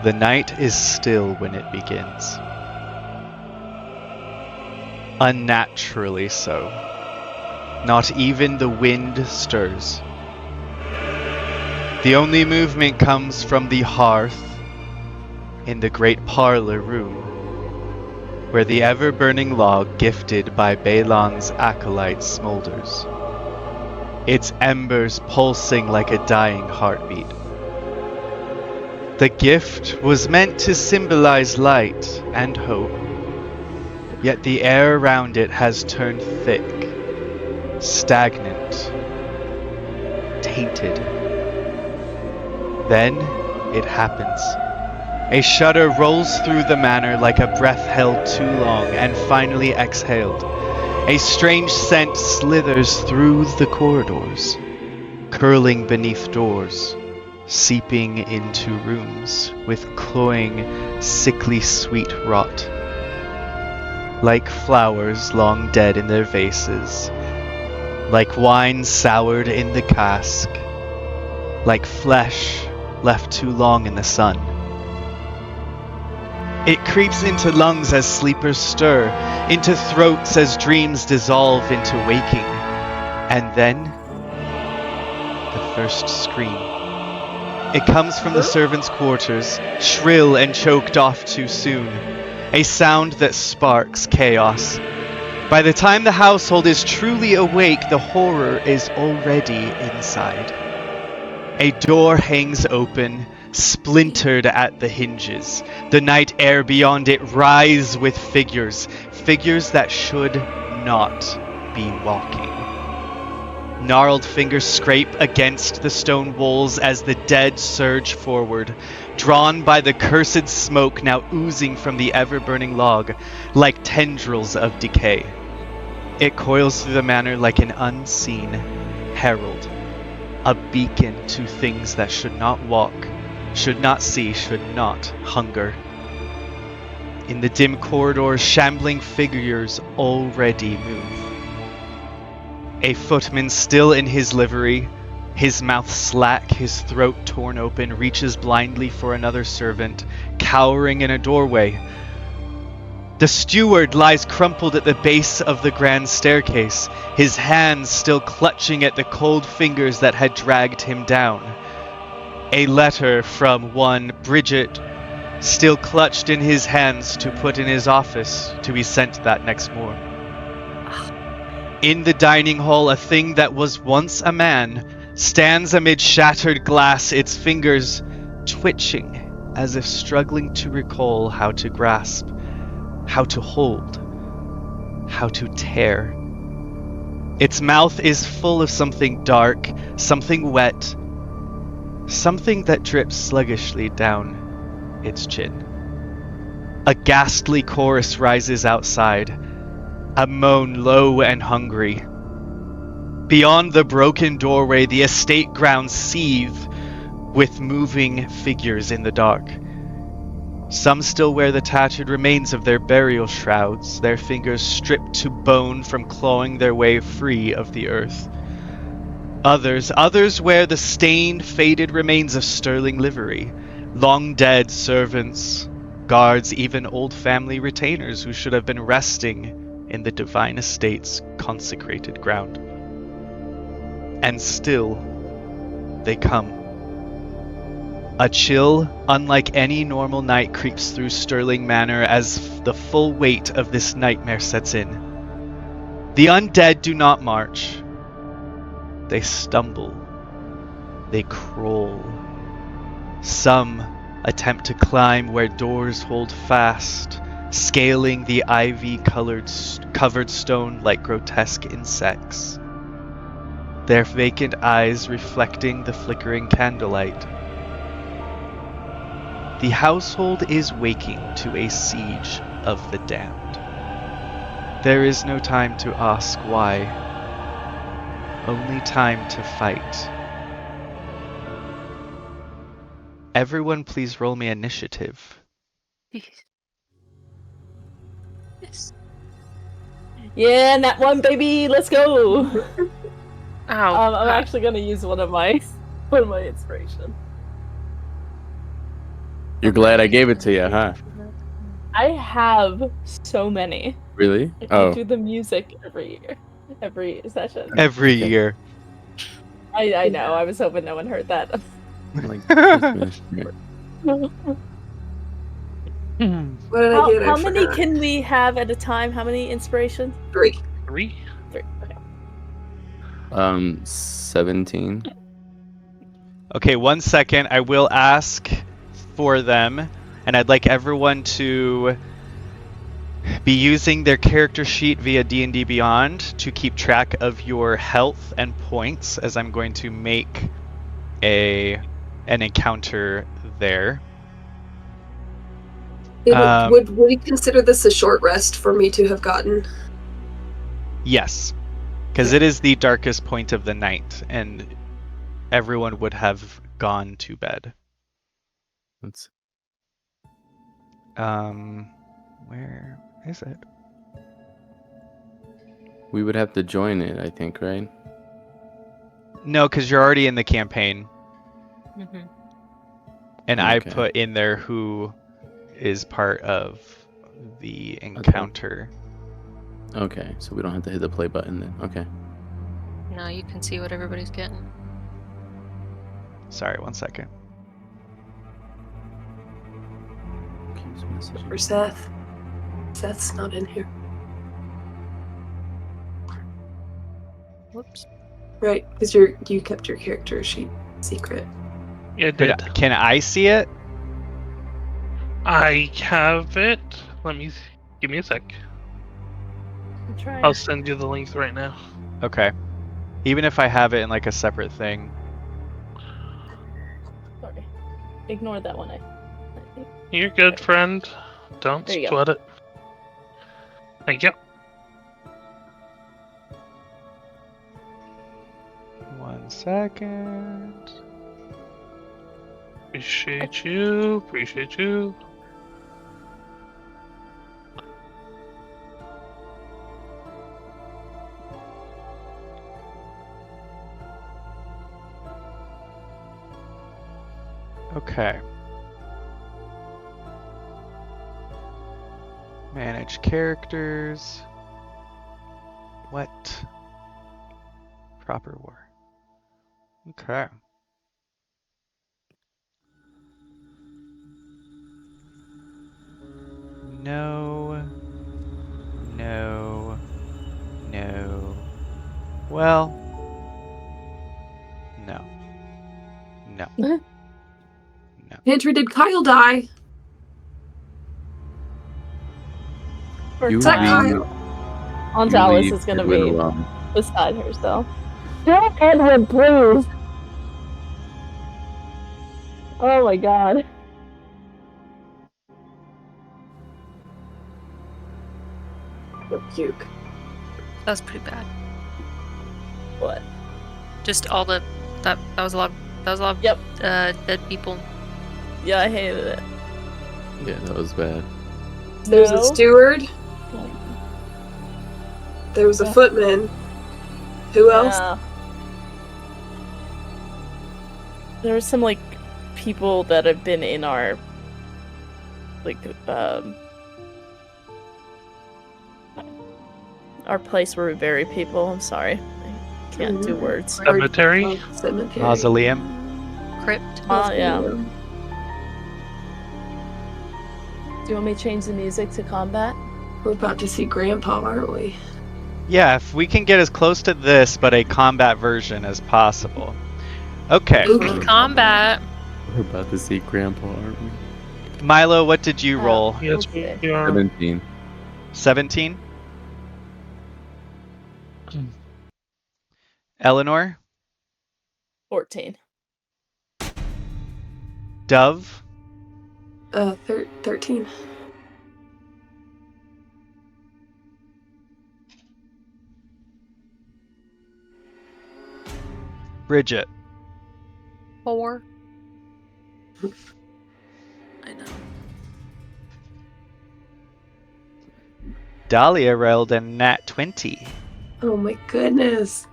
The night is still when it begins. Unnaturally so. Not even the wind stirs. The only movement comes from the hearth in the great parlor room, where the ever-burning log gifted by Balon's acolyte smolders, its embers pulsing like a dying heartbeat. The gift was meant to symbolize light and hope, yet the air around it has turned thick, stagnant, tainted. Then it happens. A shudder rolls through the manor like a breath held too long and finally exhaled. A strange scent slithers through the corridors, curling beneath doors, seeping into rooms with cloying, sickly sweet rot. Like flowers long dead in their vases, like wine soured in the cask, like flesh left too long in the sun. It creeps into lungs as sleepers stir, into throats as dreams dissolve into waking. And then, the first scream. It comes from the servants' quarters, shrill and choked off too soon. A sound that sparks chaos. By the time the household is truly awake, the horror is already inside. A door hangs open, splintered at the hinges. The night air beyond it rise with figures that should not be walking. Gnarled fingers scrape against the stone walls as the dead surge forward, drawn by the cursed smoke now oozing from the ever-burning log, like tendrils of decay. It coils through the manor like an unseen herald, a beacon to things that should not walk, should not see, should not hunger. In the dim corridors, shambling figures already move. A footman still in his livery, his mouth slack, his throat torn open, reaches blindly for another servant, cowering in a doorway. The steward lies crumpled at the base of the grand staircase, his hands still clutching at the cold fingers that had dragged him down. A letter from one Bridget, still clutched in his hands to put in his office to be sent that next morn. In the dining hall, a thing that was once a man stands amid shattered glass, its fingers twitching as if struggling to recall how to grasp, how to hold, how to tear. Its mouth is full of something dark, something wet, something that drips sluggishly down its chin. A ghastly chorus rises outside, a moan low and hungry. Beyond the broken doorway, the estate grounds seethe with moving figures in the dark. Some still wear the tattered remains of their burial shrouds, their fingers stripped to bone from clawing their way free of the earth. Others wear the stained, faded remains of sterling livery, long dead servants, guards, even old family retainers who should have been resting in the divine estate's consecrated ground. And still, they come. A chill, unlike any normal night, creeps through Stirling Manor as the full weight of this nightmare sets in. The undead do not march. They stumble. They crawl. Some attempt to climb where doors hold fast, scaling the ivy-covered stone like grotesque insects, their vacant eyes reflecting the flickering candlelight. The household is waking to a siege of the damned. There is no time to ask why, only time to fight. Everyone please roll me initiative. Yes. Yeah, that one, baby. Let's go. I'm Crap. actually gonna use one of my inspiration. You're glad I gave it to you, huh? I have so many. Really? I do the music every year, every session. Every year. I know. I was hoping no one heard that. Like Christmas. What did I get? How many can we have at a time? How many inspirations? 3. 3? 3. Okay. 17. Okay, 1 second. I will ask for them, and I'd like everyone to be using their character sheet via D&D Beyond to keep track of your health and points, as I'm going to make an encounter there. Would we consider this a short rest for me to have gotten? Yes, because it is the darkest point of the night, and everyone would have gone to bed. Let's... Where is it? We would have to join it, I think, right? No, because you're already in the campaign. Mm-hmm. And I Okay. put in there who is part of the encounter. Okay, so we don't have to hit the play button then. Okay. No, you can see what everybody's getting. Sorry, 1 second. For Seth. Seth's not in here. Whoops. Right, because you kept your character sheet secret. Yeah, it did. Can I see it? I have it. Give me a sec. I'm trying. I'll send you the link right now. Okay. Even if I have it in like a separate thing. Sorry. Ignore that one. You're good, friend. Don't There you sweat it. Thank you. 1 second. Appreciate you. Appreciate you. Okay. Manage characters. What? Proper war. Okay. No. No. No. Well. No. No. No. Andrew, did Kyle die? You Is that leave- Kyle? Aunt you Alice leave is gonna Edwin be alone. beside herself. Don't Edwin, please. Oh my god. Oh, puke. That was pretty bad. What? Just all the that was a lot. That was a lot. Yep. Dead people. Yeah, I hated it. Yeah, that was bad. There's a No? steward. There was a footman. Who else? Yeah. There were some like people that have been in our our place where we bury people. I'm sorry. I can't do words. Cemetery. Cemetery. Mausoleum. Crypt. Yeah. Do you want me to change the music to combat? We're about to see Grandpa, aren't we? Yeah, if we can get as close to this, but a combat version as possible. Okay. Ooh. Combat. We're about to see Grandpa, aren't we? Milo, what did you roll? Yes, Okay. we are. 17. 17? Eleanor? 14. Dove? 13. Bridget? 4. I know. Dahlia rolled a nat 20. Oh my goodness.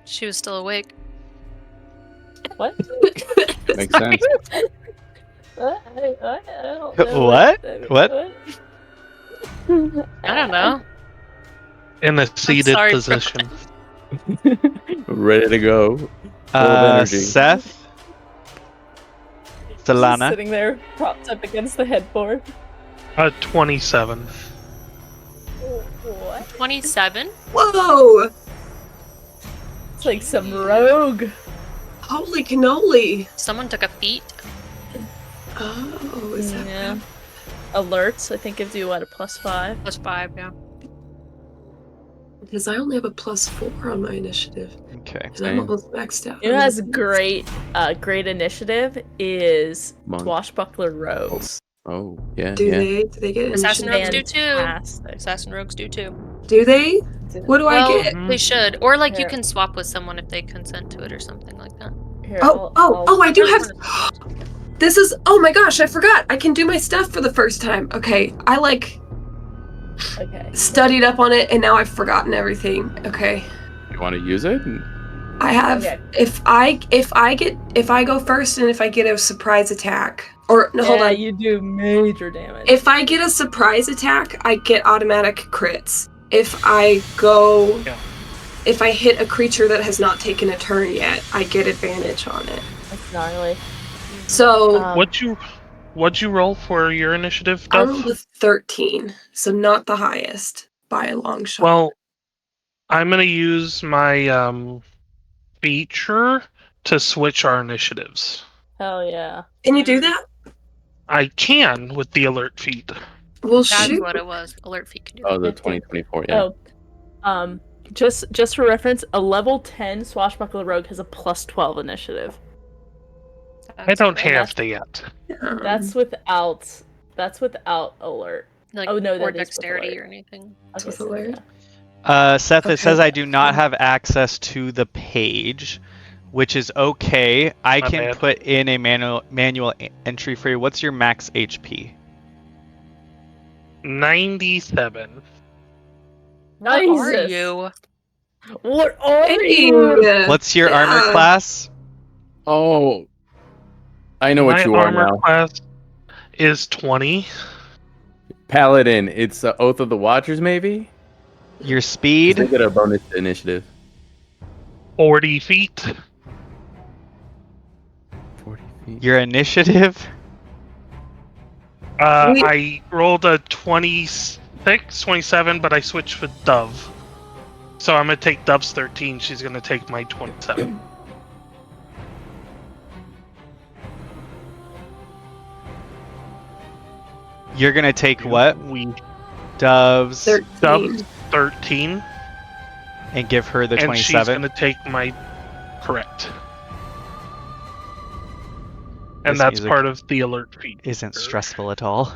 She was still awake. What? Makes sense. I don't know What? What? I don't know. In a seated sorry, position. Ready to go. Full of energy. Seth, Just Solana. sitting there, propped up against the headboard. 27. What? 27. Whoa! It's like some rogue. Holy cannoli! Someone took a feat. Oh, is that Yeah. Alerts, I think, gives you what, a +5? +5, yeah. Because I only have a +4 on my initiative. Okay. And I'm Same. almost maxed out. You know, who has great initiative is Monk. Swashbuckler rogues. Oh, yeah, Do yeah. they get Assassin initiative? rogues do too. Fantastic. Assassin rogues do too. Do they? What do Well, I get? they should. Or like you Here. can swap with someone if they consent to it or something like that. Here, Oh, I do Really have. wanna- This is. Oh my gosh, I forgot. I can do my stuff for the first time. Okay, I Okay. studied up on it and now I've forgotten everything. Okay. You want to use it? I have. Okay. If I go first and if I get a surprise attack. Or no, hold on. You do major damage. If I get a surprise attack, I get automatic crits. If I go, Yeah. if I hit a creature that has not taken a turn yet, I get advantage on it. That's gnarly. So What'd you roll for your initiative, I Duff? rolled a 13, so not the highest by a long shot. Well, I'm gonna use my feature to switch our initiatives. Hell yeah. Can you do that? I can with the alert feed. Well, That's shoot. what it was. Alert feat can do. Oh, the It did. 2024, yeah. Just for reference, a level 10 Swashbuckler Rogue has a +12 initiative. I don't great. have that yet. That's without alert. Like, Oh, no, or that is with dexterity alert. or anything. That's Okay, with so alert. Seth, Okay. it says I do not have access to the page, which is okay. I My can bad. put in a manual entry for you. What's your max HP? 97. What are Jesus. you? What are Hey, you? What's your armor yeah. class? Oh, I know what My you are armor now. class is 20. Paladin. It's Oath of the Watchers, maybe? Your 'Cause speed? they get a bonus to initiative. 40 feet. 40 feet. Your initiative? Wait. I rolled a 26, 27, but I switched with Dove. So I'm going to take Dove's 13. She's going to take my 27. You're gonna take what? Dove's 13. Dove's 13. and give her the And she's 27. going to take my... Correct. And This that's music part of the alert feed. Isn't stressful at all.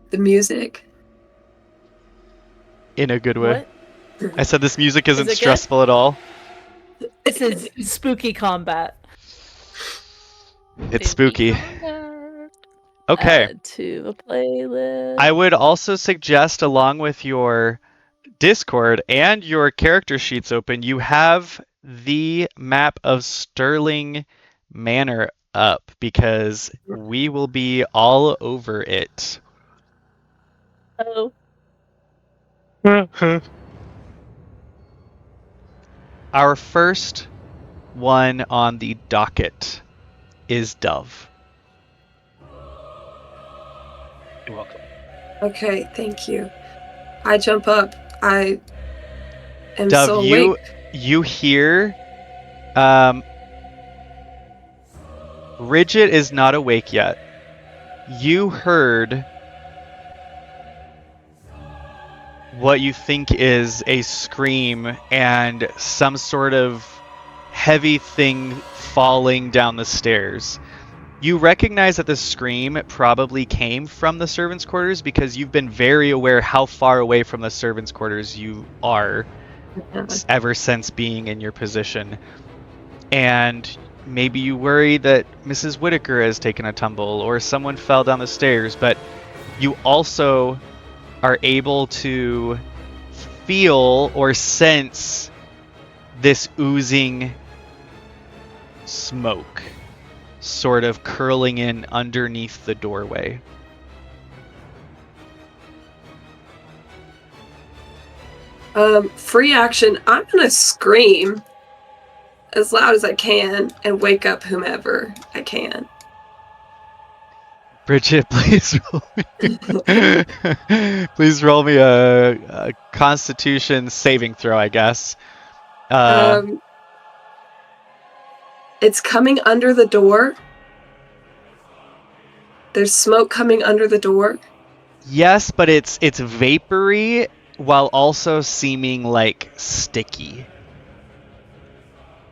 The music. In a good way. What? I said this music isn't it good? stressful at all. This is spooky combat. It's spooky. Okay. Add to the playlist. I would also suggest, along with your Discord and your character sheets open, you have the map of Sterling Manor up because we will be all over it. Oh, Our first one on the docket is Dove. You're welcome. Okay, thank you. I jump up. I am Dove, so you awake. you hear Ridget is not awake yet. You heard what you think is a scream and some sort of heavy thing falling down the stairs. You recognize that the scream probably came from the servants' quarters because you've been very aware how far away from the servants' quarters you are ever since being in your position. And maybe you worry that Mrs. Whitaker has taken a tumble or someone fell down the stairs, but you also are able to feel or sense this oozing smoke. sort of curling in underneath the doorway. Free action. I'm gonna scream as loud as I can and wake up whomever I can. Bridget, please roll me. Please roll me a Constitution saving throw, I guess. It's coming under the door. There's smoke coming under the door. Yes, but it's vapory while also seeming like sticky.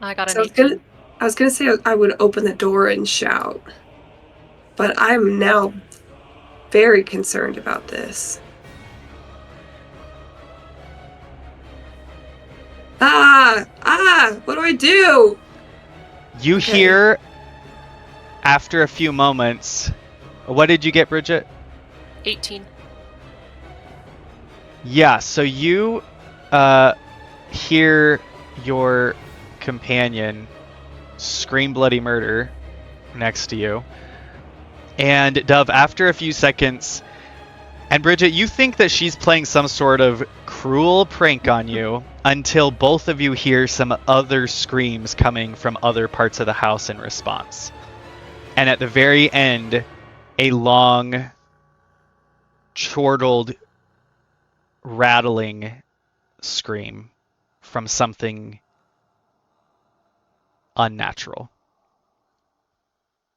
I got an So 18. I was gonna say I would open the door and shout, but I'm now very concerned about this. What do I do? You Okay. hear, after a few moments, what did you get, Bridget? 18. Yeah, so you hear your companion scream bloody murder next to you. And Dove, after a few seconds, and Bridget, you think that she's playing some sort of cruel prank on you until both of you hear some other screams coming from other parts of the house in response. And at the very end, a long, chortled, rattling scream from something unnatural.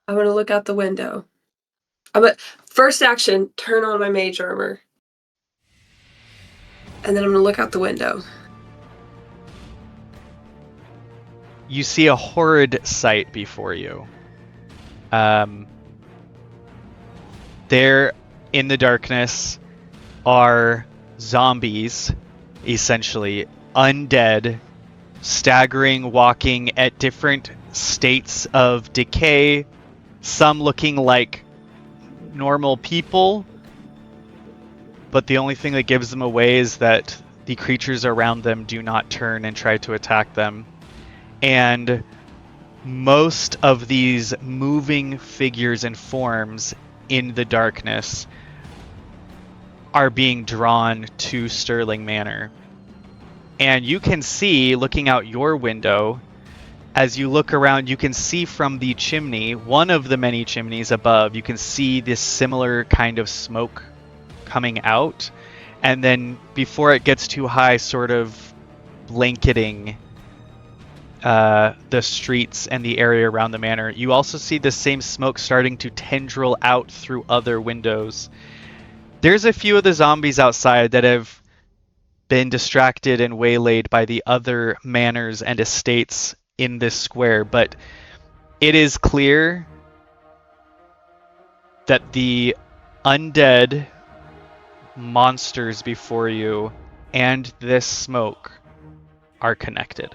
I'm gonna look out the window. First action, turn on my mage armor. And then I'm gonna look out the window. You see a horrid sight before you. There in the darkness are zombies, essentially undead, staggering, walking at different states of decay, some looking like normal people, but the only thing that gives them away is that the creatures around them do not turn and try to attack them. And most of these moving figures and forms in the darkness are being drawn to Sterling Manor. And you can see, looking out your window, as you look around, you can see from the chimney, one of the many chimneys above, you can see this similar kind of smoke coming out. And then before it gets too high, sort of blanketing the streets and the area around the manor. You also see the same smoke starting to tendril out through other windows. There's a few of the zombies outside that have been distracted and waylaid by the other manors and estates in this square, but it is clear that the undead monsters before you and this smoke are connected.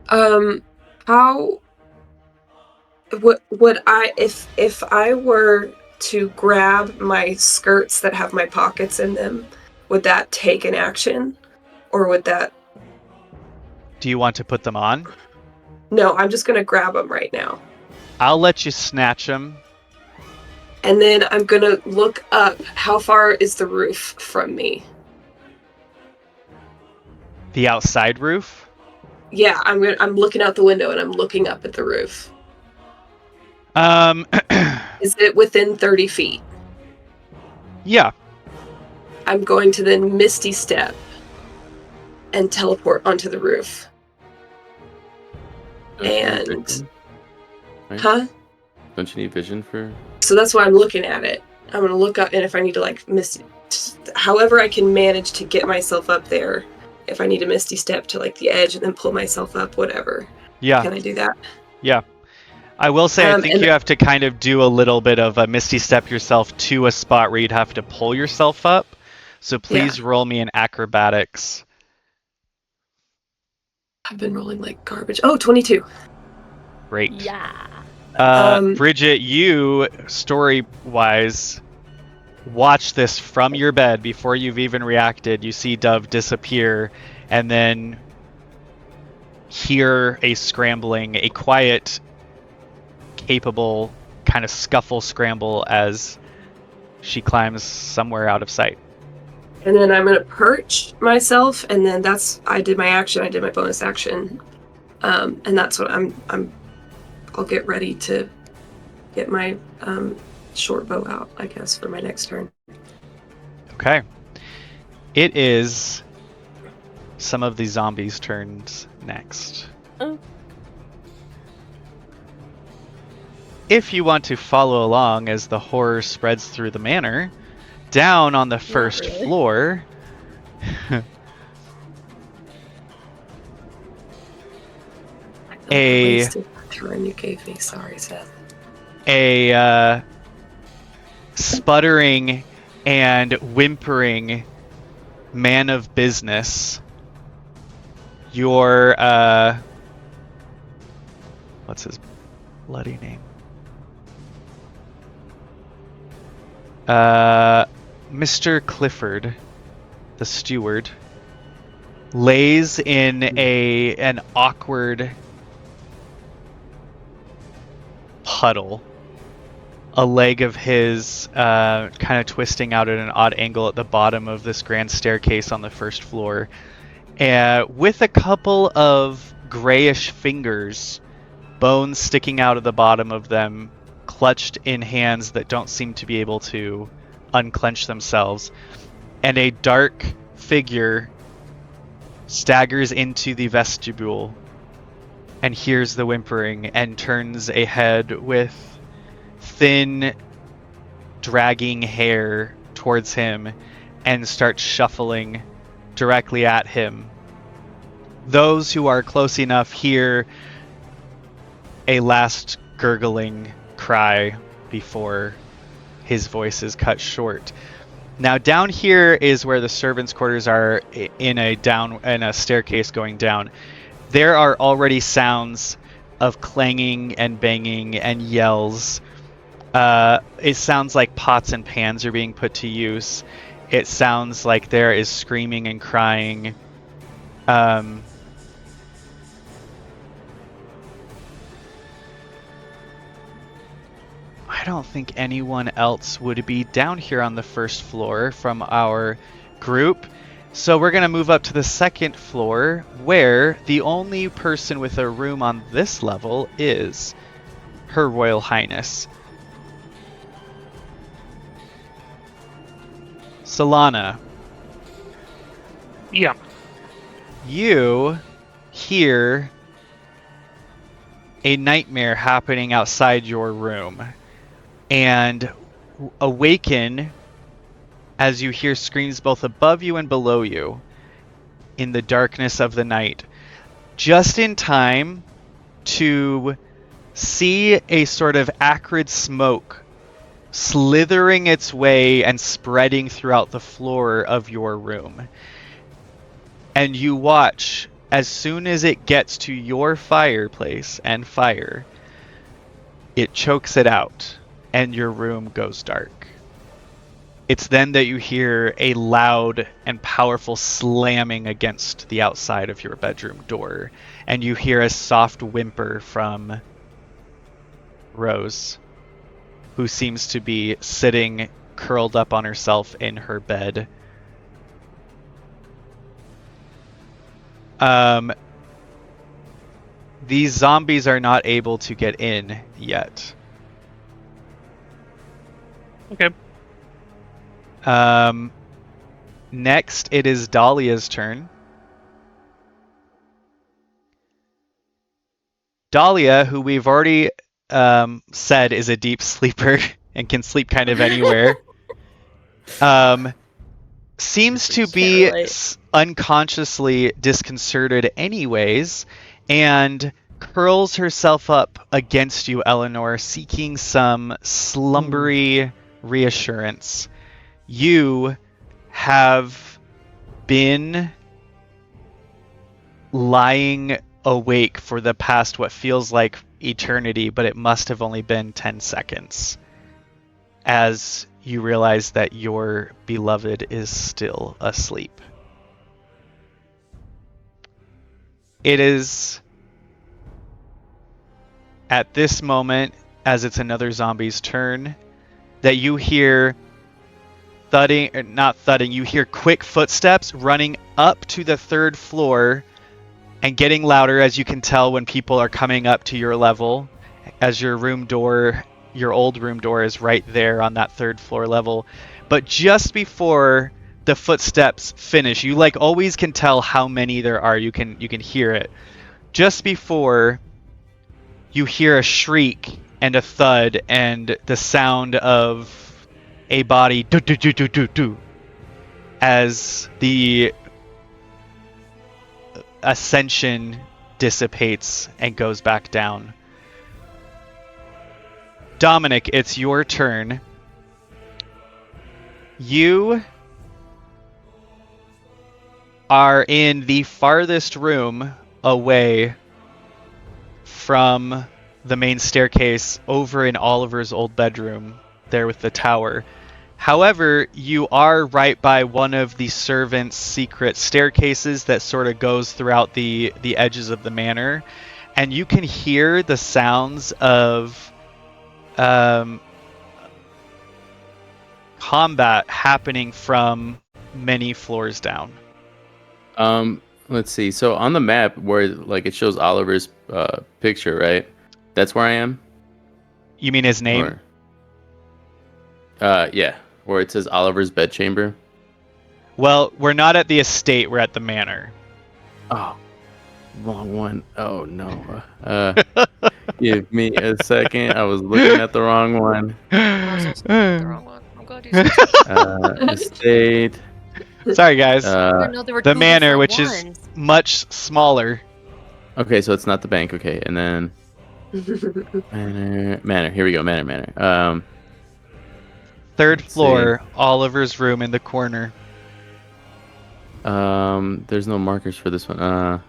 How would I, if I were to grab my skirts that have my pockets in them, would that take an action? Or would that... Do you want to put them on? No, I'm just gonna grab them right now. I'll let you snatch them. And then I'm gonna look up, how far is the roof from me? The outside roof? Yeah, I'm looking out the window and I'm looking up at the roof. Is it within 30 feet? Yeah. I'm going to then Misty Step and teleport onto the roof. And... Right? Huh? Don't you need vision for... So that's why I'm looking at it. I'm going to look up, and if I need to, like, however I can manage to get myself up there, if I need a Misty Step to, like, the edge and then pull myself up, whatever. Yeah. Can I do that? Yeah. I will say, I think you have to kind of do a little bit of a Misty Step yourself to a spot where you'd have to pull yourself up. So please roll me an acrobatics. I've been rolling like garbage. Oh, 22. Great. Yeah. Bridget, you, story-wise, watch this from your bed before you've even reacted. You see Dove disappear, and then hear a scrambling, a quiet capable kind of scuffle scramble as she climbs somewhere out of sight. And then I'm gonna perch myself, and then I did my action. I did my bonus action, and that's what I'll get ready to get my short bow out, I guess, for my next turn. Okay. It is some of the zombies' turns next. Oh. If you want to follow along as the horror spreads through the manor, down on the first really. floor, I wasted that turn you gave me. Sorry, Seth. a sputtering and whimpering man of business. Your what's his bloody name? Mr. Clifford, the steward, lays in an awkward puddle. A leg of his kind of twisting out at an odd angle at the bottom of this grand staircase on the first floor, with a couple of grayish fingers, bones sticking out of the bottom of them, clutched in hands that don't seem to be able to unclench themselves, and a dark figure staggers into the vestibule and hears the whimpering and turns a head with thin, dragging hair towards him and starts shuffling directly at him. Those who are close enough hear a last gurgling cry before his voice is cut short. Now down here is where the servants' quarters are, in a staircase going down. There are already sounds of clanging and banging and yells. It sounds like pots and pans are being put to use. It sounds like there is screaming and crying. I don't think anyone else would be down here on the first floor from our group. So we're going to move up to the second floor, where the only person with a room on this level is Her Royal Highness. Solana. Yeah. You hear a nightmare happening outside your room, and awaken as you hear screams both above you and below you in the darkness of the night, just in time to see a sort of acrid smoke slithering its way and spreading throughout the floor of your room. And you watch as soon as it gets to your fireplace and fire, it chokes it out and your room goes dark. It's then that you hear a loud and powerful slamming against the outside of your bedroom door, and you hear a soft whimper from Rose, who seems to be sitting curled up on herself in her bed. These zombies are not able to get in yet. Okay. Next, it is Dahlia's turn. Dahlia, who we've already said is a deep sleeper and can sleep kind of anywhere, seems to be unconsciously disconcerted anyways, and curls herself up against you, Eleanor, seeking some slumbery reassurance. You have been lying awake for the past what feels like eternity, but it must have only been 10 seconds, as you realize that your beloved is still asleep. It is at this moment as it's another zombie's turn, that you hear thudding, or not thudding, you hear quick footsteps running up to the 3rd floor and getting louder, as you can tell when people are coming up to your level, as your room door, your old room door is right there on that 3rd floor level. But just before the footsteps finish, you like always can tell how many there are. You can hear it. Just before, you hear a shriek and a thud and the sound of a body do do do do do do as the ascension dissipates and goes back down. Dominic, it's your turn. You are in the farthest room away from the main staircase, over in Oliver's old bedroom there with the tower. However, you are right by one of the servants' secret staircases that sort of goes throughout the edges of the manor, and you can hear the sounds of combat happening from many floors down. Let's see. So on the map where like it shows Oliver's picture, right? That's where I am. You mean his name? Yeah, where it says Oliver's bedchamber. Well, we're not at the estate, we're at the manor. Oh, wrong one. Oh no. Give me a second. I was looking at the wrong one. I was also the wrong one. I'm glad you said Estate. Sorry, guys. I know there were The two manor, different which ones. is much smaller. Okay, so it's not the bank. Okay, and then manor. Here we go. Manor. 3rd Let's floor, Oliver's room in the corner. There's no markers for this one.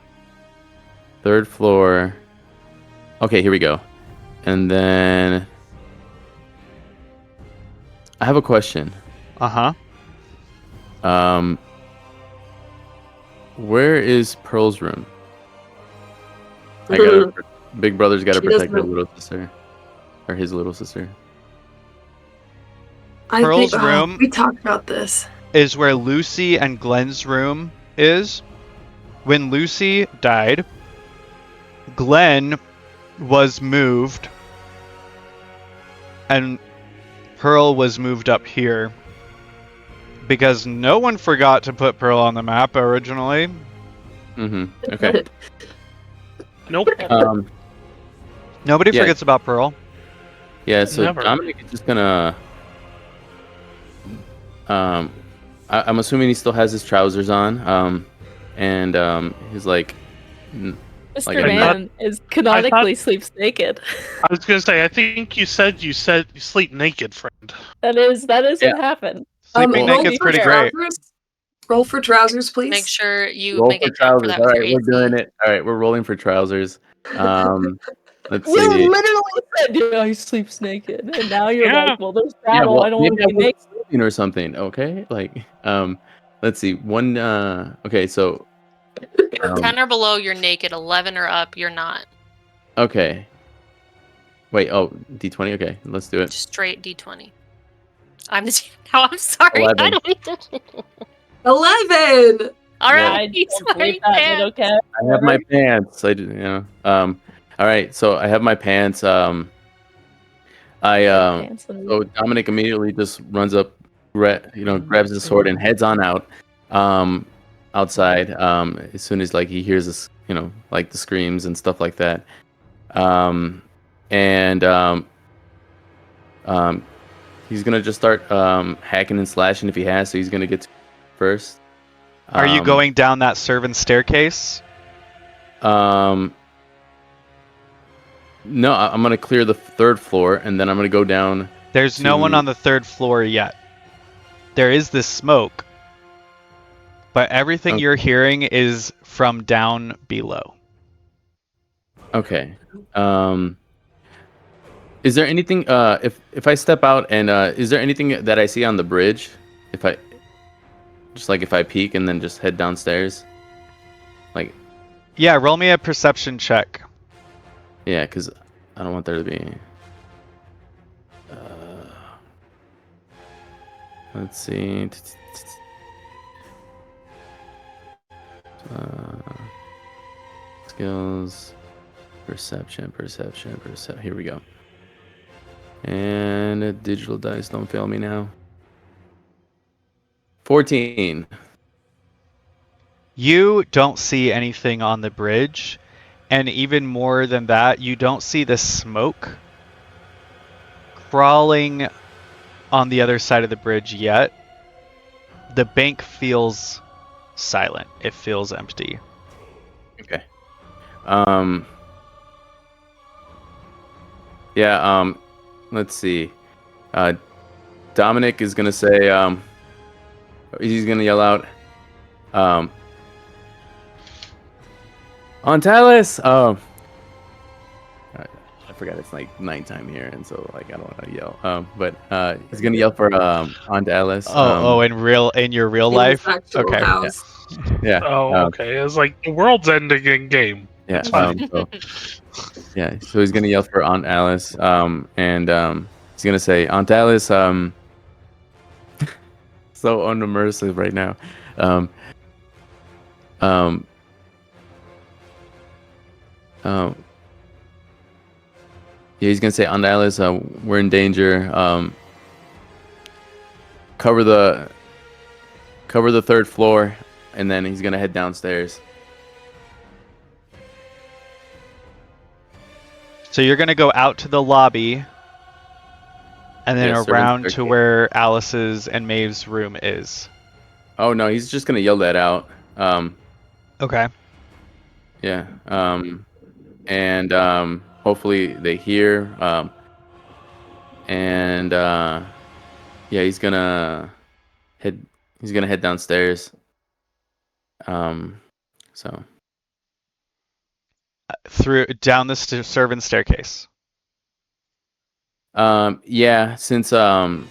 3rd floor. Okay, here we go. And then I have a question. Uh-huh. Where is Pearl's room? Big brother's got to She protect her doesn't- little sister, or his little sister. Pearl's room- We talked about this. Is where Lucy and Glenn's room is. When Lucy died, Glenn was moved, and Pearl was moved up here. Because no one forgot to put Pearl on the map originally. Mm-hmm. Okay. Nope. Nobody Yeah. forgets about Pearl. Yeah. So Never. Dominic is just gonna. I'm assuming he still has his trousers on. And he's like. Mr. Like, I Man is canonically sleeps naked. I was gonna say, I think you said you sleep naked, friend. That is Yeah. what happened. Sleeping roll naked's for pretty great. Roll for trousers, please. Make sure you Roll make for a count for trousers. that All with right, your we're AC. doing it. All right, we're rolling for trousers. Let's You see. literally said, "Yeah, he sleeps naked," and now you're Yeah. like, "Well, there's Yeah, battle. well, I don't want maybe to be I was naked." sleeping or something. Okay, like let's see. One. Okay, so. 10 or below, you're naked. 11 or up, you're not. Okay. Wait. Oh, D20. Okay, let's do it. Straight D20. I'm the now. I'm sorry. 11. I don't need to. 11. All Yeah. right. I don't Sorry, believe that, Pam. but okay. I have my pants. I do. You know. All right. So I have my pants. So Dominic immediately just runs up, grabs his sword and heads on out, outside. As soon as like he hears this, like the screams and stuff like that. He's gonna just start hacking and slashing if he has. So he's gonna get to first. Are you going down that servant staircase? No, I'm gonna clear the 3rd floor and then I'm gonna go down. There's no one on the 3rd floor yet. There is this smoke, but everything Okay. you're hearing is from down below. Okay. Is there anything? If I step out and is there anything that I see on the bridge? If I peek and then just head downstairs, like. Yeah, roll me a perception check. Yeah, because I don't want there to be. Let's see. Skills, perception. Here we go. And digital dice, don't fail me now. 14. You don't see anything on the bridge, and even more than that, you don't see the smoke crawling on the other side of the bridge yet. The bank feels silent. It feels empty. Okay. Yeah, let's see. Dominic is gonna say, he's gonna yell out, on Talus! I forgot it's like nighttime here, and so like I don't want to yell. But he's gonna yell for on Talus. In your real In life? his actual Okay. house. Yeah. Oh, okay. It was like the world's ending in game. Yeah. fine. So he's gonna yell for Aunt Alice. And he's gonna say, Aunt Alice. So unimmersive right now. Yeah, he's gonna say, Aunt Alice, we're in danger. Cover the 3rd floor, and then he's gonna head downstairs. So you're going to go out to the lobby and then Yeah, servants around to staircase. where Alice's and Maeve's room is. Oh no, he's just gonna yell that out. Okay. Yeah. And hopefully they hear. Yeah, he's gonna head downstairs. So Down the servant staircase. yeah, since I'm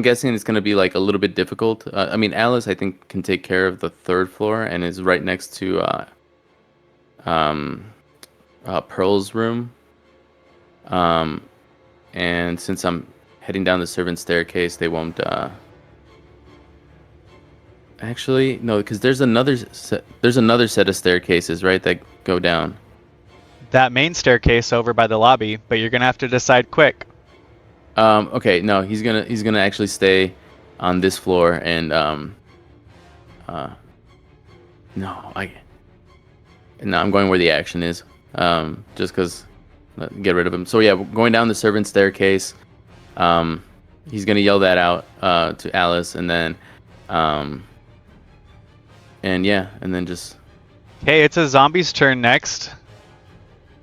guessing it's gonna be like a little bit difficult. I mean, Alice, I think, can take care of the 3rd floor and is right next to Pearl's room. And since I'm heading down the servant staircase, they won't. Actually, no, because there's another set of staircases, right, that go down. That main staircase over by the lobby, but you're going to have to decide quick. Okay, no, he's gonna actually stay on this floor and I'm going where the action is. Just because get rid of him. So yeah, going down the servant staircase. He's gonna yell that out to Alice, and then and then just. Okay, it's a zombie's turn next.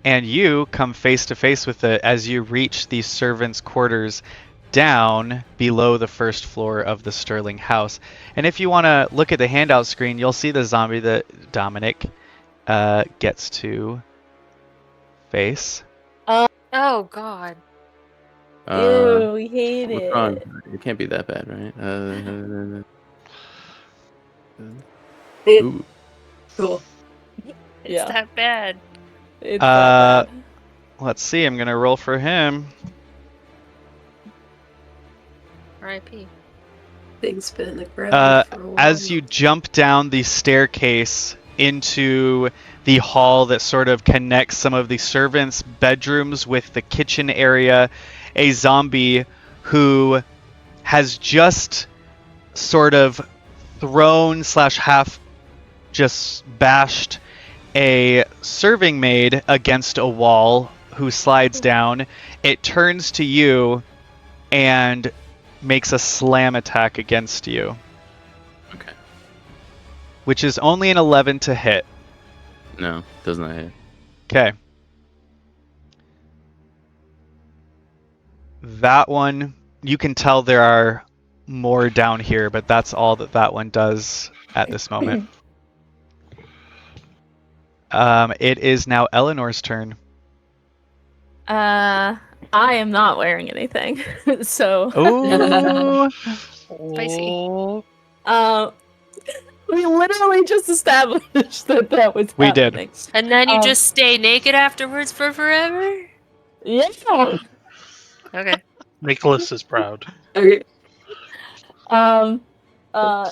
And you come face to face with it as you reach the servants' quarters down below the 1st floor of the Sterling house. And if you want to look at the handout screen, you'll see the zombie that Dominic gets to face. Oh God. Ew, we hate What's it. wrong? It can't be that bad, right? Ooh. Cool. It's Yeah. that bad. It's that bad. Let's see, I'm going to roll for him. R.I.P. Thing's been in the ground for a while. As you jump down the staircase into the hall that sort of connects some of the servants' bedrooms with the kitchen area, a zombie who has just sort of thrown / half just bashed a serving maid against a wall who slides down. It turns to you and makes a slam attack against you. Okay. Which is only an 11 to hit. No, does not hit. Okay. That one, you can tell there are more down here, but that's all that one does at this moment. It is now Eleanor's turn. I am not wearing anything, so. Oh, Spicy. We literally just established that was We did. happening. And then you just stay naked afterwards for forever? Yeah. Okay. Nicholas is proud. Okay.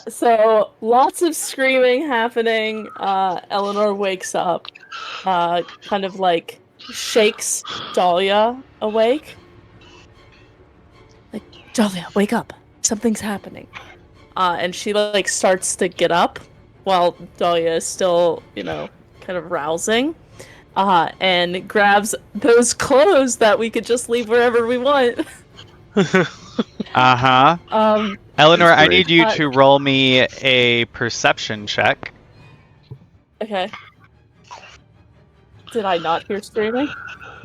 So lots of screaming happening. Eleanor wakes up, kind of like shakes Dahlia awake. Like, Dahlia, wake up. Something's happening. And she like starts to get up while Dahlia is still, kind of rousing. And grabs those clothes that we could just leave wherever we want. Uh-huh. Eleanor, I great. need you to roll me a perception check. Okay. Did I not hear screaming?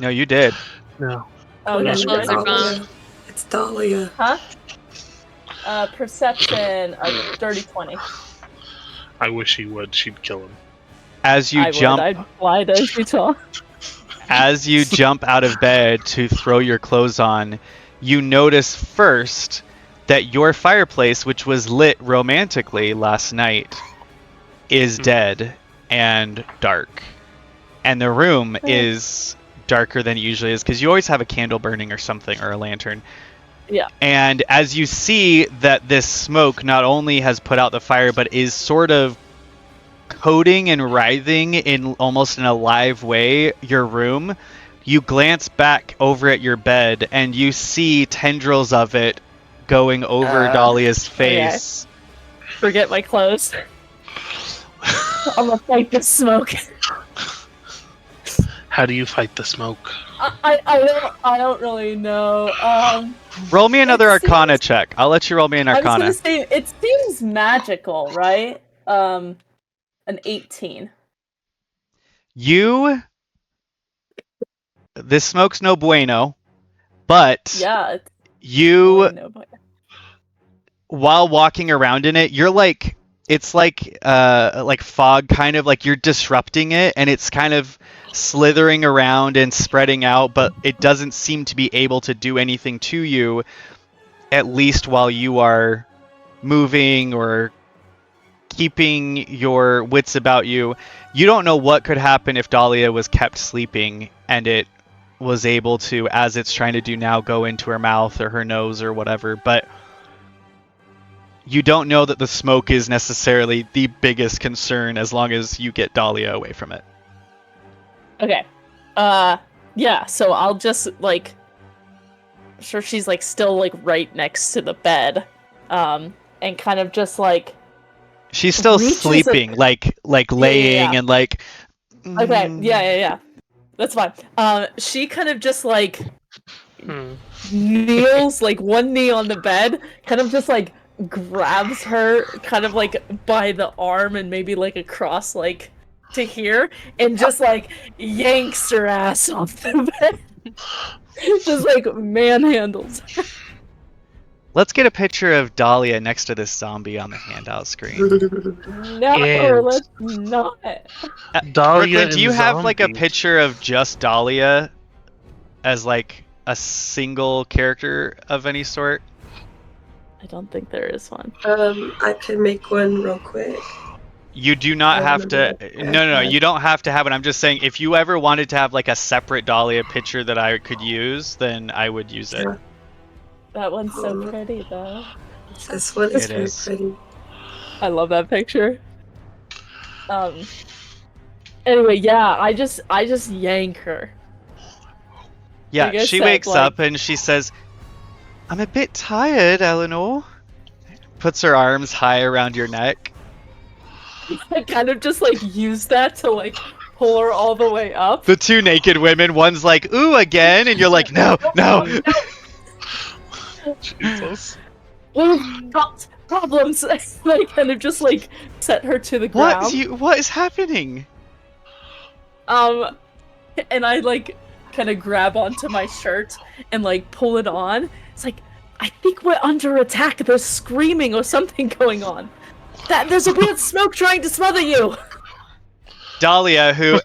No, you did. No. Oh, Yeah, okay. Clothes it's are Dahlia. gone. It's Dahlia. Huh? Perception, a dirty 20. I wish he would. She'd kill him. As you I jump would. I'd fly to Utah. as you jump out of bed to throw your clothes on, you notice first that your fireplace, which was lit romantically last night, is dead and dark. And the room is darker than it usually is, because you always have a candle burning or something, or a lantern. Yeah. And as you see that this smoke not only has put out the fire, but is sort of coating and writhing in almost an alive way your room, you glance back over at your bed and you see tendrils of it going over Dahlia's face. Forget my clothes. I'm gonna fight this smoke. How do you fight the smoke? I don't really know. Roll me another It seems- Arcana check. I'll let you roll me an I was Arcana. gonna say it seems magical, right? An 18. This smoke's no bueno, but Yeah. It's you, no, but while walking around in it, you're like, it's like fog, kind of like you're disrupting it, and it's kind of slithering around and spreading out, but it doesn't seem to be able to do anything to you, at least while you are moving or keeping your wits about you. You don't know what could happen if Dahlia was kept sleeping and it was able to, as it's trying to do now, go into her mouth or her nose or whatever, but you don't know that the smoke is necessarily the biggest concern as long as you get Dahlia away from it. okay. Yeah. So I'll just like. I'm sure she's like still like right next to the bed, and kind of just like. She's still Reaches sleeping, like laying yeah. and like. Okay. Yeah. That's fine. She kind of just like kneels, like one knee on the bed, kind of just like grabs her, kind of like by the arm and maybe like across like to here, and just like yanks her ass off the bed. Just like manhandles her. Let's get a picture of Dahlia next to this zombie on the handout screen. No, And- let's not. Dahlia Brooklyn, do you and have like a zombies. picture of just Dahlia as like a single character of any sort? I don't think there is one. I can make one real quick. You do not I have to. remember No, that. you don't have to have it. I'm just saying, if you ever wanted to have like a separate Dahlia picture that I could use, then I would use it. Yeah. That one's so pretty though. This one is It very is. pretty. I love that picture. Anyway, yeah, I just yank her. Yeah, Like I she said, wakes like- up and she says, "I'm a bit tired, Eleanor." Puts her arms high around your neck. I kind of just like use that to like pull her all the way up. The two naked women, one's like, "Ooh, again," and you're like, "No, no." Jesus. We've got problems. I kind of just like set her to the ground. What is happening? And I like kind of grab onto my shirt and like pull it on. It's like, I think we're under attack. There's screaming or something going on. There's a weird smoke trying to smother you. Dahlia, who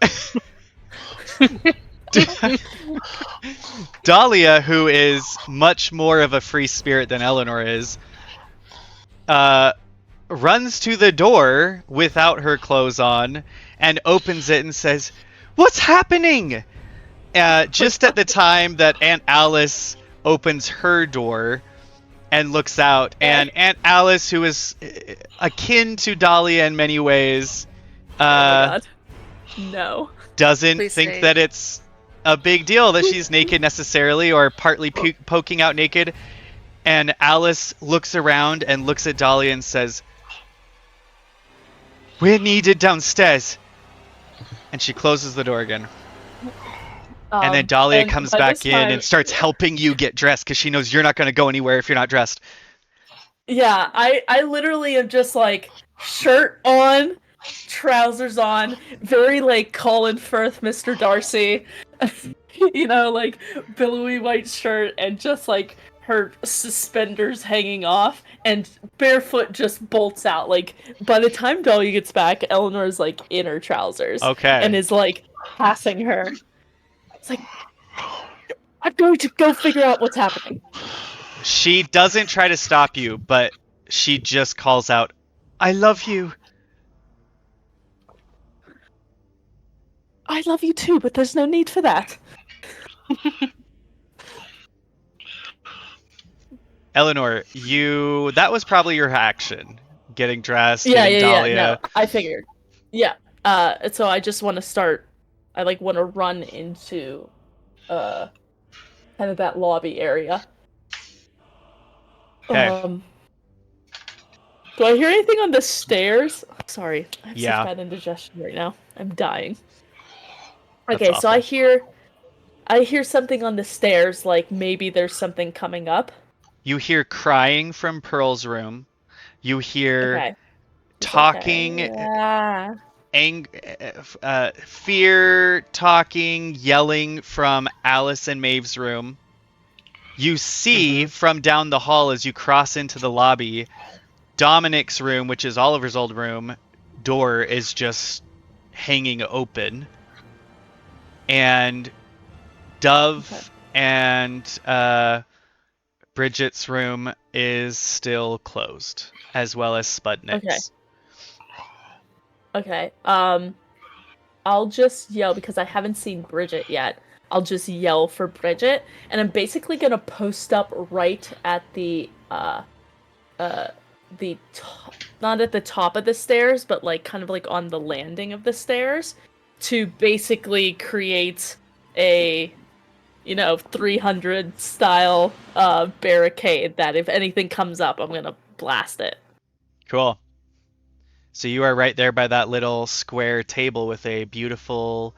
Dahlia, who is much more of a free spirit than Eleanor is, runs to the door without her clothes on and opens it and says, "What's happening?" Just at the time that Aunt Alice opens her door and looks out, and Aunt Alice, who is akin to Dahlia in many ways, Oh my god. No. doesn't Please think say. that it's a big deal that she's naked necessarily, or partly poking out naked. And Alice looks around and looks at Dahlia and says, "We're needed downstairs." And she closes the door again. And then Dahlia comes by back this in time- and starts helping you get dressed because she knows you're not going to go anywhere if you're not dressed. Yeah, I literally am just like shirt on, trousers on, very like Colin Firth, Mr. Darcy, you know, like billowy white shirt and just like her suspenders hanging off, and barefoot just bolts out. Like by the time Dahlia gets back, Eleanor's like in her trousers, Okay. and is like passing her. It's like, I'm going to go figure out what's happening. She doesn't try to stop you, but she just calls out, "I love you." I love you too, but there's no need for that. Eleanor, that was probably your action. Getting dressed, getting Dahlia. No, I figured. Yeah. So I just want to start. I like want to run into, kind of that lobby area. Okay. Do I hear anything on the stairs? Sorry, I have Yeah. such bad indigestion right now. I'm dying. That's Okay, so I awful. hear something on the stairs. Like maybe there's something coming up. You hear crying from Pearl's room. You hear Okay. talking, Okay. fear, talking, yelling from Alice and Maeve's room. You see from down the hall as you cross into the lobby, Dominic's room, which is Oliver's old room, door is just hanging open. And Dove and Bridget's room is still closed, as well as Spudnik's. Okay. I'll just yell because I haven't seen Bridget yet. I'll just yell for Bridget, and I'm basically gonna post up right at the top, not at the top of the stairs, but like kind of like on the landing of the stairs, to basically create a 300 style barricade that if anything comes up, I'm gonna blast it. Cool. So you are right there by that little square table with a beautiful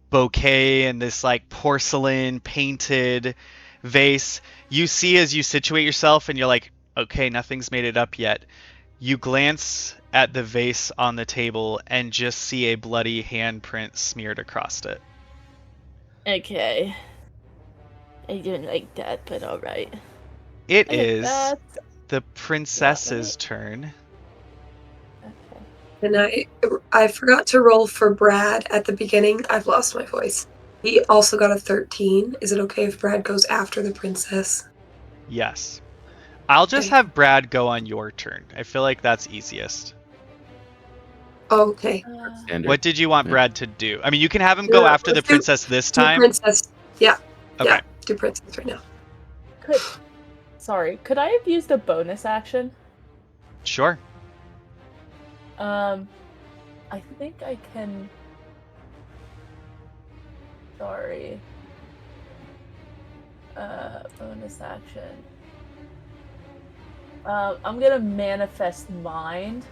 bouquet and this like porcelain painted vase. You see as you situate yourself and you're like, okay, nothing's made it up yet. You glance at the vase on the table and just see a bloody handprint smeared across it. Okay. I didn't like that, but alright. It I like is that. the princess's turn. Okay. And I forgot to roll for Brad at the beginning. I've lost my voice. He also got a 13. Is it okay if Brad goes after the princess? Yes. I'll just have Brad go on your turn. I feel like that's easiest. Oh, okay. Standard. What did you want Yeah. Brad to do? I mean, you can have him go after the let's do- princess this Do time. princess. Yeah. Okay. Yeah. Do princess right now. Could I have used a bonus action? Sure. I think I can. Sorry. Bonus action. I'm gonna manifest mind.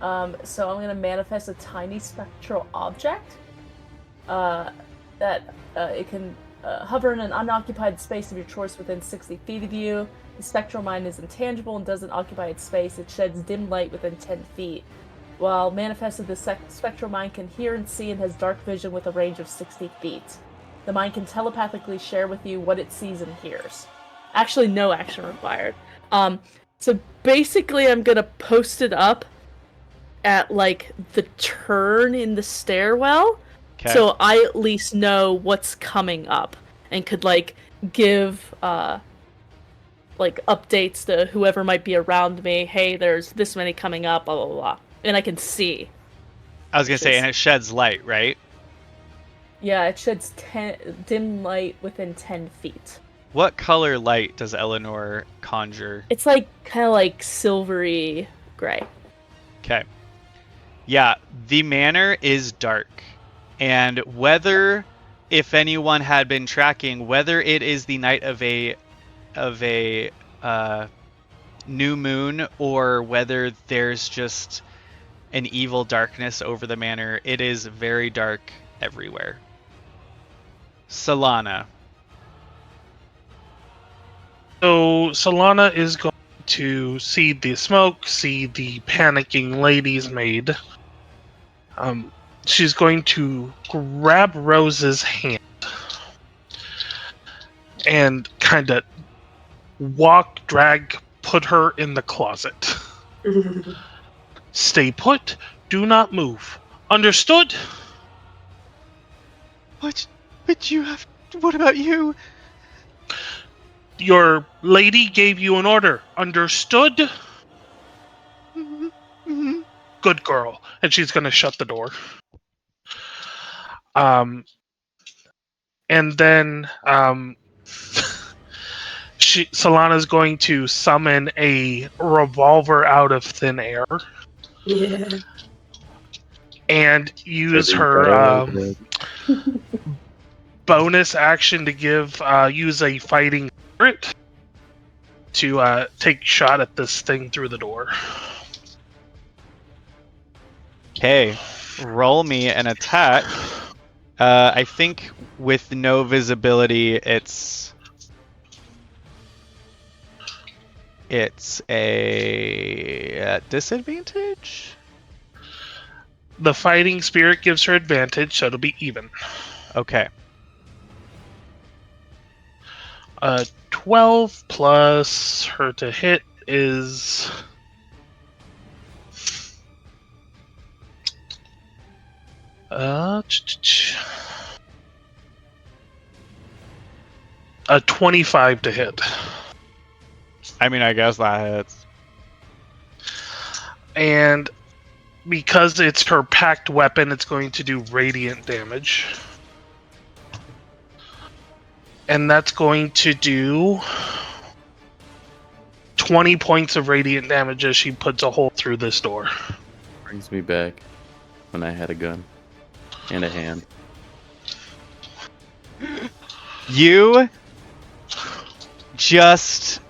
So I'm gonna manifest a tiny spectral object. That it can hover in an unoccupied space of your choice within 60 feet of you. The spectral mind is intangible and doesn't occupy its space. It sheds dim light within 10 feet. While manifested, the spectral mind can hear and see and has dark vision with a range of 60 feet. The mind can telepathically share with you what it sees and hears. Actually, no action required. So basically, I'm gonna post it up at like the turn in the stairwell, Okay. so I at least know what's coming up and could like give like updates to whoever might be around me. Hey, there's this many coming up, blah blah blah, and I can see. I was gonna say, and it sheds light, right? Yeah, it sheds dim light within 10 feet. What color light does Eleanor conjure? It's like kind of like silvery gray. Okay. Yeah, the manor is dark. And whether, if anyone had been tracking, whether it is the night of a new moon or whether there's just an evil darkness over the manor, it is very dark everywhere. Solana. So Solana is going to see the smoke, see the panicking lady's maid. She's going to grab Rose's hand and kind of put her in the closet. Stay put. Do not move. Understood? What? But you have... What about you? Your lady gave you an order. Understood? Mm-hmm. Good girl. And she's going to shut the door. And then Solana's going to summon a revolver out of thin air. Yeah. And use her bonus action to use a fighting spirit to take a shot at this thing through the door. Okay, roll me an attack. I think with no visibility, it's a disadvantage? The fighting spirit gives her advantage, so it'll be even. Okay. 12 plus her to hit is... a 25 to hit. I mean, I guess that hits. And because it's her packed weapon, it's going to do radiant damage. And that's going to do 20 points of radiant damage as she puts a hole through this door. Brings me back when I had a gun and a hand. You just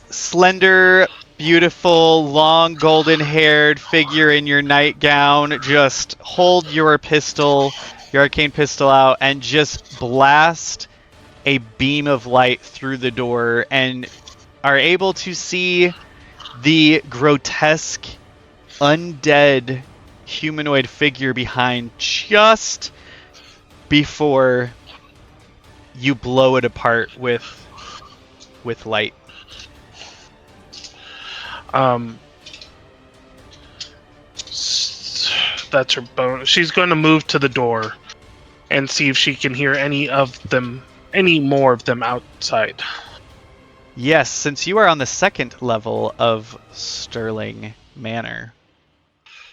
slender, beautiful, long, golden-haired figure in your nightgown just hold your pistol, your arcane pistol out, and just blast a beam of light through the door and are able to see the grotesque, undead humanoid figure behind just before you blow it apart with light. That's her bonus. She's going to move to the door and see if she can hear any more of them outside. Yes, since you are on the second level of Sterling Manor,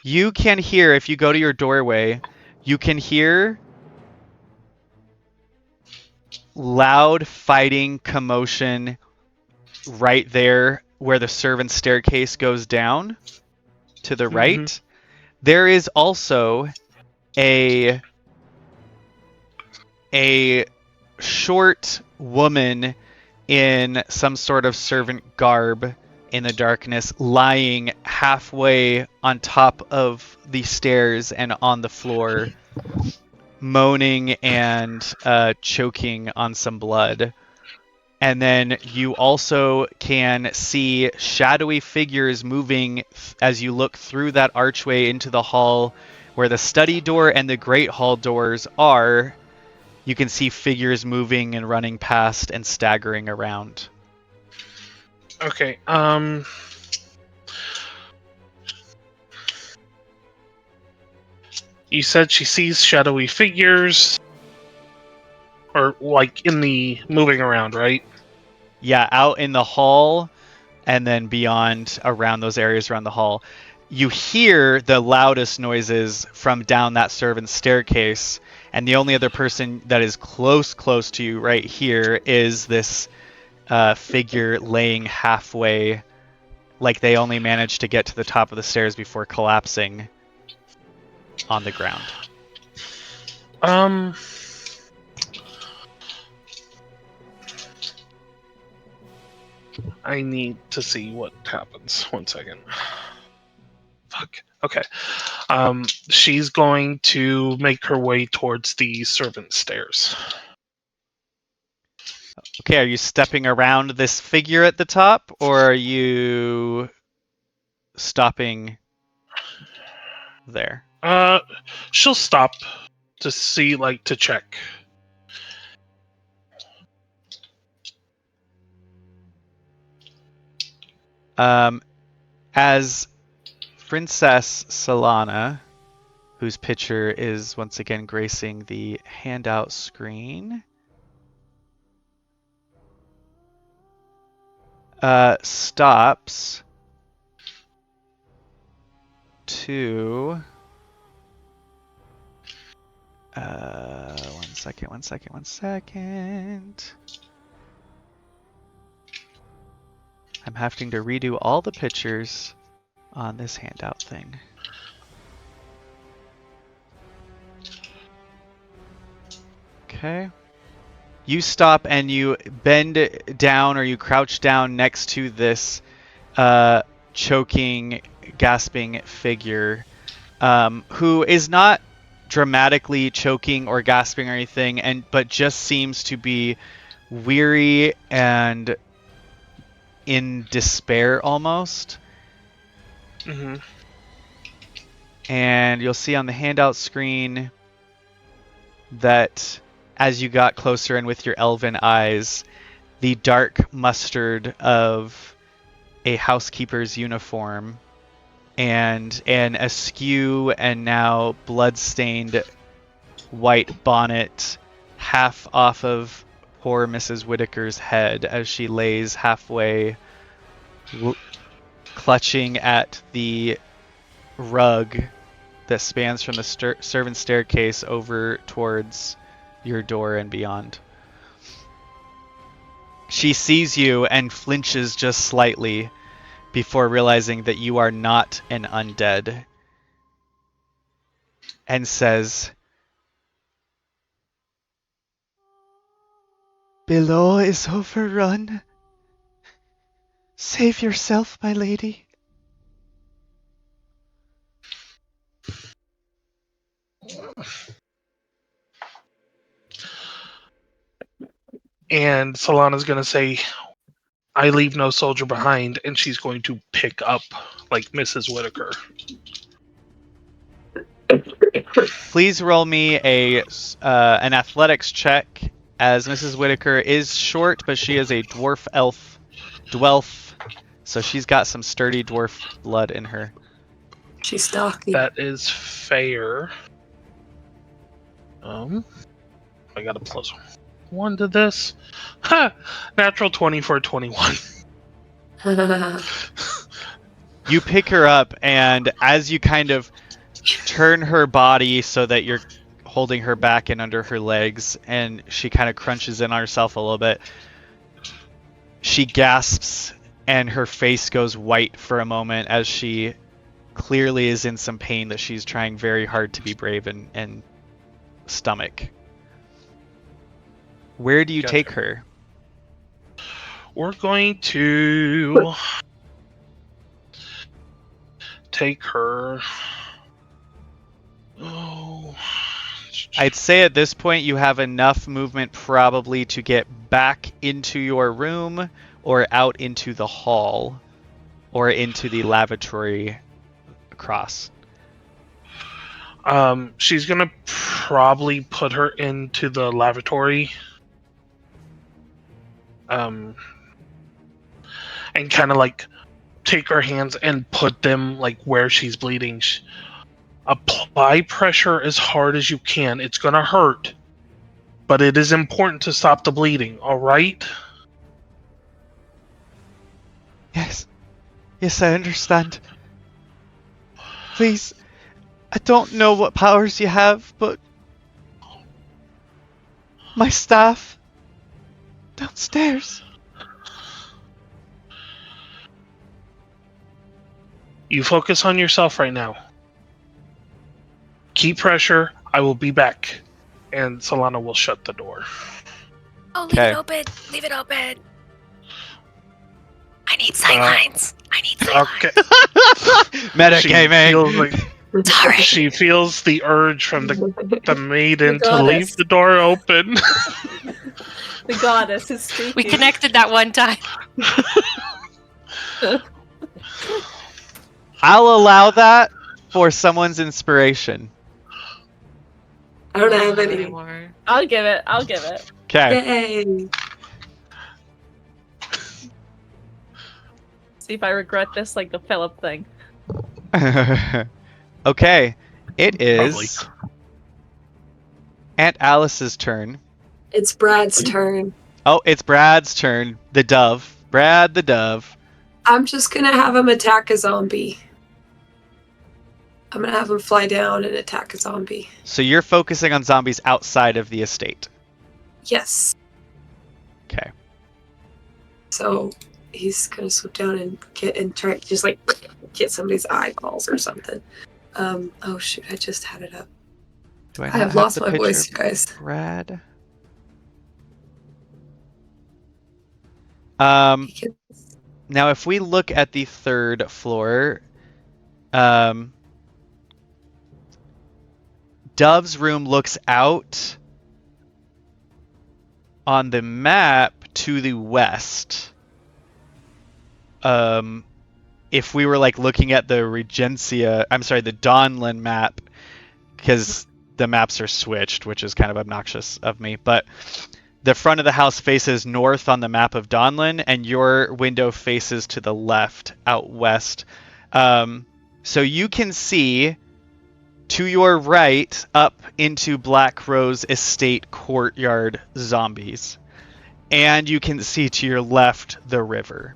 you can hear, if you go to your doorway, you can hear loud fighting commotion right there where the servant staircase goes down to the right. There is also a short woman in some sort of servant garb in the darkness, lying halfway on top of the stairs and on the floor, moaning and choking on some blood. And then you also can see shadowy figures moving as you look through that archway into the hall where the study door and the great hall doors are. You can see figures moving and running past and staggering around. Okay, you said she sees shadowy figures, or like in the moving around, right? Yeah, out in the hall and then beyond around those areas around the hall. you hear the loudest noises from down that servant's staircase, and the only other person that is close to you right here is this figure laying halfway, like they only managed to get to the top of the stairs before collapsing on the ground. I need to see what happens. 1 second. Fuck. Okay. She's going to make her way towards the servant stairs. Okay, are you stepping around this figure at the top, or are you stopping there? She'll stop to see, like, to check. As Princess Solana, whose picture is once again gracing the handout screen, stops to... one second. I'm having to redo all the pictures on this handout thing. Okay. You stop and you bend down, or you crouch down next to this choking, gasping figure, who is not dramatically choking or gasping or anything, but just seems to be weary and in despair almost. Mm-hmm. And you'll see on the handout screen that as you got closer and with your elven eyes, the dark mustard of a housekeeper's uniform and an askew and now blood-stained white bonnet half off of poor Mrs. Whitaker's head as she lays halfway, clutching at the rug that spans from the servant staircase over towards your door and beyond. She sees you and flinches just slightly before realizing that you are not an undead, and says, "Below is overrun. Save yourself, my lady." And Solana's going to say, "I leave no soldier behind," and she's going to pick up, like, Mrs. Whitaker. Please roll me an athletics check, as Mrs. Whitaker is short, but she is a dwarf, so she's got some sturdy dwarf blood in her. She's stocky. That is fair. I got a +1 to this. Ha! Natural 20 for a 21. You pick her up, and as you kind of turn her body so that you're holding her back and under her legs, and she kind of crunches in on herself a little bit, she gasps and her face goes white for a moment as she clearly is in some pain that she's trying very hard to be brave and stomach. Where do you take her? We're going to take her... Oh... I'd say at this point you have enough movement probably to get back into your room or out into the hall or into the lavatory across. She's gonna probably put her into the lavatory. And kind of like take her hands and put them like where she's bleeding. Apply pressure as hard as you can. It's gonna hurt, but it is important to stop the bleeding, alright? Yes, I understand. Please, I don't know what powers you have, but my staff downstairs. You focus on yourself right now. Keep pressure. I will be back. And Solana will shut the door. Oh, leave Okay. it open. Leave it open. I need sightlines. I need Okay. Metagaming. Feels like, Sorry. she feels the urge from the maiden to goddess. leave the door open. The goddess is speaking. We connected that one time. I'll allow that for someone's inspiration. I don't have any. anymore. I'll give it. Okay. Yay! See if I regret this like the Philip thing. Okay. It is Aunt Alice's turn. It's Brad's turn. Oh, it's Brad's turn. The dove. Brad the dove. I'm just gonna have him attack a zombie. I'm gonna have him fly down and attack a zombie. So you're focusing on zombies outside of the estate. Yes. Okay. So he's gonna swoop down and try to just like get somebody's eyeballs or something. Oh shoot, I just had it up. Do I not have lost the my picture voice, of you guys. Brad. He can- Now if we look at the third floor, Dove's room looks out on the map to the west. If we were like looking at the Regencia, the Dawnland map, because the maps are switched, which is kind of obnoxious of me, but the front of the house faces north on the map of Dawnland, and your window faces to the left, out west. So you can see to your right up into Black Rose Estate courtyard zombies. And you can see to your left the river.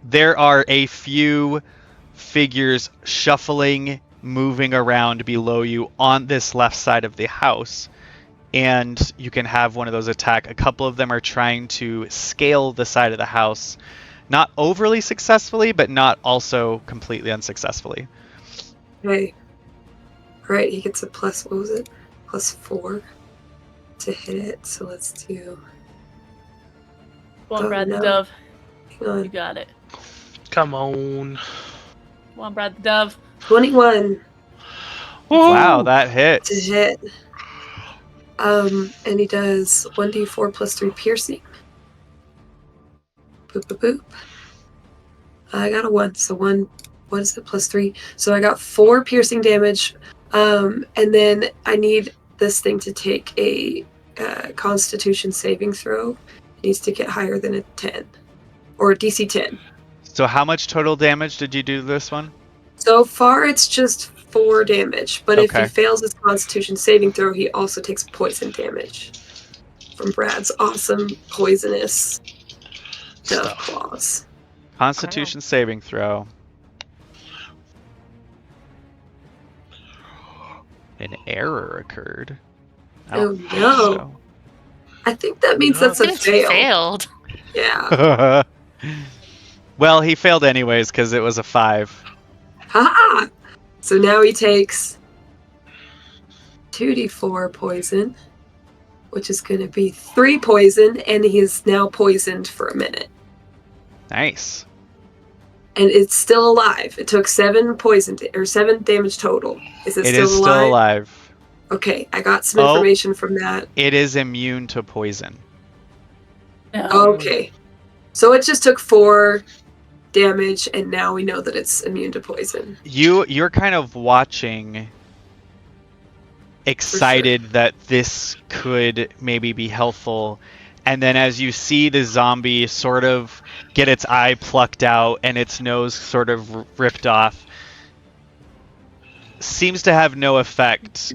There are a few figures shuffling, moving around below you on this left side of the house. And you can have one of those attack. A couple of them are trying to scale the side of the house. Not overly successfully, but not also completely unsuccessfully. Okay. Alright, he gets a plus, what was it? +4 to hit it. So let's do. Come on, Oh, Brad no. the dove. Hang You on. got it. Come on. Come on, Brad the dove. 21 Wow, that hits. to hit. And he does 1d4 plus 3 piercing. Boop, boop, boop. I got a 1, so 1, what is it, plus 3? So I got 4 piercing damage. And then I need this thing to take a Constitution saving throw. It needs to get higher than a 10. Or a DC 10. So how much total damage did you do this one? So far, it's just 4 damage. But if Okay. he fails his Constitution saving throw, he also takes poison damage from Brad's awesome poisonous dove Stuff. claws. Constitution saving throw. An error occurred. I don't Oh, think no. so. I think that means No. that's a It's fail. failed. Yeah. Well, he failed anyways because it was a 5. Ha! So now he takes 2d4 poison, which is going to be 3 poison, and he is now poisoned for a minute. Nice. And it's still alive. It took 7 7 damage total. Is it It still is alive? still alive. Okay, I got some Oh. information from that. It is immune to poison. No. Okay. So it just took 4 damage, and now we know that it's immune to poison. You're kind of watching, excited that this could maybe be helpful, and then as you see the zombie sort of get its eye plucked out and its nose sort of ripped off, seems to have no effect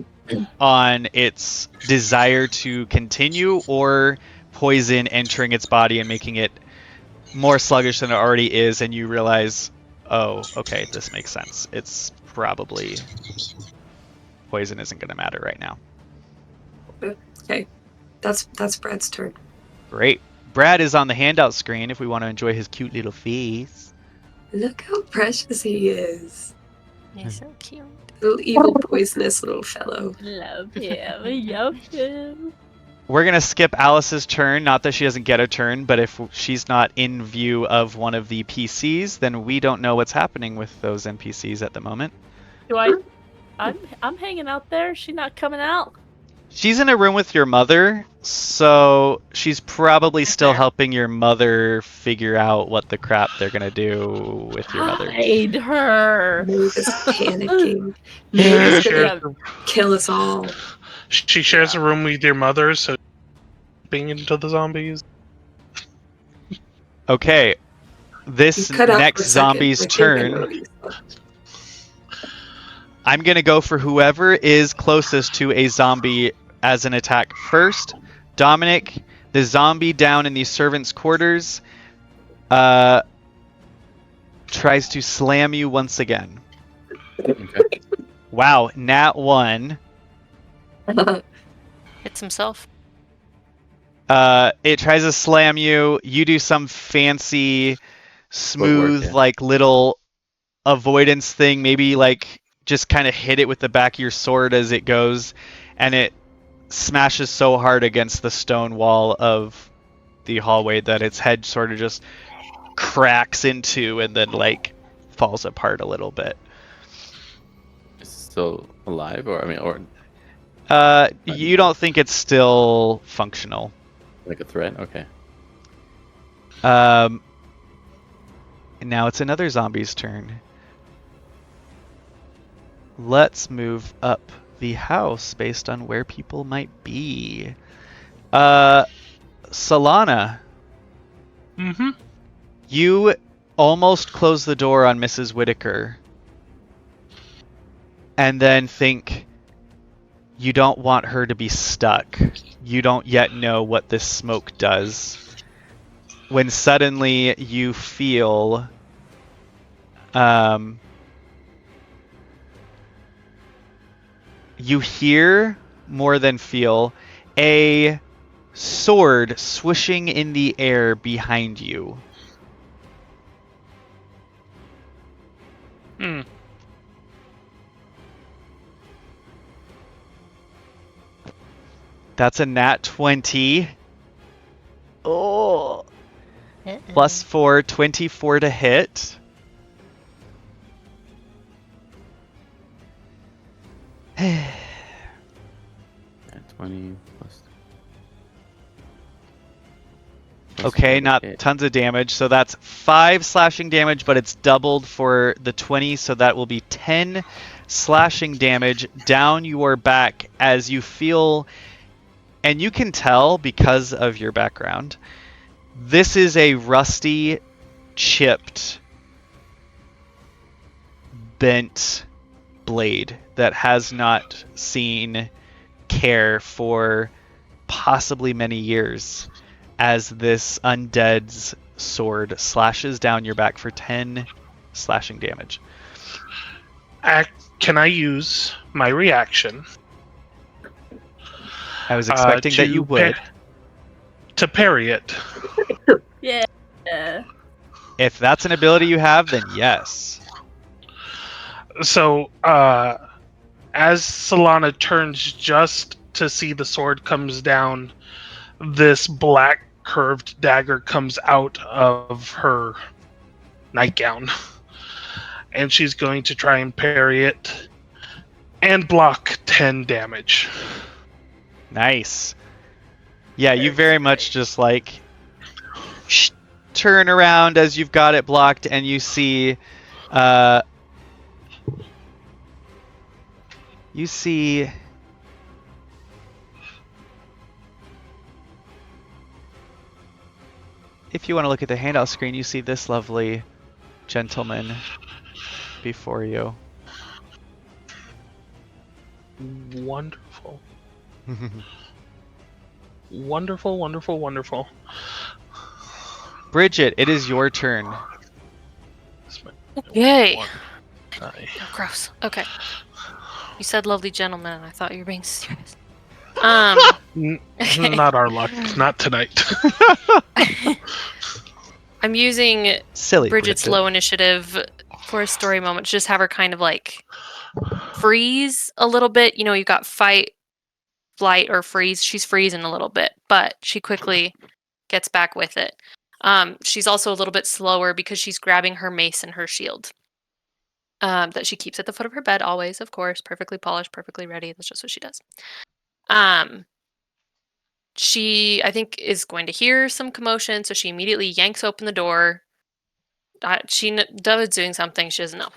on its desire to continue or poison entering its body and making it more sluggish than it already is, and you realize, oh, okay, this makes sense. It's probably poison isn't going to matter right now. Okay, that's Brad's turn. Great. Brad is on the handout screen if we want to enjoy his cute little face. Look how precious he is. He's so cute. Little evil, poisonous little fellow. Love him. Love him. We're going to skip Alice's turn. Not that she doesn't get a turn, but if she's not in view of one of the PCs, then we don't know what's happening with those NPCs at the moment. I'm hanging out there. She not coming out. She's in a room with your mother, so she's probably still helping your mother figure out what the crap they're going to do with your mother. Hide her. Maeve is panicking. Maeve is gonna kill us all. She shares a room with your mother, so being into the zombies. Okay, this You cut out for next a second. zombie's I think I turn, know what you said. I'm going to go for whoever is closest to a zombie as an attack first. Dominic, the zombie down in the servants' quarters, tries to slam you once again. Okay. Wow, nat 1. Hits himself. It tries to slam you. You do some fancy, smooth, Footwork, yeah. like little avoidance thing. Maybe like just kind of hit it with the back of your sword as it goes, and it smashes so hard against the stone wall of the hallway that its head sort of just cracks into and then like falls apart a little bit. Is it still alive, or You don't think it's still functional. like a threat? Okay. And now it's another zombie's turn. Let's move up the house based on where people might be. Solana, Mm-hmm. you almost close the door on Mrs. Whitaker and then think you don't want her to be stuck. You don't yet know what this smoke does. When suddenly you feel you hear more than feel a sword swishing in the air behind you. Hmm. That's a nat 20. Oh. Plus 4, 24 to hit. At 20 plus. Okay, not hit. tons of damage. So that's 5 slashing damage, but it's doubled for the 20, so that will be 10 slashing damage down your back as you feel, and you can tell because of your background, this is a rusty, chipped, bent blade that has not seen care for possibly many years, as this undead's sword slashes down your back for 10 slashing damage. Can I use my reaction? I was expecting that you would. To parry it. Yeah. If that's an ability you have, then yes. So, as Solana turns just to see the sword comes down, this black curved dagger comes out of her nightgown. And she's going to try and parry it and block 10 damage. Nice. Yeah, you very much just like turn around as you've got it blocked, and you see if you want to look at the handout screen, you see this lovely gentleman before you. Wonderful. Wonderful, wonderful, wonderful. Bridget, it is your turn. Yay. I- Oh, gross. Okay. You said lovely gentleman, and I thought you were being serious. Okay. Not our luck. Not tonight. I'm using Silly Bridget's Bridget. low initiative for a story moment to just have her kind of like freeze a little bit. You know, you got fight, flight, or freeze. She's freezing a little bit, but she quickly gets back with it. She's also a little bit slower because she's grabbing her mace and her shield. That she keeps at the foot of her bed always, of course, perfectly polished, perfectly ready. That's just what she does. She, I think, is going to hear some commotion, so she immediately yanks open the door. She does doing something she doesn't know.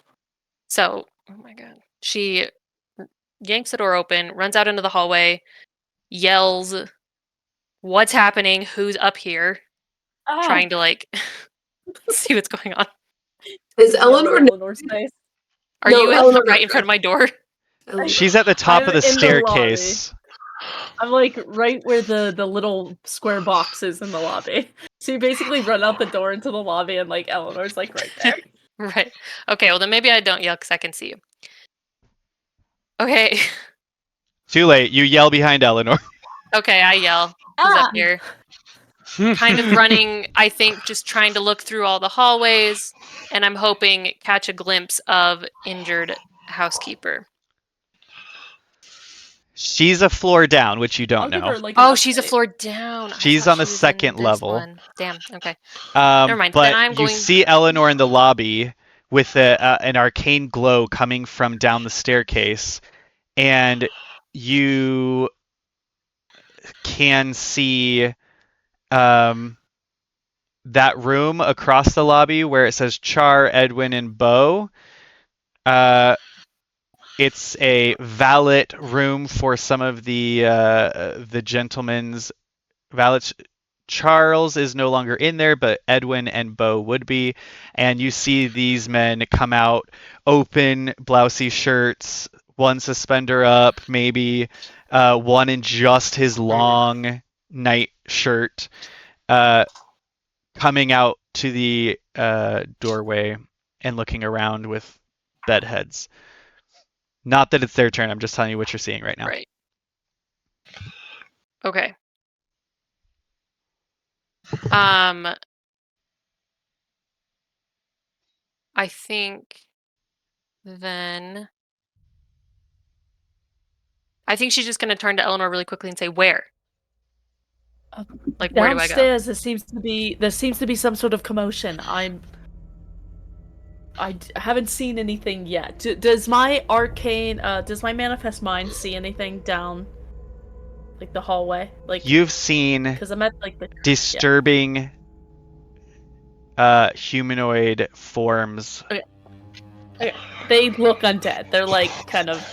So, oh my god, she yanks the door open, runs out into the hallway, yells, "What's happening? Who's up here?" Trying to like see what's going on. Is Eleanor? Eleanor's face? Are No, you Eleanor right in front of my door? She's at the top I'm of the in the staircase. I'm like right where the little square box is in the lobby. So you basically run out the door into the lobby, and like Eleanor's like right there. Right. Okay, well then maybe I don't yell because I can see you. Okay. Too late. You yell behind Eleanor. Okay, I yell. Who's up here? Kind of running, I think, just trying to look through all the hallways, and I'm hoping catch a glimpse of injured housekeeper. She's a floor down, which you I'll don't give know. her like an Oh, she's a update. floor down. I She's thought on the she was in second this level. one. Damn. Okay. Never mind. But Then I'm you going. see Eleanor in the lobby with an arcane glow coming from down the staircase, and you can see that room across the lobby where it says Char, Edwin, and Bo. It's a valet room for some of the gentlemen's valets. Charles is no longer in there, but Edwin and Bo would be. And you see these men come out, open blousey shirts, one suspender up, maybe one in just his long night shirt, coming out to the doorway and looking around with bedheads. Not that it's their turn. I'm just telling you what you're seeing right now. Right. Okay. I think then I think she's just gonna turn to Eleanor really quickly and say, "Where? Like, where do I go?" Downstairs, there seems to be some sort of commotion. Haven't seen anything yet. Does my manifest mind see anything down, like the hallway? Like You've seen because I'm at like the disturbing humanoid forms. Okay. They look undead. They're like kind of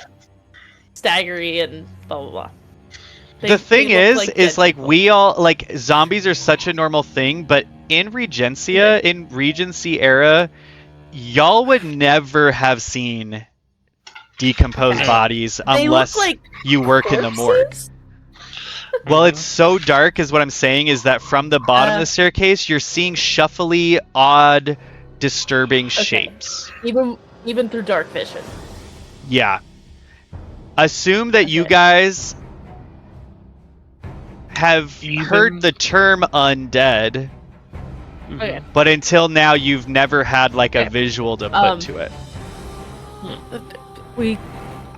staggery and blah blah blah. The thing they look is dead like people. we all like zombies are such a normal thing, but in Regencia, in Regency Era, y'all would never have seen decomposed bodies They unless look like you work in the morgue. corpses? Well, it's so dark, is what I'm saying, is that from the bottom of the staircase, you're seeing shuffly, odd, disturbing shapes. Even through dark vision. Yeah. Assume that you Okay. guys have Even- heard the term undead, Okay. but until now you've never had like a Okay. visual to put to it.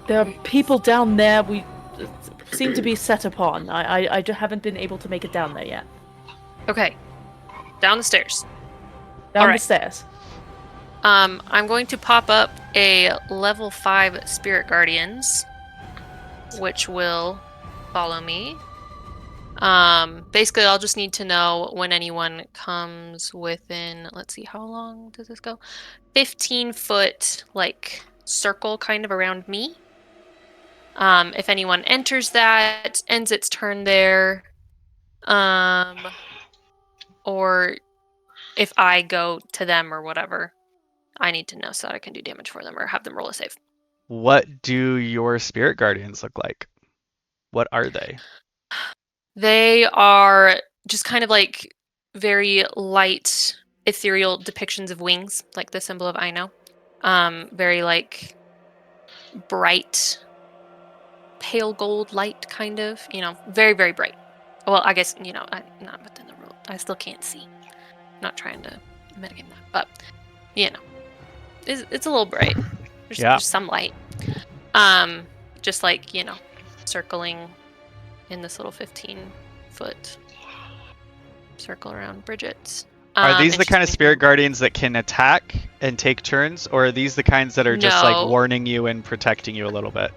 There are people down there. We seem to be set upon. I just haven't been able to make it down there yet. Okay. Down the stairs. Down Alright. the stairs. I'm going to pop up a level 5 Spirit Guardians, which will follow me. Basically, I'll just need to know when anyone comes within, let's see, how long does this go? 15-foot, like, circle kind of around me. If anyone enters that, ends its turn there, or if I go to them or whatever, I need to know so that I can do damage for them or have them roll a save. What do your spirit guardians look like? What are they? They are just kind of like very light, ethereal depictions of wings, like the symbol of Aino. Very like bright, pale gold light, kind of. Very, very bright. Well, I guess, I'm not within the rule. I still can't see. I'm not trying to metagame that, but, it's a little bright. There's some light. Just like, circling in this little 15-foot circle around Bridget. Are these and the she's kind of making- spirit guardians that can attack and take turns, or are these the kinds that are just like No. warning you and protecting you a little bit?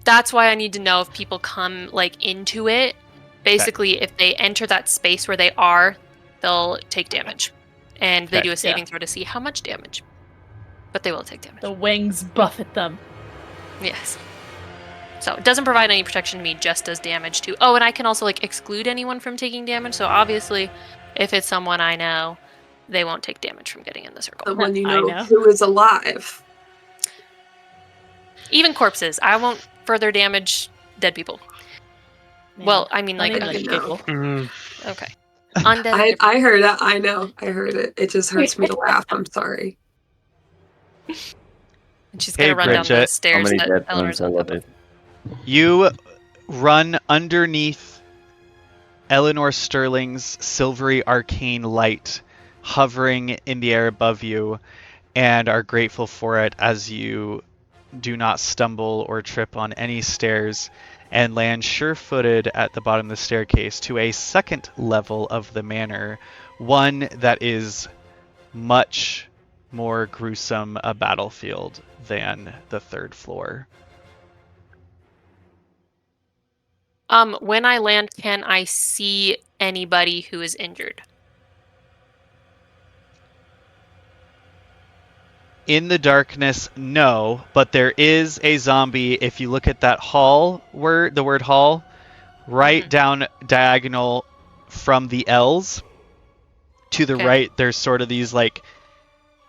That's why I need to know if people come like into it. Basically, if they enter that space where they are, they'll take damage. And they Okay. do a saving throw to see how much damage. But they will take damage. The wings buffet them. Yes. So it doesn't provide any protection to me, just does damage to. Oh, and I can also like exclude anyone from taking damage. So obviously, if it's someone I know, they won't take damage from getting in the circle. Someone you I know, know. who is alive. Even corpses. I won't further damage dead people. Man, Well, I mean, like, funny I like know. giggle. okay. Undead. I heard that. I know. I heard it. It just hurts me to laugh. I'm sorry. And she's Hey, gonna run down the Bridget. How stairs many that dead Eleanor's ones? I on love top of. it. You run underneath Eleanor Sterling's silvery arcane light hovering in the air above you and are grateful for it as you do not stumble or trip on any stairs and land sure-footed at the bottom of the staircase to a second level of the manor, one that is much more gruesome a battlefield than the third floor. When I land, can I see anybody who is injured? In the darkness, no, but there is a zombie. If you look at that hall word, the word hall, right down diagonal from the L's to the Okay. right, there's sort of these like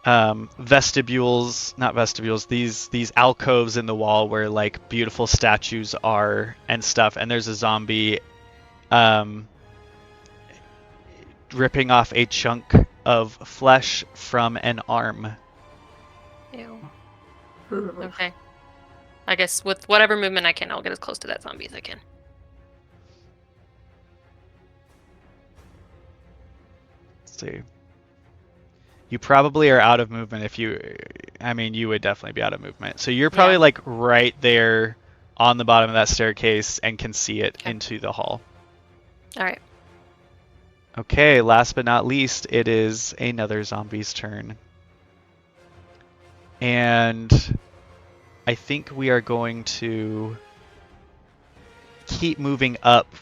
vestibules, not vestibules, these alcoves in the wall where like beautiful statues are and stuff. And there's a zombie ripping off a chunk of flesh from an arm. Ew. Hmm. Okay. I guess with whatever movement I can, I'll get as close to that zombie as I can. Let's see. You probably are out of movement if you... I mean, you would definitely be out of movement. So you're probably Yeah. like right there on the bottom of that staircase and can see it Okay. into the hall. All right. Okay, last but not least, it is another zombie's turn. And I think we are going to keep moving up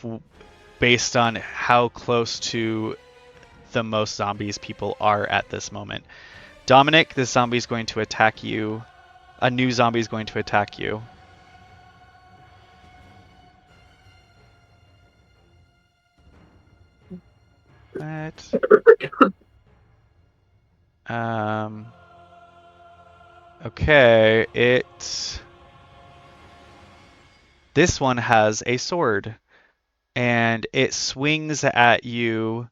based on how close to the most zombies people are at this moment. Dominic, this zombie is going to attack you. A new zombie is going to attack you. What? Okay, this one has a sword, and it swings at you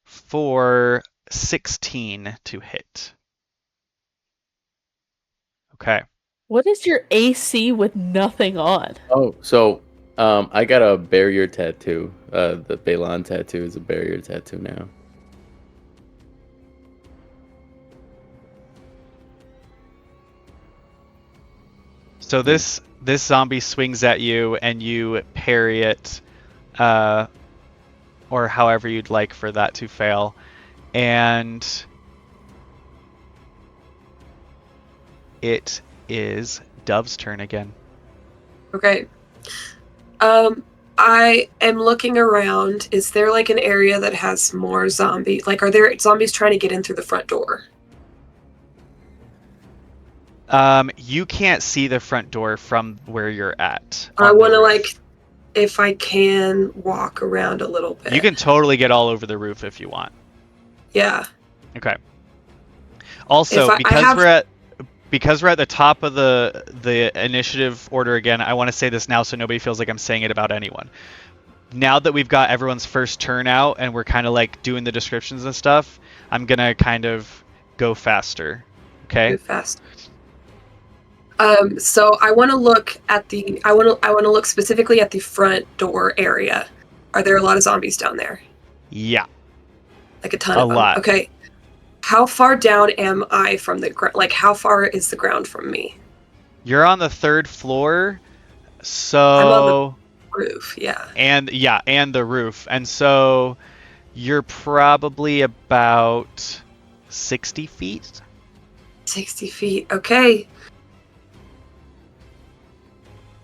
for 16 to hit. Okay. What is your AC with nothing on? Oh, so I got a barrier tattoo. The Balon tattoo is a barrier tattoo now. So this zombie swings at you, and you parry it, or however you'd like for that to fail, and it is Dove's turn again. Okay. I am looking around. Is there like an area that has more zombie? Like, are there zombies trying to get in through the front door? You can't see the front door from where you're at. I on the want to roof. like, if I can walk around a little bit. You can totally get all over the roof if you want. Yeah. Okay. Also, If I because we're at the top of the initiative order again, I want to say this now so nobody feels like I'm saying it about anyone. Now that we've got everyone's first turn out and we're kind of like doing the descriptions and stuff, I'm gonna kind of go faster. Okay. Move fast. So I want to look at the. I want to look specifically at the front door area. Are there a lot of zombies down there? Yeah. Like a ton A of them. lot. Okay. How far down am I from the ground? Like, how far is the ground from me? You're on the 3rd floor, so I'm on the roof. Yeah. and the roof, and so you're probably about 60 feet. 60 feet. Okay.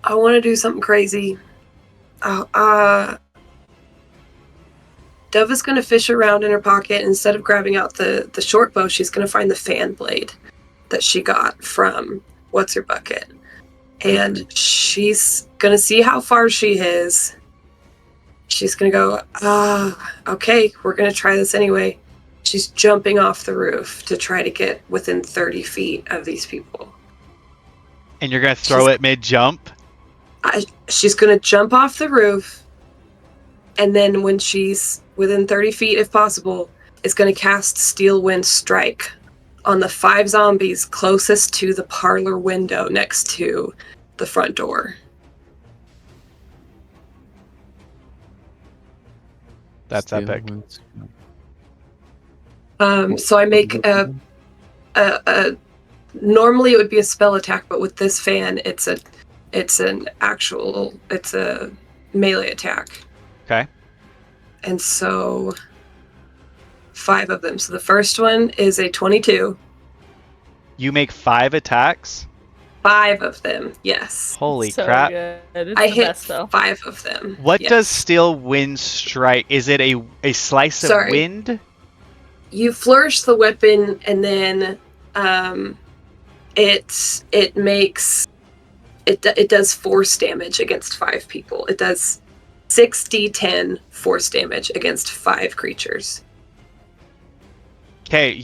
I want to do something crazy. Dove is going to fish around in her pocket. Instead of grabbing out the short bow, she's going to find the fan blade that she got from What's Her Bucket. And she's going to see how far she is. She's going to go, okay, we're going to try this anyway. She's jumping off the roof to try to get within 30 feet of these people. And you're going to throw it mid-jump? She's going to jump off the roof, and then when she's within 30 feet, if possible, is going to cast Steel Wind Strike on the 5 zombies closest to the parlor window next to the front door. That's epic. So I make a normally it would be a spell attack, but with this fan, it's a melee attack. Okay. And so 5 of them. So the first one is a 22. You make 5 attacks? 5 of them, yes. Holy So crap. good. It's I the hit best, though. 5 of them. What yes. does Steel Wind Strike? Is it a slice of wind? You flourish the weapon, and then it does force damage against 5 people. It does 6d10 force damage against 5 creatures. Okay,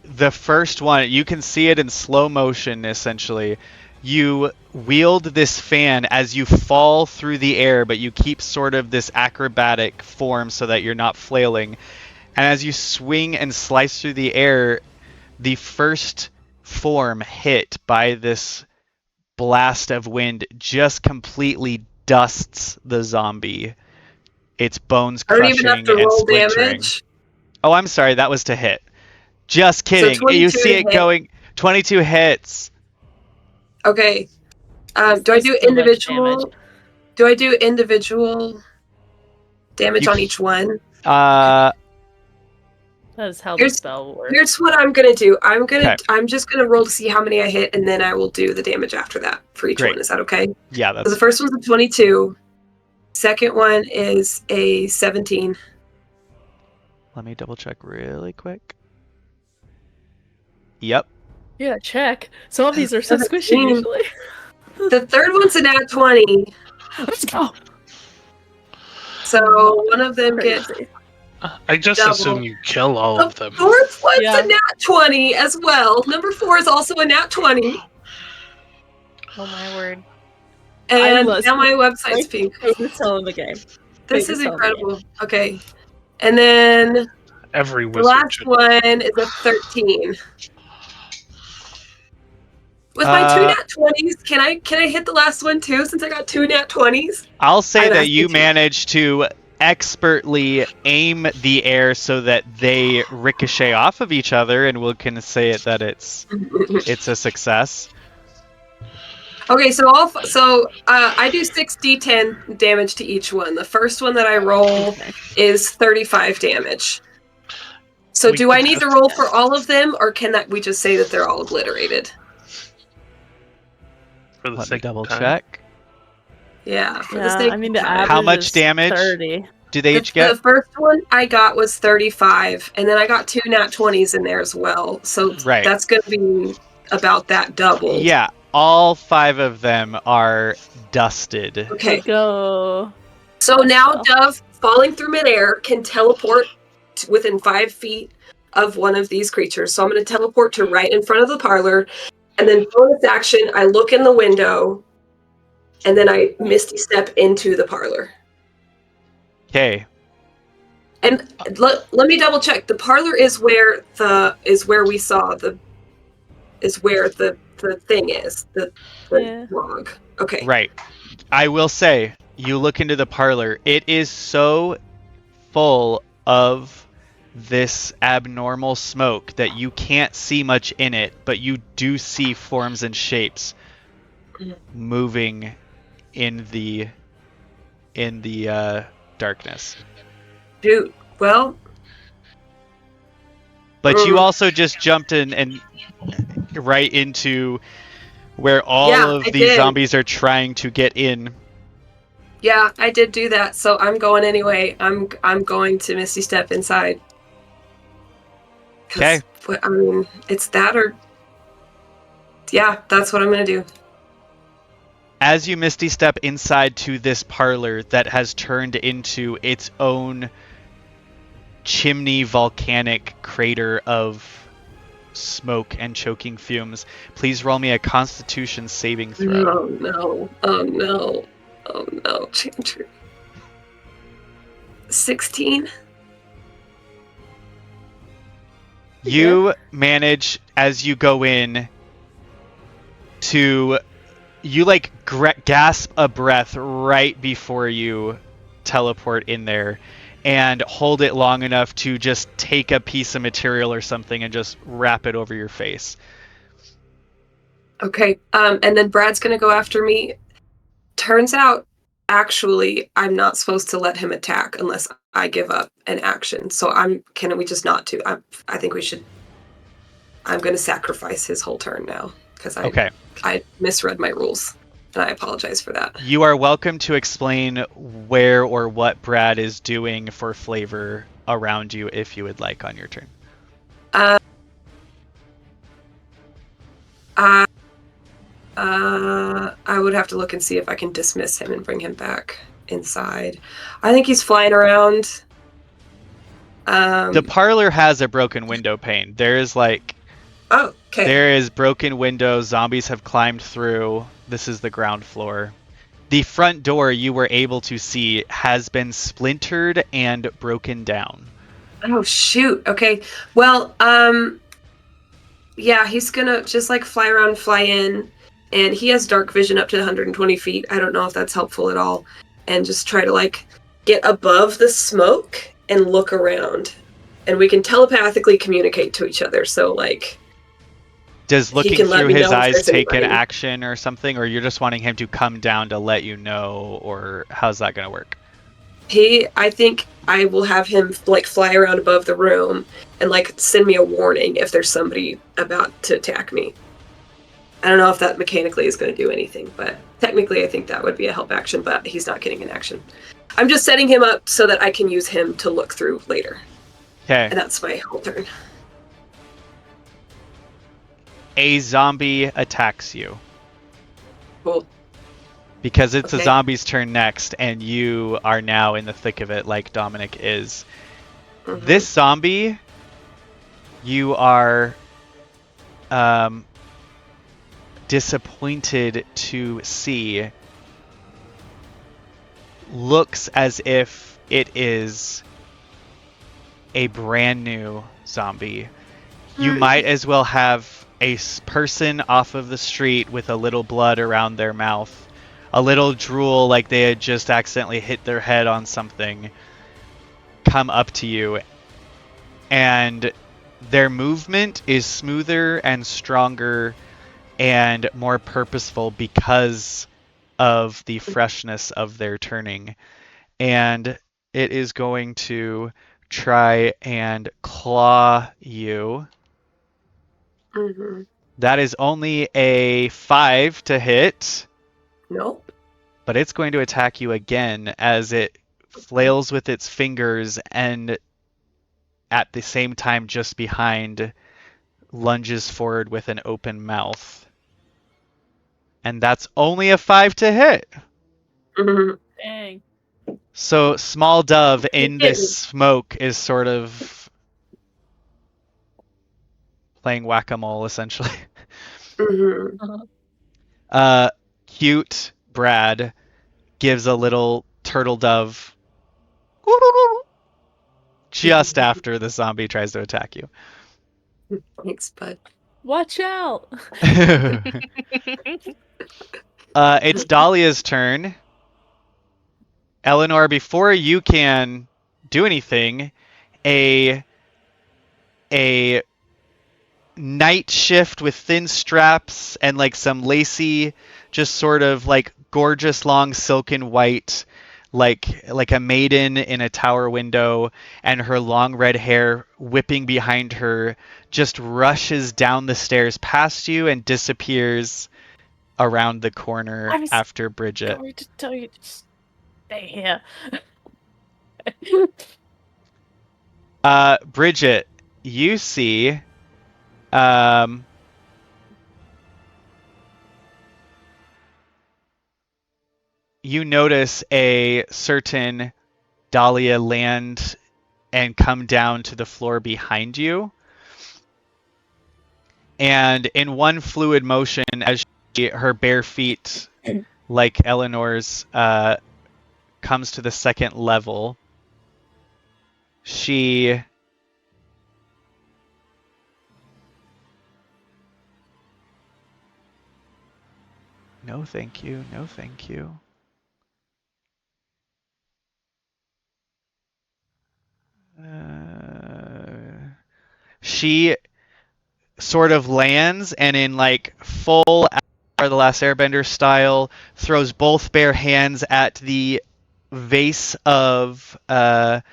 the first one, you can see it in slow motion, essentially. You wield this fan as you fall through the air, but you keep sort of this acrobatic form so that you're not flailing. And as you swing and slice through the air, the first form hit by this blast of wind just completely dusts the zombie. Its bones I don't crushing even have to and roll splintering. damage. Oh, I'm sorry, that was to hit. Just kidding. So You see it hit. going 22 hits. Okay. Do I do individual? Do I do individual damage on each one? Uh, That is how the spell works. Here's what I'm gonna do. I'm just gonna roll to see how many I hit, and then I will do the damage after that for each one. Is that okay? Yeah, So that's the first one's a 22. Second one is a 17. Let me double check really quick. Yep. Yeah, check. Zombies are so squishy 17. usually. The third one's a nat 20. Let's go. So one of them gets Crazy. I just double. assume you kill all of them. The fourth one's Yeah. a nat 20 as well. Number 4 is also a nat 20. Oh my word. And must- now my website's pink. It's selling the game. This Wait, is it's on incredible. Okay. And then Every the wizard last should. one is a 13. With my 2 nat 20s, can I hit the last one too, since I got 2 nat 20s? I'll say I'm that asking you you. managed to expertly aim the air so that they ricochet off of each other, and we can say it that it's a success. Okay, so I do 6d10 damage to each one. The first one that I roll is 35 damage. So We do I can need to have- roll for all of them, or can we just say that they're all obliterated? For the Let me sake of double time. check. Yeah. For the Yeah, sake I mean of the time. average How much is damage? 30. Do they each The get? first one I got was 35, and then I got 2 nat 20s in there as well. So Right. that's going to be about that double. Yeah, all 5 of them are dusted. Okay. Go. So now Wow. Dove, falling through midair, can teleport to within 5 feet of one of these creatures. So I'm going to teleport to right in front of the parlor, and then bonus action, I look in the window, and then I misty step into the parlor. Okay. And let me double check. The parlor is where we saw the is where the thing is, the Yeah. log. Okay. Right. I will say, you look into the parlor. It is so full of this abnormal smoke that you can't see much in it, but you do see forms and shapes moving in the darkness. Shoot. Well, But you also just jumped in and right into where all Yeah, of I these did. zombies are trying to get in. yeah, I did do that, so I'm going anyway. I'm going to Misty Step inside. 'Cause, 'Kay. I mean, it's that or... Yeah, that's what I'm going to do. As you misty step inside to this parlor that has turned into its own chimney volcanic crater of smoke and choking fumes, please roll me a Constitution saving throw. Oh, no. Oh, no. Oh, no, Chantry. 16? You manage, as you go in, to... You, like, gasp a breath right before you teleport in there and hold it long enough to just take a piece of material or something and just wrap it over your face. Okay, and then Brad's going to go after me. Turns out, actually, I'm not supposed to let him attack unless I give up an action. So can we just not to? I think we should... I'm going to sacrifice his whole turn now because I misread my rules, and I apologize for that. You are welcome to explain where or what Brad is doing for flavor around you if you would like on your turn. I would have to look and see if I can dismiss him and bring him back inside. I think he's flying around. The parlor has a broken window pane. There is like... Oh, okay. There is broken windows. Zombies have climbed through. This is the ground floor. The front door you were able to see has been splintered and broken down. Oh, shoot. Okay. Well, yeah, he's gonna just like fly around, fly in, and he has dark vision up to 120 feet. I don't know if that's helpful at all. And just try to like get above the smoke and look around. And we can telepathically communicate to each other. So like... Does looking can let through me his know if eyes there's take an anybody. action or something, or you're just wanting him to come down to let you know, or how's that going to work? I think I will have him like fly around above the room and like send me a warning if there's somebody about to attack me. I don't know if that mechanically is going to do anything, but technically I think that would be a help action, but he's not getting an action. I'm just setting him up so that I can use him to look through later. Okay. And that's my whole turn. A zombie attacks you. Cool. Because it's a Okay. zombie's turn next, and you are now in the thick of it like Dominic is. Mhm. This zombie, you are disappointed to see, looks as if it is a brand new zombie. You might as well have a person off of the street with a little blood around their mouth, a little drool like they had just accidentally hit their head on something, come up to you, and their movement is smoother and stronger and more purposeful because of the freshness of their turning. And it is going to try and claw you. Mhm. That is only a 5 to hit, Nope. but it's going to attack you again as it flails with its fingers and at the same time just behind lunges forward with an open mouth. And that's only a 5 to hit. Mhm. Dang. So Small Dove in didn't. this smoke is sort of playing whack-a-mole essentially. Mhm. Cute Brad gives a little turtle dove just after the zombie tries to attack you. Thanks, bud. Watch out! It's Dahlia's turn. Eleanor, before you can do anything, a night shift with thin straps and like some lacy, just sort of like gorgeous long silken white, like a maiden in a tower window, and her long red hair whipping behind her, just rushes down the stairs past you and disappears around the corner I was after Bridget. going to tell you to stay here. Bridget, you see, you notice a certain Dahlia land and come down to the floor behind you. And in one fluid motion, as her bare feet, like Eleanor's, comes to the second level, she no thank you, no thank you. She sort of lands and in like full Avatar: The Last Airbender style throws both bare hands at the vase of the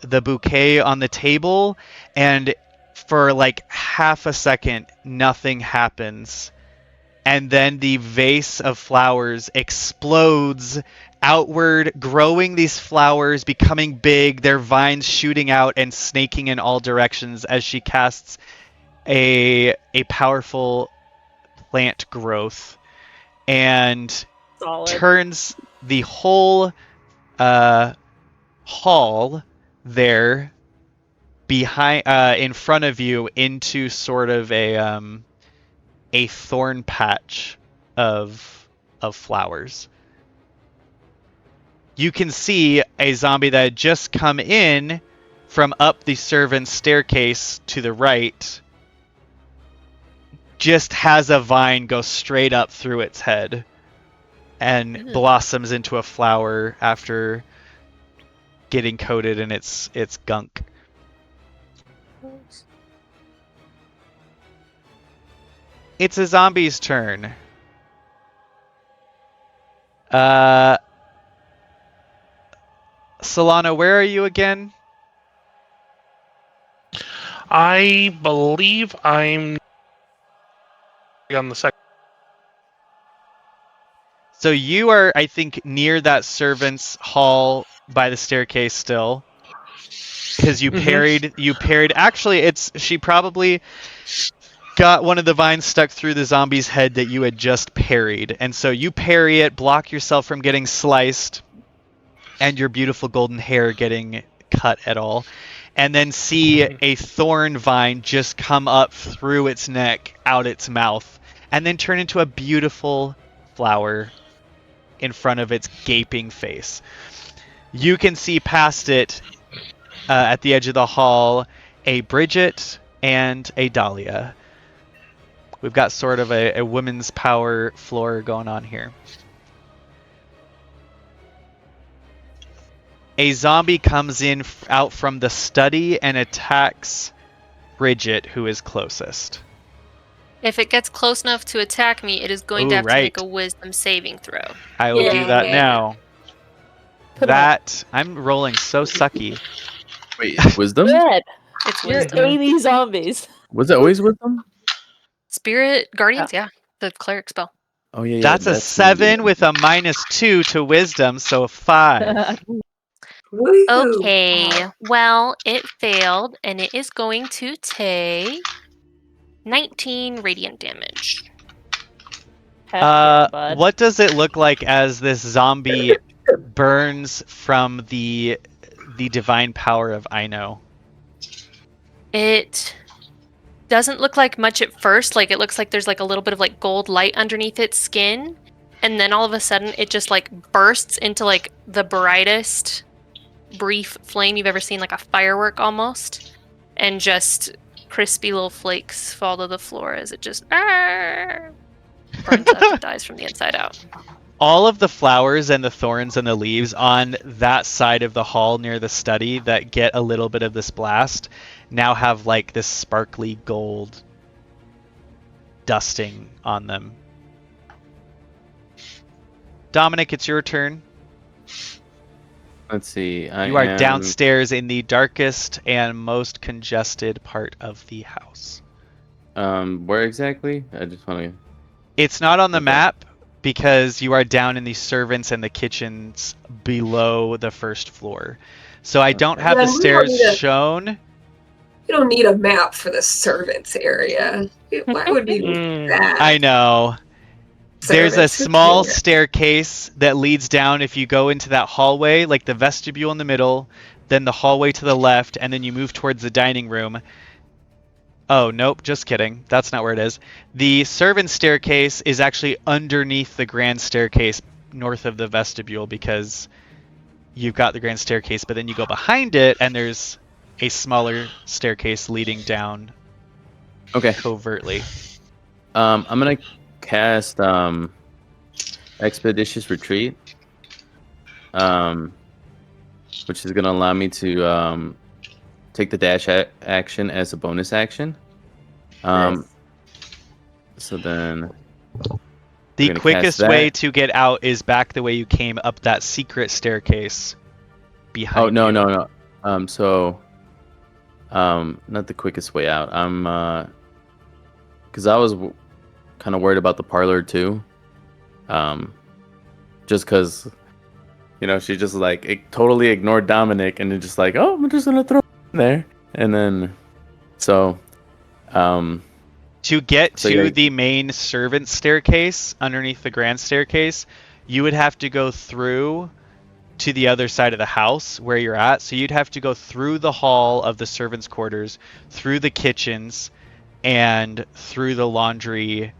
bouquet on the table, and for like half a second nothing happens, and then the vase of flowers explodes outward, growing these flowers, becoming big, their vines shooting out and snaking in all directions as she casts a powerful plant growth and Solid. turns the whole hall there behind in front of you into sort of a thorn patch of flowers. You can see a zombie that had just come in from up the servant's staircase to the right just has a vine go straight up through its head and blossoms into a flower after getting coated in its gunk. It's a zombie's turn. Solana, where are you again? I believe I'm on the second. So you are, I think, near that servant's hall by the staircase still, because you parried. You parried. Actually, she probably got one of the vines stuck through the zombie's head that you had just parried, and so you parry it, block yourself from getting sliced, and your beautiful golden hair getting cut at all, and then see a thorn vine just come up through its neck, out its mouth, and then turn into a beautiful flower in front of its gaping face. You can see past it, at the edge of the hall, a Bridget and a Dahlia. We've got sort of a women's power floor going on here. A zombie comes in out from the study and attacks Bridget, who is closest. If it gets close enough to attack me, it is going to have to make a wisdom saving throw. I will do that now. Put I'm rolling so sucky. Wait, wisdom? Good. It's You're wisdom. 80 zombies. Was it always wisdom? Spirit Guardians, yeah. The cleric spell. Oh yeah. That's a 7 with a -2 to wisdom, so a 5. Woohoo. Okay, well, it failed, and it is going to take 19 radiant damage. Heck yeah, bud. What does it look like as this zombie burns from the divine power of Aino? It doesn't look like much at first. Like, it looks like there's like a little bit of like gold light underneath its skin, and then all of a sudden it just like bursts into like the brightest brief flame you've ever seen, like a firework almost, and just crispy little flakes fall to the floor as it just burns up and dies from the inside out. All of the flowers and the thorns and the leaves on that side of the hall near the study that get a little bit of this blast now have like this sparkly gold dusting on them. Dominic, it's your turn. Let's see. You are downstairs in the darkest and most congested part of the house. Where exactly? I just want to. It's not on the Okay. map because you are down in the servants and the kitchens below the first floor. So I don't have Yeah, the we don't stairs need a- shown. You don't need a map for the servants area. Why would we Mm. that? I know. There's a Servants, who small cares? staircase that leads down if you go into that hallway, like the vestibule in the middle, then the hallway to the left, and then you move towards the dining room. Oh, nope, just kidding. That's not where it is. The servant staircase is actually underneath the grand staircase north of the vestibule because you've got the grand staircase, but then you go behind it and there's a smaller staircase leading down Okay. covertly. I'm gonna cast Expeditious Retreat, which is gonna allow me to take the dash action as a bonus action. Nice. So then The gonna cast quickest that. way to get out is back the way you came up that secret staircase behind Oh no you. no no. Not the quickest way out. Because I was kind of worried about the parlor too. Just because, she just like totally ignored Dominic and then just like, oh, I'm just gonna throw it in there, and then To get So to yeah. the main servant staircase underneath the grand staircase, you would have to go through to the other side of the house where you're at. So you'd have to go through the hall of the servants' quarters, through the kitchens, and through the laundry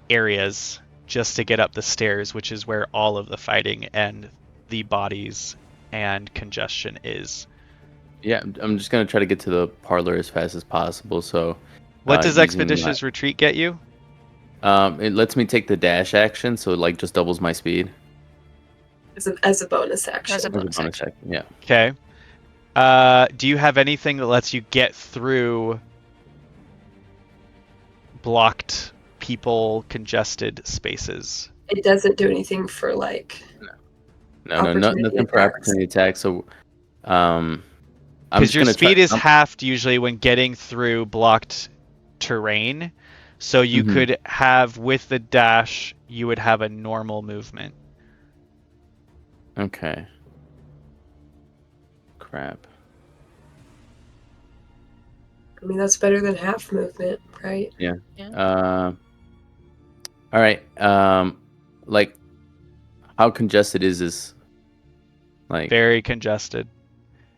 areas just to get up the stairs, which is where all of the fighting and the bodies and congestion is. yeah, I'm just gonna try to get to the parlor as fast as possible. So What does using Expeditious Retreat get you? it lets me take the dash action, so it like just doubles my speed. As a bonus action. As a As a bonus bonus action. action, yeah. Okay. Do you have anything that lets you get through blocked people, congested spaces? It doesn't do anything for like. No, Opportunity nothing for attacks. opportunity attack. So, I'm Because just your gonna speed try. is halved usually when getting through blocked terrain. So you Mhm. could have, with the dash, you would have a normal movement. Okay. Crap. I mean, that's better than half movement, right? All right. Like, how congested is this? Like, Very congested.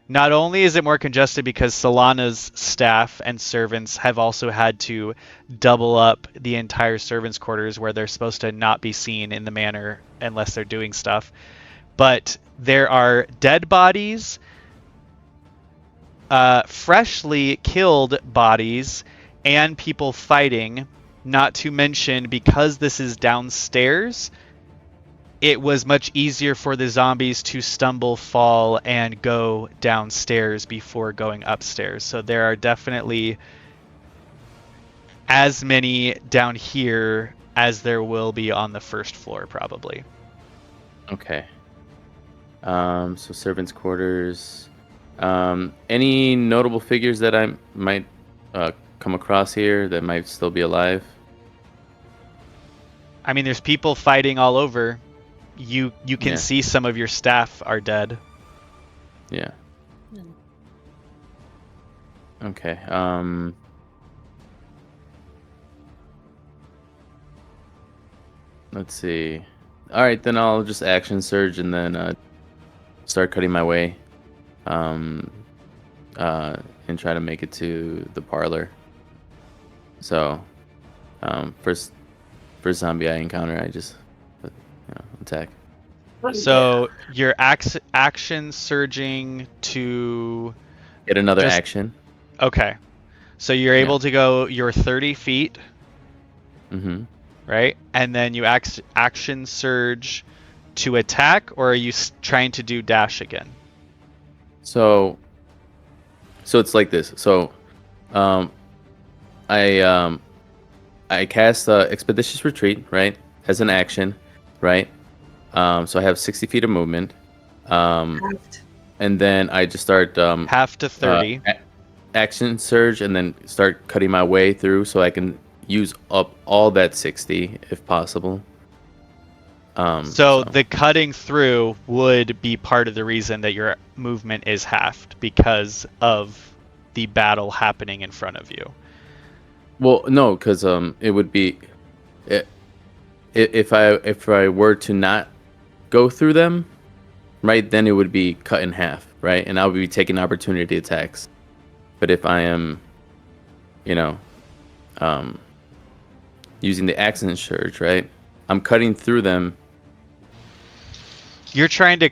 Not only is it more congested because Solana's staff and servants have also had to double up the entire servants' quarters where they're supposed to not be seen in the manor unless they're doing stuff. But there are dead bodies, freshly killed bodies, and people fighting. Not to mention, because this is downstairs, it was much easier for the zombies to stumble, fall, and go downstairs before going upstairs. So there are definitely as many down here as there will be on the first floor, probably. okay. So servants' quarters. Any notable figures that I might come across here that might still be alive? I mean, there's people fighting all over. You can Yeah. see some of your staff are dead. Yeah. Okay. Let's see. All right, then I'll just action surge and then start cutting my way, and try to make it to the parlor. So, first zombie I encounter, I just attack. So your action surging to... Get another Just- action. Okay. So you're able to go your 30 feet, Mm-hmm. right? And then you action surge to attack, or are you trying to do dash again? So it's like this. So, I cast Expeditious Retreat, right, as an action, right? So I have 60 feet of movement. And then I just start Half to 30. Action surge, and then start cutting my way through, so I can use up all that 60 if possible. So the cutting through would be part of the reason that your movement is halved, because of the battle happening in front of you. Well, no, because it would be if I were to not go through them, right, then it would be cut in half, right, and I would be taking opportunity attacks. But if I am, using the action surge, right, I'm cutting through them. You're trying to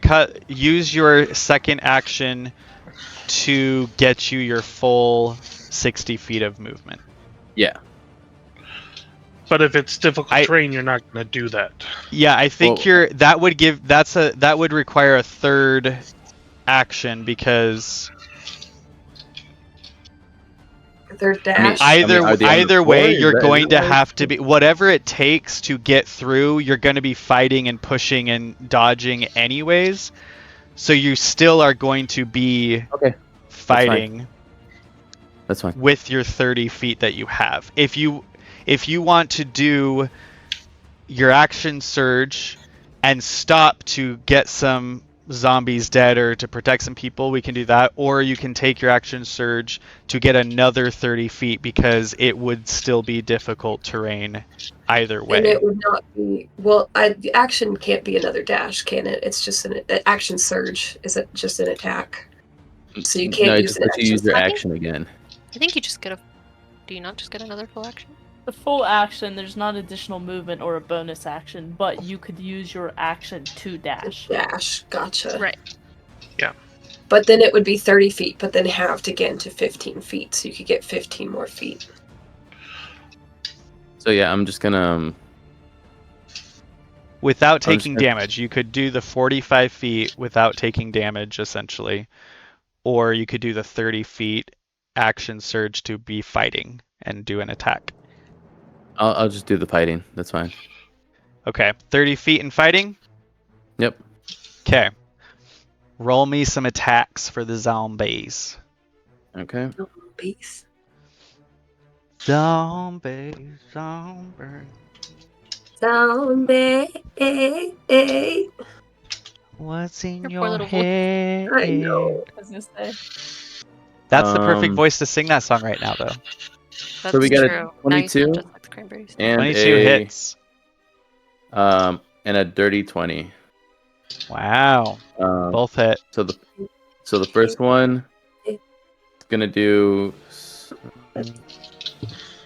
use your second action to get you your full 60 feet of movement. Yeah. But if it's difficult terrain, you're not going to do that. Yeah, I think that would require a third action, because Third dash. Either way, you're going to have to be, whatever it takes to get through, you're going to be fighting and pushing and dodging anyways. So you still are going to be fighting. That's fine. With your 30 feet that you have. If you want to do your action surge and stop to get some zombies dead or to protect some people, we can do that. Or you can take your action surge to get another 30 feet, because it would still be difficult terrain either way. And it would not be... Well, the action can't be another dash, can it? It's just an action surge. Is it just an attack? So you can't use it. You use your action again. I think you just get do you not just get another full action? The full action, there's not additional movement or a bonus action, but you could use your action to dash. Dash, gotcha. Right. Yeah. But then it would be 30 feet, but then halved again to 15 feet, so you could get 15 more feet. So yeah, I'm just gonna... Without taking damage, you could do the 45 feet without taking damage, essentially. Or you could do the 30 feet action surge to be fighting and do an attack. I'll just do the fighting. That's fine. Okay, 30 feet in fighting? Yep. Okay. Roll me some attacks for the zombies. Okay. Zombies. Zombie. What's in Your poor your little head? I know. I was gonna say. That's the perfect voice to sing that song right now, though. That's So we got a true. 22 now you sound just like the Cranberries. and 22 a hits. and a dirty 20. Wow. Both hit. So the first one is gonna do,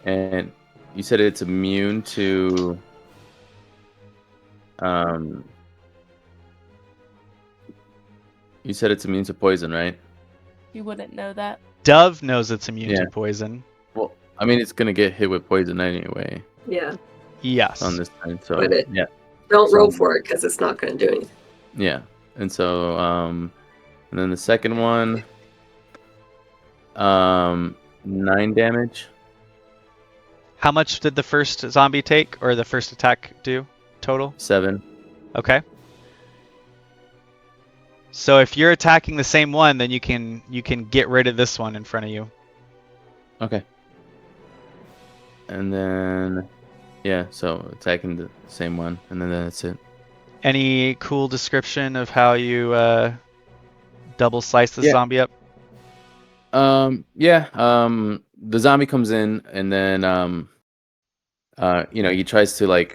and you said it's immune to you said it's immune to poison, right? You wouldn't know that. Dove knows it's immune Yeah. to poison. Well, I mean, it's gonna get hit with poison anyway Yeah. Yes. on this time. So But yeah, Don't roll for it, because it's not going to do anything. yeah. And so and then the second one, 9 damage. How much did the first zombie take, or the first attack do total? 7. Okay. So if you're attacking the same one, then you can get rid of this one in front of you. Okay. And then, yeah, so attacking the same one, and then that's it. Any cool description of how you double slice the zombie up? The zombie comes in, and then he tries to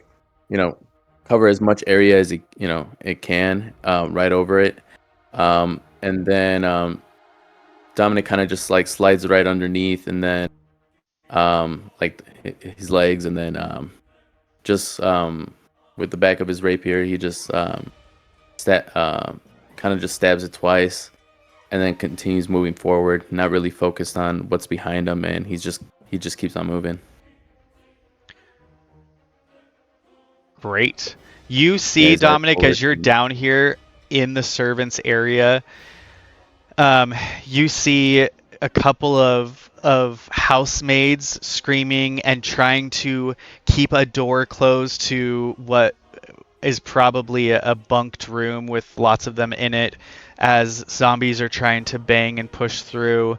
cover as much area as it can right over it, and then Dominic kind of just slides right underneath, and then his legs, and then with the back of his rapier, he just kind of just stabs it twice, and then continues moving forward, not really focused on what's behind him, and he just keeps on moving. Great. You see, Guys are Dominic, forward as you're and- down here in the servants area, you see a couple of housemaids screaming and trying to keep a door closed to what is probably a bunked room with lots of them in it as zombies are trying to bang and push through.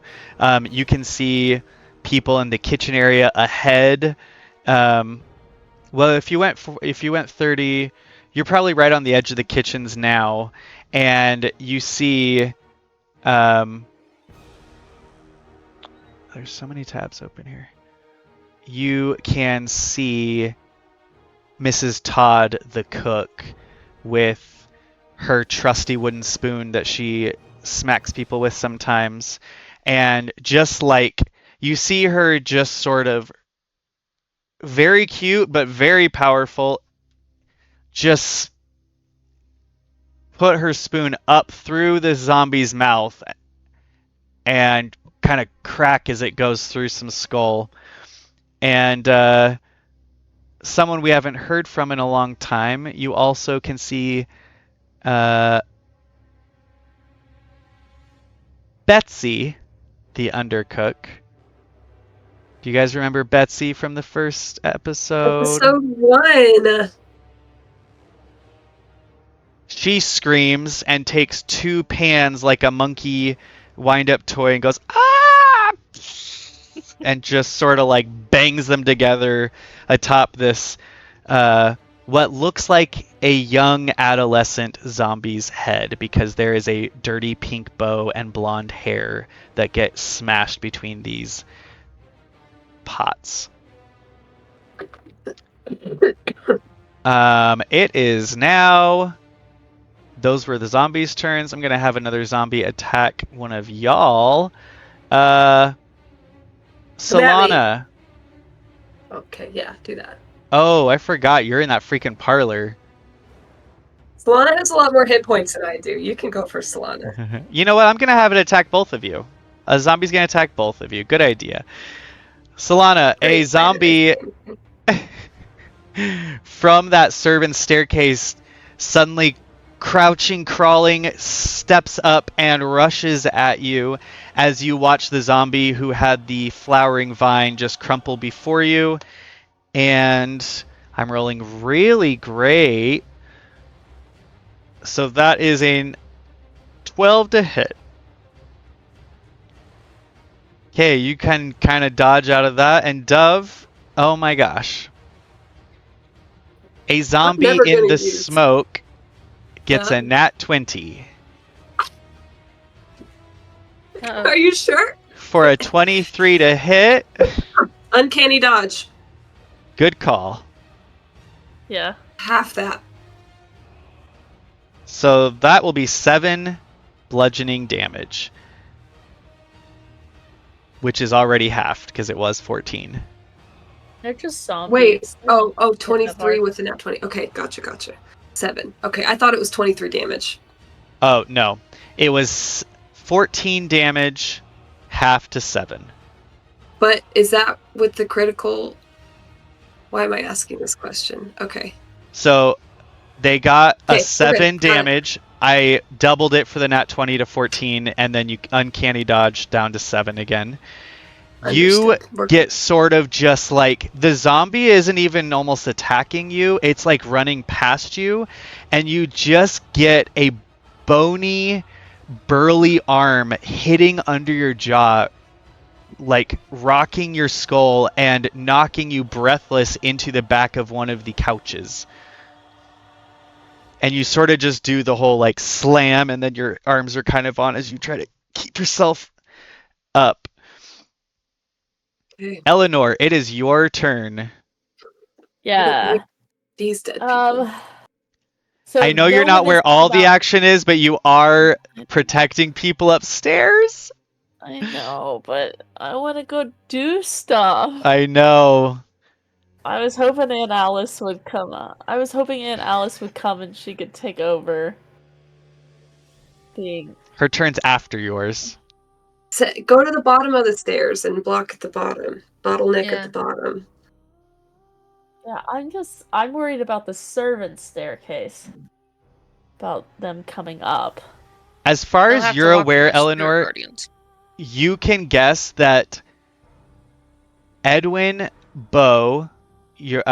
You can see people in the kitchen area ahead. Well, if you went 30, you're probably right on the edge of the kitchens now, and you see there's so many tabs open here. You can see Mrs. Todd, the cook, with her trusty wooden spoon that she smacks people with sometimes. And just like you see her just sort of very cute but very powerful, just put her spoon up through the zombie's mouth and kind of crack as it goes through some skull. And someone we haven't heard from in a long time, you also can see Betsy, the undercook. Do you guys remember Betsy from the first episode? Episode 1. She screams and takes 2 pans like a monkey wind-up toy and goes, ah! And just sort of like bangs them together atop this, what looks like a young adolescent zombie's head, because there is a dirty pink bow and blonde hair that get smashed between these pots. It is now... Those were the zombies' turns. I'm going to have another zombie attack one of y'all. Solana. Okay, yeah, do that. Oh, I forgot. You're in that freaking parlor. Solana has a lot more hit points than I do. You can go for Solana. You know what? I'm going to have it attack both of you. A zombie's going to attack both of you. Good idea. Solana, a zombie from that servant's staircase suddenly crouching, crawling, steps up and rushes at you as you watch the zombie who had the flowering vine just crumple before you. And I'm rolling really great. So that is a 12 to hit. Okay, you can kind of dodge out of that. And Dove, oh my gosh. A zombie never in gonna the use- smoke gets Yeah. a nat 20 Uh-oh. Are you sure? for a 23 to hit. Uncanny dodge. Good call. Yeah. Half that. So that will be 7 bludgeoning damage, which is already halved because it was 14. They're just zombies. Wait. They're Oh, not that 23 hard. with a nat 20. Okay, gotcha. 7. Okay, I thought it was 23 damage. Oh, no. It was 14 damage, half to 7. But is that with the critical? Why am I asking this question? Okay. So they got Okay, a 7 got it. damage. I doubled it for the nat 20 to 14, and then you uncanny dodge down to 7 again. You Understood. We're- get sort of just like, the zombie isn't even almost attacking you, it's like running past you, and you just get a bony, burly arm hitting under your jaw, like rocking your skull and knocking you breathless into the back of one of the couches. And you sort of just do the whole like slam, and then your arms are kind of on as you try to keep yourself up. Okay. Eleanor, it is your turn. Yeah. These dead people. So I know no you're not one where is all the about- action is, but you are protecting people upstairs. I know, but I want to go do stuff. I know. I was hoping Aunt Alice would come. I was hoping Aunt Alice would come and she could take over. being. Her turn's after yours. So go to the bottom of the stairs and block at the bottom. Bottleneck Yeah. at the bottom. Yeah, I'm worried about the servant staircase. About them coming up. As far They'll as have to you're walk aware, past their Eleanor, guardians. you can guess that Edwin, Bo, your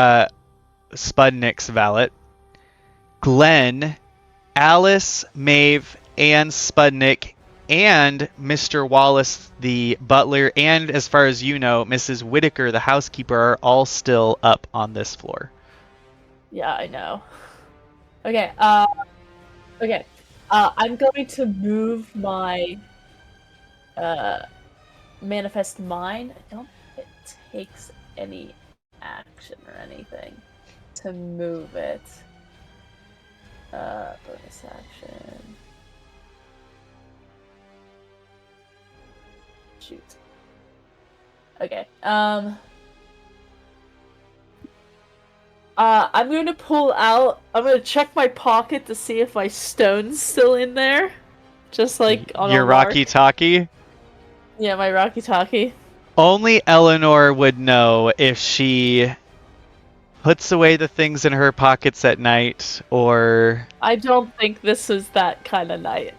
Spudnik's valet, Glenn, Alice, Maeve, and Spudnik, and Mr. Wallace, the butler, and as far as you know, Mrs. Whitaker, the housekeeper, are all still up on this floor. Yeah, I know. Okay, okay. I'm going to move my manifest mind. I don't think it takes any action or anything to move it. Bonus action. Shoot. Okay. I'm going to pull out. I'm going to check my pocket to see if my stone's still in there. Just like on Your a mark. Rocky Talkie? Yeah, my Rocky Talkie. Only Eleanor would know if she puts away the things in her pockets at night, or... I don't think this is that kind of night.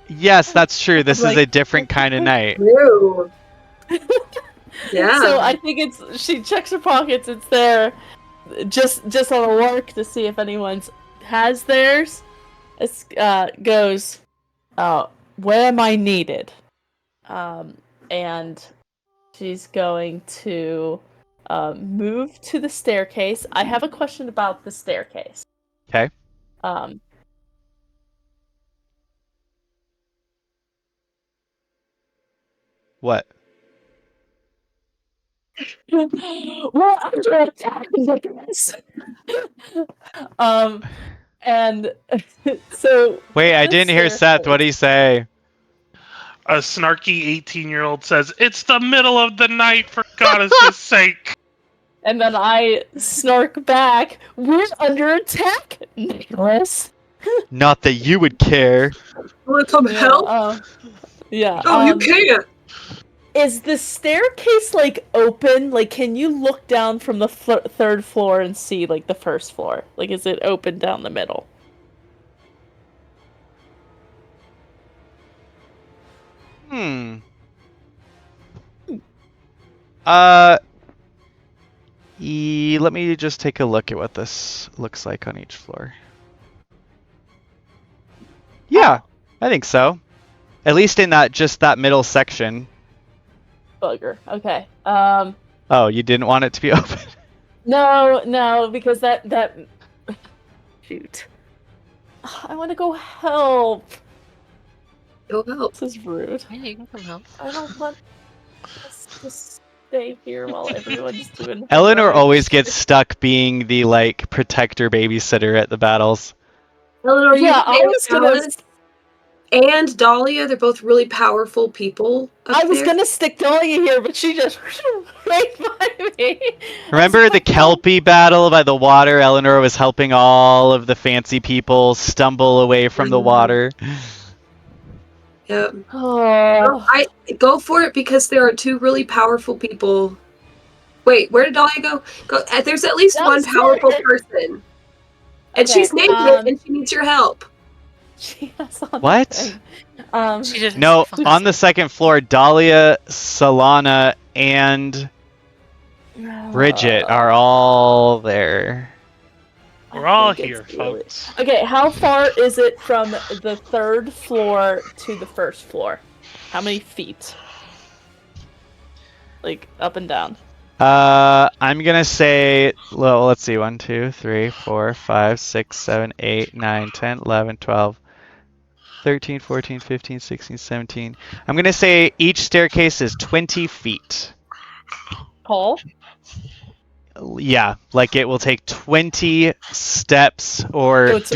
Yes, that's true. This is Like- a different kind of night. Ew. Yeah. So I think it's she checks her pockets. It's there, just on a lark to see if anyone's has theirs. It goes, where am I needed? And she's going to move to the staircase. I have a question about the staircase. Okay. What? We're under attack, Nicholas. And so Wait, I this didn't hear Seth. What did he say? A snarky 18-year-old says, "It's the middle of the night, for goddess' sake." And then I snark back, we're under attack, Nicholas. Not that you would care. Want to come help? Yeah. Oh, you can't. Is the staircase, like, open? Like, can you look down from the third floor and see, like, the first floor? Like, is it open down the middle? Let me just take a look at what this looks like on each floor. Yeah, I think so. At least in that middle section. Bugger. Okay. Oh, you didn't want it to be open? No, because that... Shoot. I want to go help. Go help. This is rude. Yeah, you can come help. I don't want us to stay here while everyone's doing... Eleanor heroic always shit. gets stuck being the, like, protector babysitter at the battles. Eleanor, you Yeah, I and was gonna... Alice and Dahlia, they're both really powerful people. I was there. gonna stick Dahlia here, but she just right by me. Remember the Kelpie battle by the water? Eleanor was helping all of the fancy people stumble away from the water. Yep. Oh, I go for it because there are two really powerful people. Wait, where did Dahlia go? There's at least one powerful person, and Okay, she's naked, and she needs your help. she has on What? thing. She didn't. No, on the second floor, Dahlia, Solana, and Bridget are all there. We're all think here, it's really- folks. Okay, how far is it from the third floor to the first floor? How many feet? Like up and down. I'm gonna say, well, let's see, 1, 2, 3, 4, 5, 6, 7, 8, 9, 10, 11, 12, 13, 14, 15, 16, 17. I'm gonna say each staircase is 20 feet. Paul? Yeah, like it will take 20 steps or... So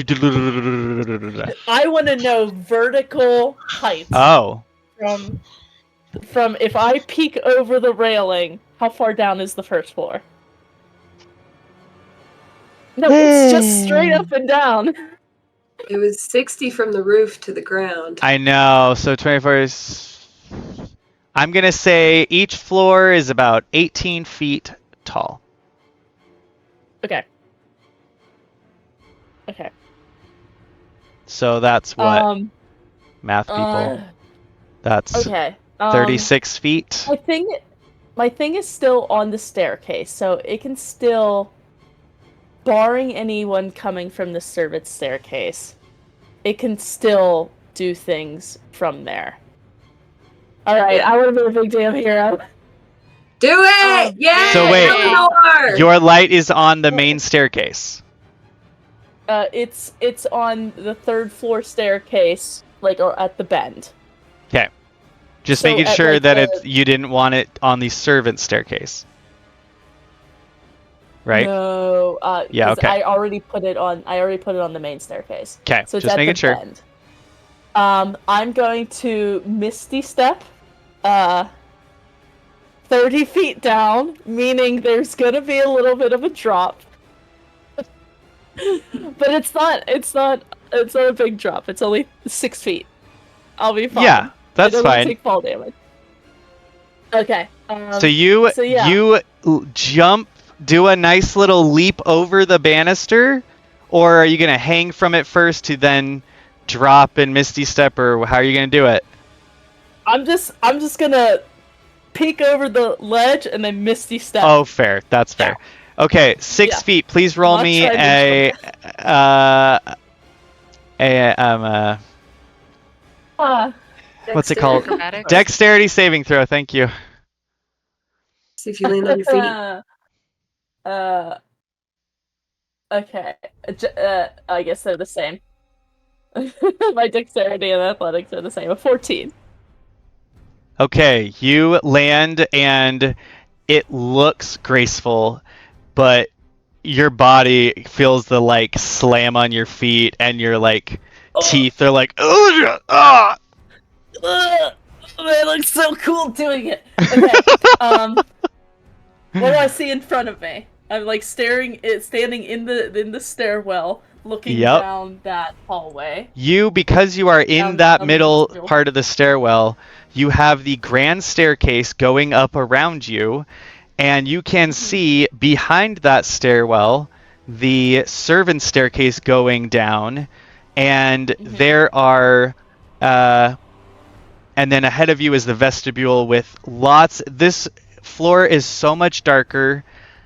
I want to know vertical height. Oh. From if I peek over the railing, how far down is the first floor? No, it's just straight up and down. It was 60 from the roof to the ground. I know. So 24 is. I'm gonna say each floor is about 18 feet tall. Okay. Okay. So that's what math people. That's Okay. 36 feet. My thing is still on the staircase, so it can still, barring anyone coming from the servant staircase, it can still do things from there. Alright, I want to be a big damn hero. Do it! Yeah! So wait, Eleanor! your light is on the main staircase. It's on the 3rd floor staircase, like, or at the bend. Okay. Just So making at, sure like, that you didn't want it on the servant staircase. Right? No, Yeah, 'cause okay. I already put it on the main staircase. Okay, So it's just at making the sure. bend. I'm going to Misty Step, 30 feet down, meaning there's gonna be a little bit of a drop. But it's not a big drop. It's only 6 feet. I'll be fine. Yeah, that's I don't fine. take fall damage. Okay. So you jump, do a nice little leap over the banister, or are you gonna hang from it first to then drop and Misty Step, or how are you gonna do it? I'm just gonna peek over the ledge and then Misty Step. Oh, fair. That's fair. Okay, 6 Yeah. feet. Please roll Not me trying what's it called? Acrobatics. Dexterity saving throw. Thank you. See if you land on your feet. Okay. I guess they're the same. My dexterity and athletics are the same. A 14. Okay, you land and it looks graceful, but your body feels the like slam on your feet, and your like teeth are like, oh, ah. They look so cool doing it. Okay. What do I see in front of me? I'm like standing in the stairwell, looking down that hallway. Because you are in Down that the middle vestibule. part of the stairwell, you have the grand staircase going up around you, and you can see behind that stairwell the servant staircase going down, and there are and then ahead of you is the vestibule with lots. This floor is so much darker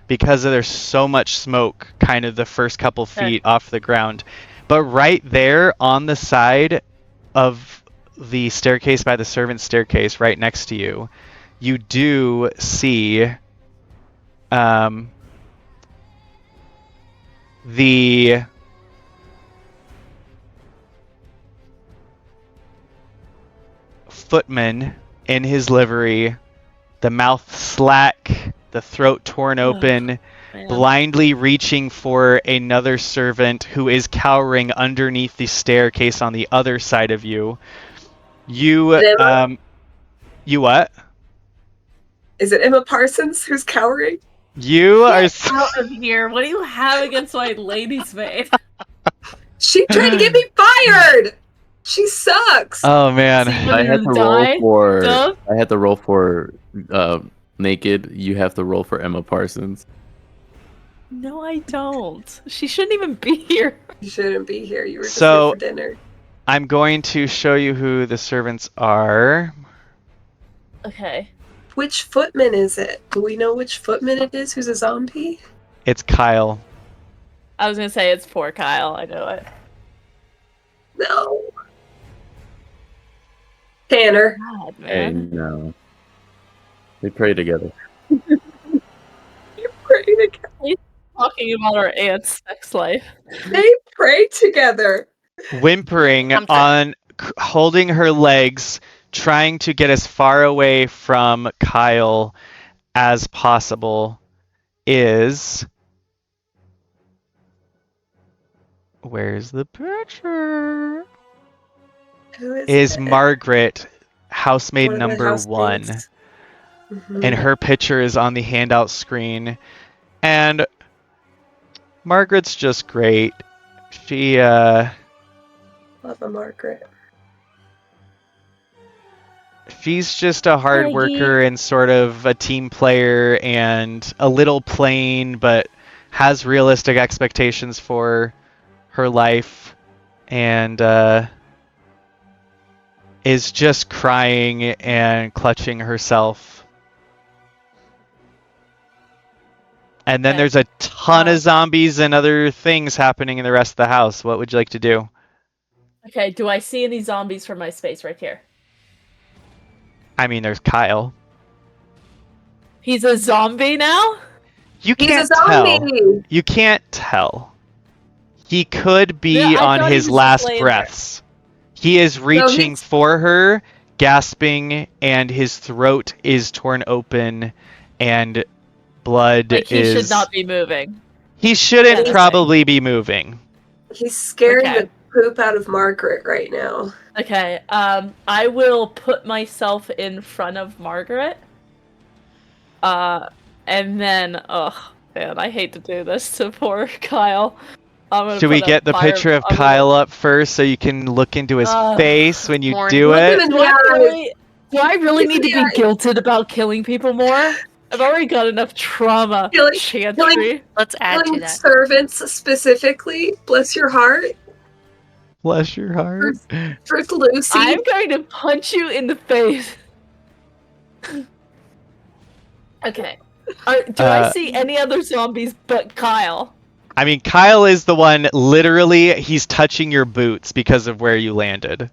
because there's so much smoke kind of the first couple feet off the ground. But right there on the side of the staircase by the servant staircase right next to you, you do see the footman in his livery, the mouth slack, the throat torn open, blindly reaching for another servant who is cowering underneath the staircase on the other side of you. You what? Is it Emma Parsons who's cowering? You are Get out of here! What do you have against my lady's maid? She tried to get me fired. She sucks. Oh man. I had to roll for naked. You have to roll for Emma Parsons. No, I don't. She shouldn't even be here. You shouldn't be here. You were just So- here for dinner. I'm going to show you who the servants are. Okay. Which footman is it? Do we know which footman it is who's a zombie? It's Kyle. I was gonna say it's poor Kyle. I know it. No. Tanner. God, Hey, man. no. They pray together. You pray together. Talking about our aunt's sex life. They pray together. Whimpering holding her legs, trying to get as far away from Kyle as possible, is... Where's the picture? Who Is it? Margaret, housemaid One of the number one. housemates. And her picture is on the handout screen. And Margaret's just great. She Love Margaret. She's just a hard worker and sort of a team player and a little plain, but has realistic expectations for her life, and is just crying and clutching herself. And then Okay. there's a ton of zombies and other things happening in the rest of the house. What would you like to do? Okay, do I see any zombies from my space right here? I mean, there's Kyle. He's a zombie now? You He's can't a zombie! tell. You can't tell. He could be No, I on thought he his was just last laying there. breaths. He is reaching he's- for her, gasping, and his throat is torn open, and blood Like, he is... should not be moving. He shouldn't Anything. probably be moving. He's scaring Okay. the poop out of Margaret right now. Okay, I will put myself in front of Margaret. And then, oh, man, I hate to do this to poor Kyle. Should we get the picture of Kyle up first so you can look into his face when you Morning. do Look it? at him. Do I really Look need to at be the eyes. guilted about killing people more? I've already got enough trauma. Chantry. Let's add to Killing that. servants specifically. Bless your heart. Bless your heart. First Lucy. I'm going to punch you in the face. Okay. Do I see any other zombies but Kyle? I mean, Kyle is the one, literally, he's touching your boots because of where you landed.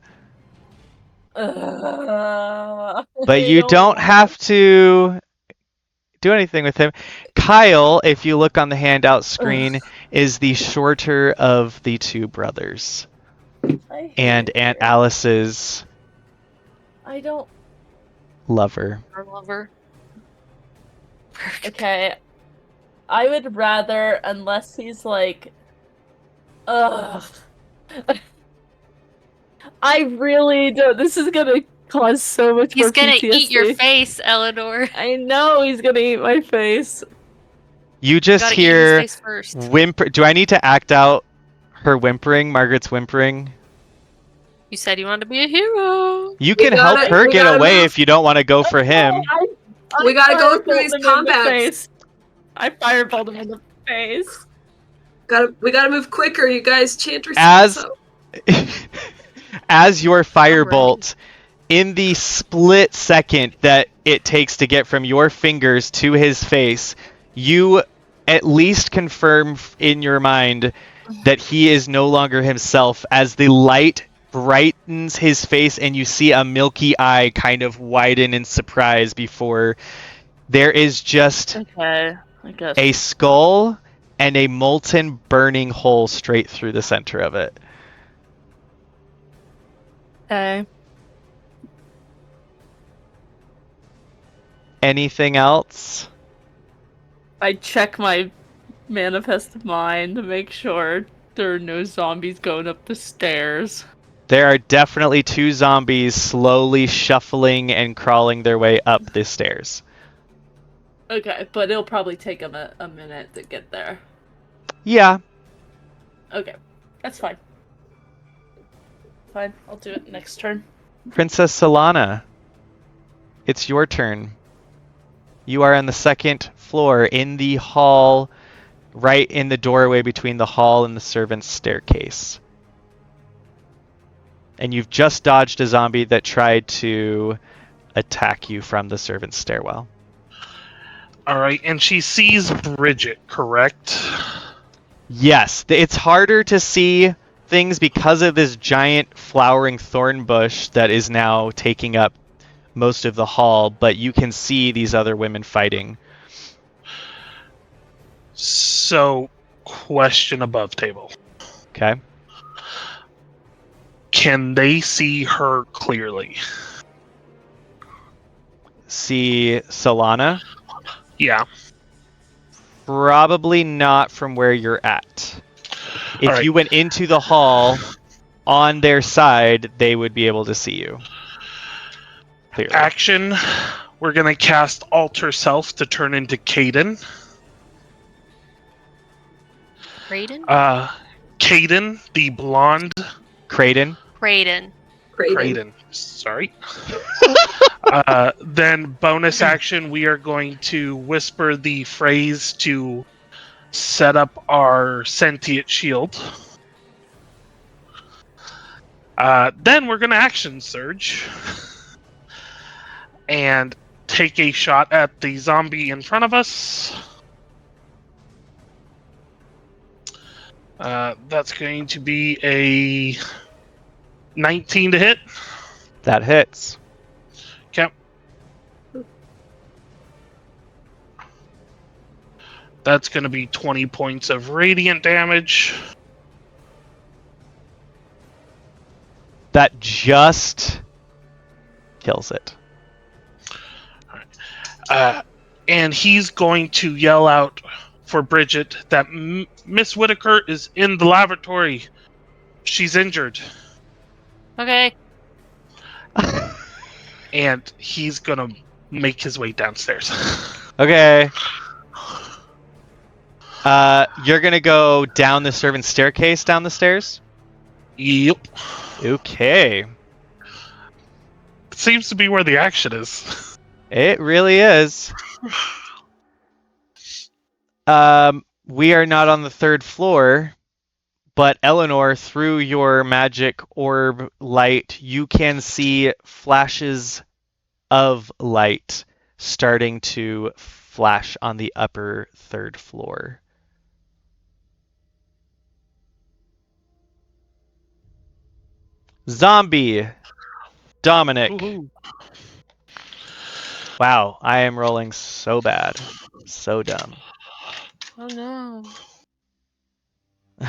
But But you don't have to do anything with him. Kyle, if you look on the handout screen, is the shorter of the two brothers. And Aunt Alice's I don't. lover. Our lover. Okay. I would rather, unless he's like. Ugh. I really don't. This is gonna cause so much more He's gonna PTSD. eat your face, Eleanor. I know he's gonna eat my face. You just Gotta hear eat his face first. whimper. Do I need to act out her whimpering, Margaret's whimpering? You said you wanted to be a hero. You can help gotta- her we get gotta away move. if you don't want to go for him. We gotta go through firebolt these him in the combats. face. I firebolt him in the face. We gotta move quicker, you guys. Chantry. As as your firebolt, in the split second that it takes to get from your fingers to his face, you at least confirm in your mind that he is no longer himself as the light brightens his face and you see a milky eye kind of widen in surprise before there is just Okay, I guess. a skull and a molten burning hole straight through the center of it. Okay. Anything else? I check my manifest mind to make sure there are no zombies going up the stairs. There are definitely two zombies slowly shuffling and crawling their way up the stairs. Okay, but it'll probably take them a minute to get there. Yeah. Okay, that's fine. Fine, I'll do it next turn. Princess Solana, it's your turn. You are on the second floor in the hall, right in the doorway between the hall and the servant's staircase. And you've just dodged a zombie that tried to attack you from the servant's stairwell. All right, and she sees Bridget, correct? Yes, it's harder to see things because of this giant flowering thorn bush that is now taking up most of the hall, but you can see these other women fighting. So, question above table. Okay. Can they see her clearly? See Solana? Yeah. Probably not from where you're at. If All right. you went into the hall on their side, they would be able to see you. Clearly. Action. We're going to cast Alter Self to turn into Caden. Raiden? Caden, the blonde. Kraden? Kraden. Kraden. Sorry. Then bonus action, we are going to whisper the phrase to set up our sentient shield. Then we're going to action surge and take a shot at the zombie in front of us. That's going to be a 19 to hit. That hits. Okay. That's going to be 20 points of radiant damage. That just kills it. And he's going to yell out for Bridget that Miss Whitaker is in the lavatory. She's injured. Okay. And he's going to make his way downstairs. Okay. You're gonna go down the servant staircase down the stairs? Yep. Okay. It seems to be where the action is. It really is. We are not on the 3rd floor, but Eleanor, through your magic orb light, you can see flashes of light starting to flash on the upper 3rd floor. Zombie Dominic. Woohoo. Wow, I am rolling so bad. So dumb. Oh no.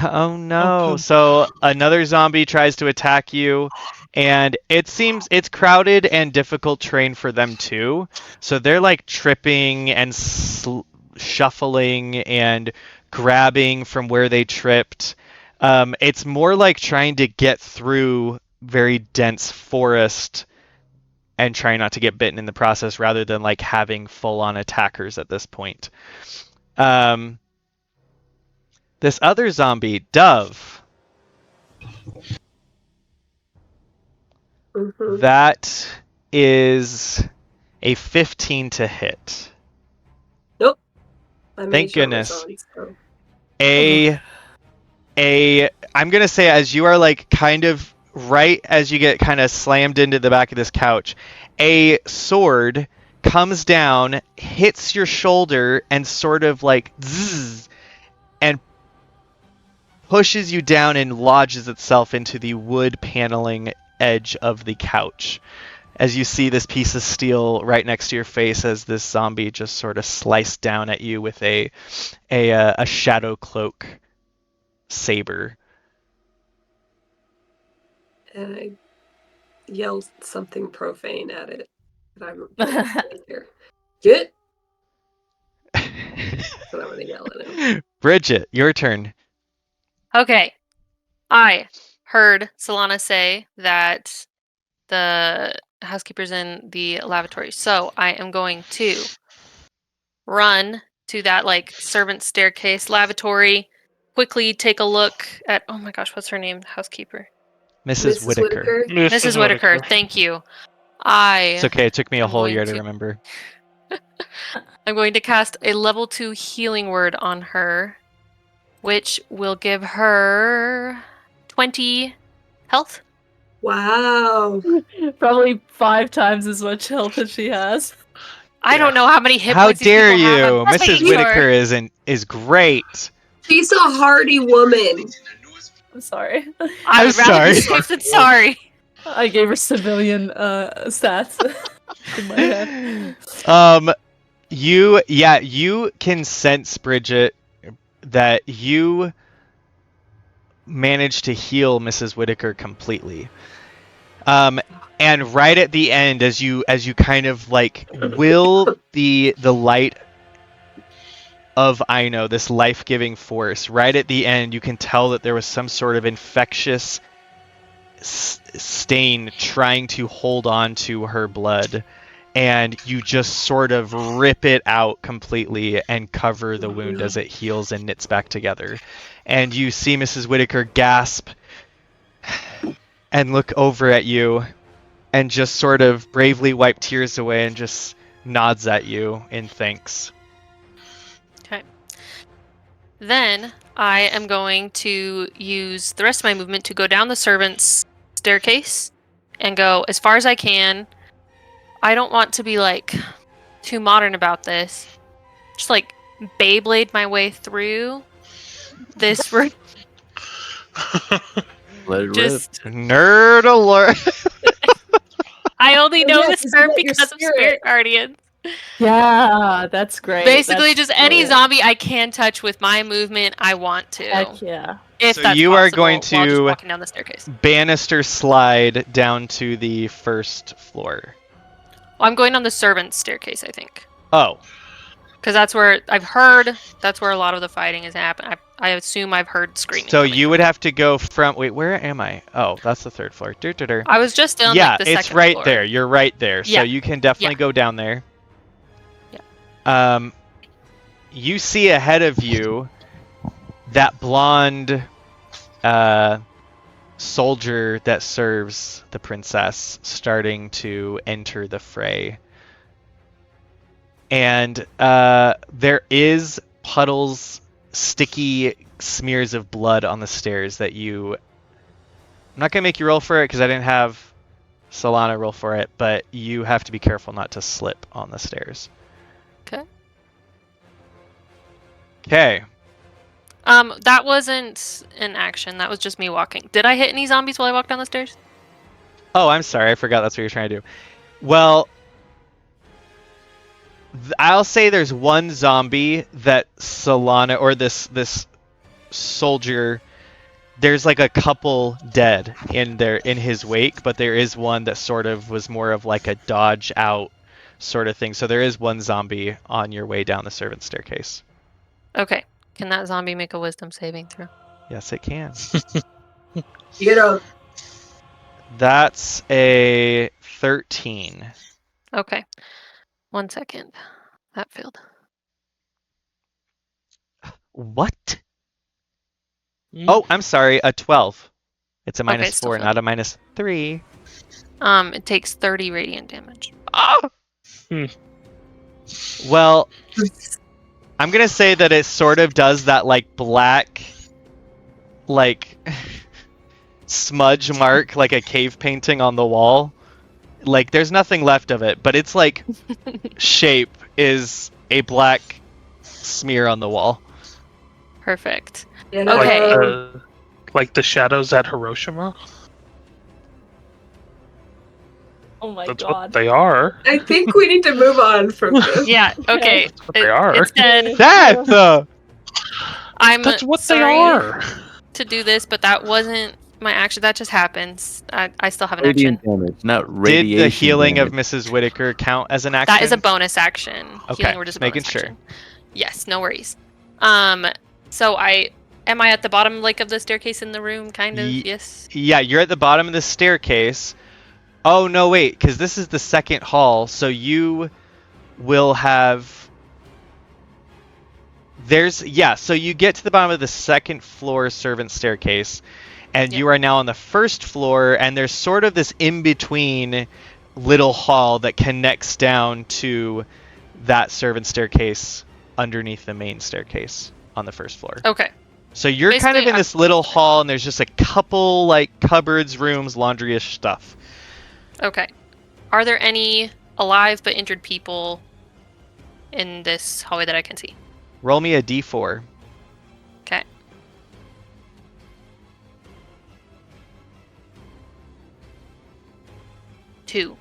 Oh no. Okay. So another zombie tries to attack you, and it seems it's crowded and difficult terrain for them too. So they're like tripping and shuffling and grabbing from where they tripped. It's more like trying to get through very dense forest and trying not to get bitten in the process rather than like having full-on attackers at this point. This other zombie, Dove, Mhm. that is a 15 to hit. Nope. I made Thank sure it was goodness. on, so. I'm gonna say as you are like kind of right as you get kind of slammed into the back of this couch, a sword comes down, hits your shoulder, and sort of like zzz, and pushes you down and lodges itself into the wood paneling edge of the couch. As you see this piece of steel right next to your face as this zombie just sort of sliced down at you with a shadow cloak saber. And I yelled something profane at it. And I'm gonna stand here. Get. So I'm gonna yell at him. Bridget, your turn. Okay. I heard Solana say that the housekeeper's in the lavatory. So I am going to run to that like servant staircase lavatory, quickly take a look at, oh my gosh, what's her name? Housekeeper. Mrs. Whitaker. Mrs. Whitaker, thank you. It's okay, it took me a I'm whole going year to to- remember. I'm going to cast a level 2 healing word on her, which will give her 20 health. Wow. Probably 5 times as much health as she has. I don't know how many hit How points these dare people have. you? I'm just Mrs. making sure. Whitaker is great. She's a hardy woman. I'm sorry. I would I'm rather be sorry. safe than sorry. I gave her civilian stats in my head. You can sense, Bridget, that you managed to heal Mrs. Whitaker completely. And right at the end, as you kind of like will the light of Aino, this life-giving force, right at the end, you can tell that there was some sort of infectious stain trying to hold on to her blood, and you just sort of rip it out completely and cover the wound as it heals and knits back together. And you see Mrs. Whitaker gasp and look over at you and just sort of bravely wipe tears away and just nods at you in thanks. Okay. Then I am going to use the rest of my movement to go down the servants' staircase and go as far as I can. I don't want to be like too modern about this. Just like Beyblade my way through this room. Let it rip. Just Nerd alert! I only Oh, know yeah, this 'cause you term got your because of spirit. Spirit Guardians. Yeah, that's great. Basically, That's just any brilliant. zombie I can touch with my movement, I want to. Heck yeah. If So that's you are possible, going while just to- walking down the staircase. Banister slide down to the first floor. Well, I'm going on the servants' staircase, I think. Oh, Because that's where I've heard. That's where a lot of the fighting is happening. I assume I've heard screaming. so coming you from. would have to go from... Wait, where am I? Oh, that's the third floor. I was just on Yeah, like the it's second right floor. there. You're right there. Yeah. So you can definitely go down there. Yeah. You see ahead of you that blonde soldier that serves the princess starting to enter the fray. And there is puddles, sticky smears of blood on the stairs that you... I'm not going to make you roll for it because I didn't have Solana roll for it, but you have to be careful not to slip on the stairs. Okay. Okay. That wasn't an action. That was just me walking. Did I hit any zombies while I walked down the stairs? Oh, I'm sorry. I forgot that's what you're trying to do. Well, I'll say there's one zombie that Solana, or this soldier, there's like a couple dead in his wake, but there is one that sort of was more of like a dodge out sort of thing. So there is one zombie on your way down the servant staircase. Okay. Can that zombie make a wisdom saving throw? Yes, it can. You know, That's a 13. Okay. 1 second. That failed. What? Oh, I'm sorry, a 12. It's a minus still 4, failed. not a minus 3. It takes 30 radiant damage. Ah! Well, I'm gonna say that it sort of does that like black, like smudge mark, like a cave painting on the wall. Like there's nothing left of it, but its like shape is a black smear on the wall. Perfect. you know, Okay. Like the shadows at Hiroshima. Oh my That's what god. they are. I think we need to move on from this. Yeah, okay. That's what they are. It's dead. That's I'm That's what they sorry are. to do this, but that wasn't my action. That just happens. I still have an Radiant action. damage, not Did radiation. the healing damage. of Mrs. Whitaker count as an action? That is a bonus action. Okay, Healing word is a just making bonus sure. action. Yes, no worries. So am I at the bottom like of the staircase in the room? Kind of. Yes. Yeah, you're at the bottom of the staircase. Oh, no, wait, because this is the second hall, so you will have... so you get to the bottom of the second floor servant staircase, and Yep. you are now on the first floor, and there's sort of this in-between little hall that connects down to that servant staircase underneath the main staircase on the first floor. Okay. So you're kind of Basically, in this little hall, and there's just a couple, like, cupboards, rooms, laundry-ish stuff. Okay. Are there any alive but injured people in this hallway that I can see? Roll me a d4. Okay. Two.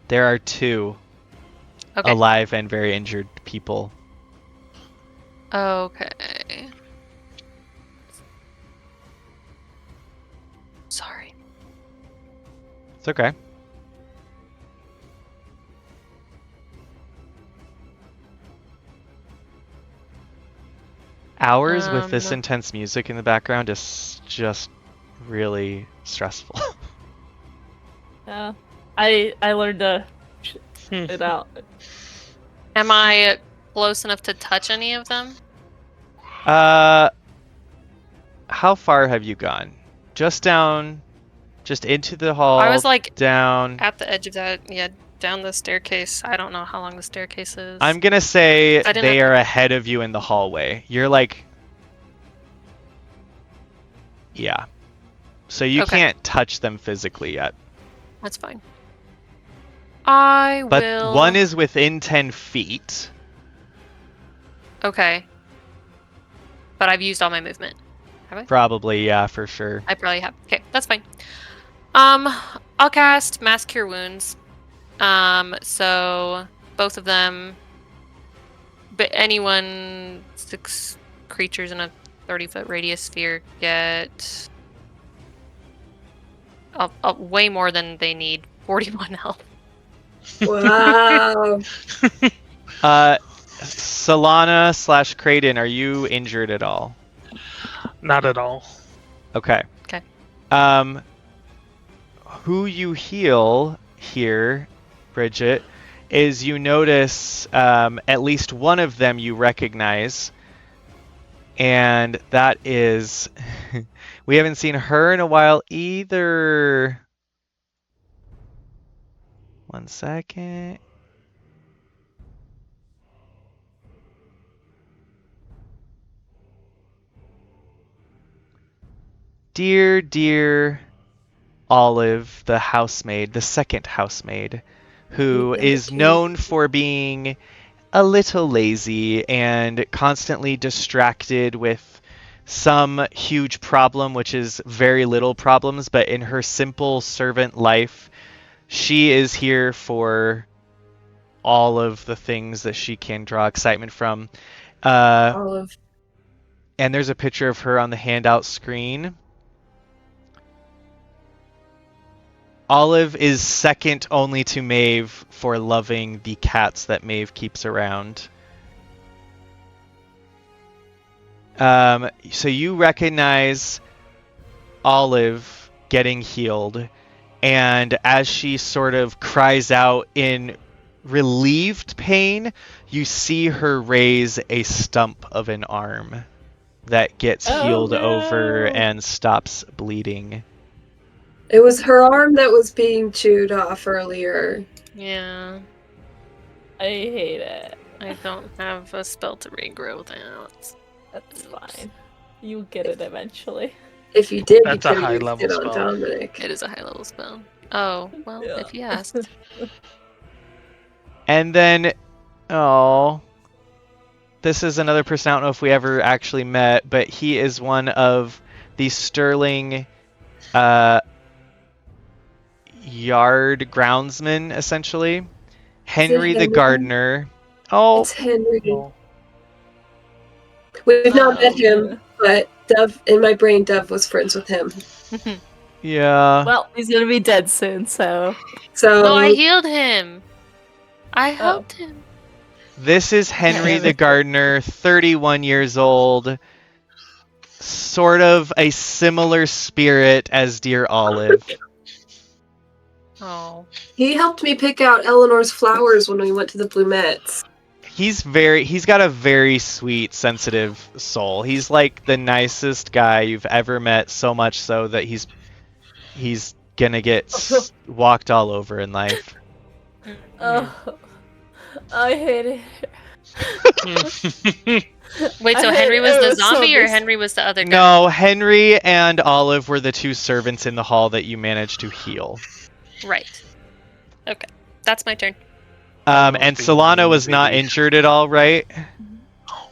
There are 2 Okay. alive and very injured people. Okay. Sorry. It's okay. Hours with this intense music in the background is just really stressful. Yeah. I learned to it out. Am I close enough to touch any of them? How far have you gone? Just down Just into the hall. I was like down. at the edge of that. Yeah, down the staircase. I don't know how long the staircase is. I'm gonna say I didn't they have are ahead of you in the hallway. You're like, yeah. So you Okay. can't touch them physically yet. That's fine. I But will. one is within 10 feet. Okay. But I've used all my movement. Have I? Probably, yeah, for sure. I probably have. Okay, that's fine. I'll cast Mass Cure Wounds. So both of them, but anyone 6 creatures in a 30-foot radius sphere get way more than they need. 41 health. Wow. Solana / Kraden, are you injured at all? Not at all. Okay. Okay. Who you heal here, Bridget, is you notice at least one of them you recognize, and that is we haven't seen her in a while either. One second. Dear Olive, the housemaid, the second housemaid, who is known for being a little lazy and constantly distracted with some huge problem, which is very little problems, but in her simple servant life, she is here for all of the things that she can draw excitement from. Olive. And there's a picture of her on the handout screen. Olive is second only to Maeve for loving the cats that Maeve keeps around. So you recognize Olive getting healed, and as she sort of cries out in relieved pain, you see her raise a stump of an arm that gets healed over and stops bleeding. It was her arm that was being chewed off earlier. Yeah. I hate it. I don't have a spell to regrow that. That's fine. You'll get it eventually. If you did, That's you a could have used high-level it on spell. Dominic. It is a high level spell. Oh, well, Yeah. if you asked. And then, this is another person I don't know if we ever actually met, but he is one of the sterling yard groundsmen, essentially. Henry the Henry? gardener. Oh, It's Henry. No. We've not met him, but Dove, in my brain, Dove was friends with him. yeah. Well, he's gonna be dead soon, so. So No, I healed him. I helped him. This is Henry the gardener, 31 years old. Sort of a similar spirit as dear Olive. Oh. he helped me pick out Eleanor's flowers when we went to the Blumettes. He's got a very sweet, sensitive soul. He's like the nicest guy you've ever met, so much so that he's gonna get walked all over in life. Oh, I hate it. Wait, so I Henry hate- was it the was so zombie or dis- Henry was the other guy? No, Henry and Olive were the two servants in the hall that you managed to heal. Right. Okay. That's my turn. And being Solana was not relief. injured at all, right?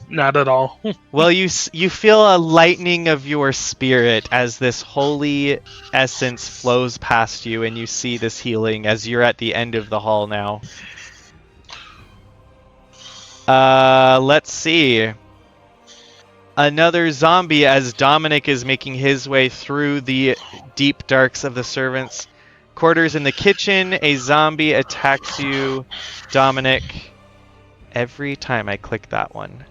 Not at all. Well, you feel a lightening of your spirit as this holy essence flows past you, and you see this healing as you're at the end of the hall now. Let's see. Another zombie as Dominic is making his way through the deep darks of the servants' quarters in the kitchen. A zombie attacks you, Dominic. Every time I click that one.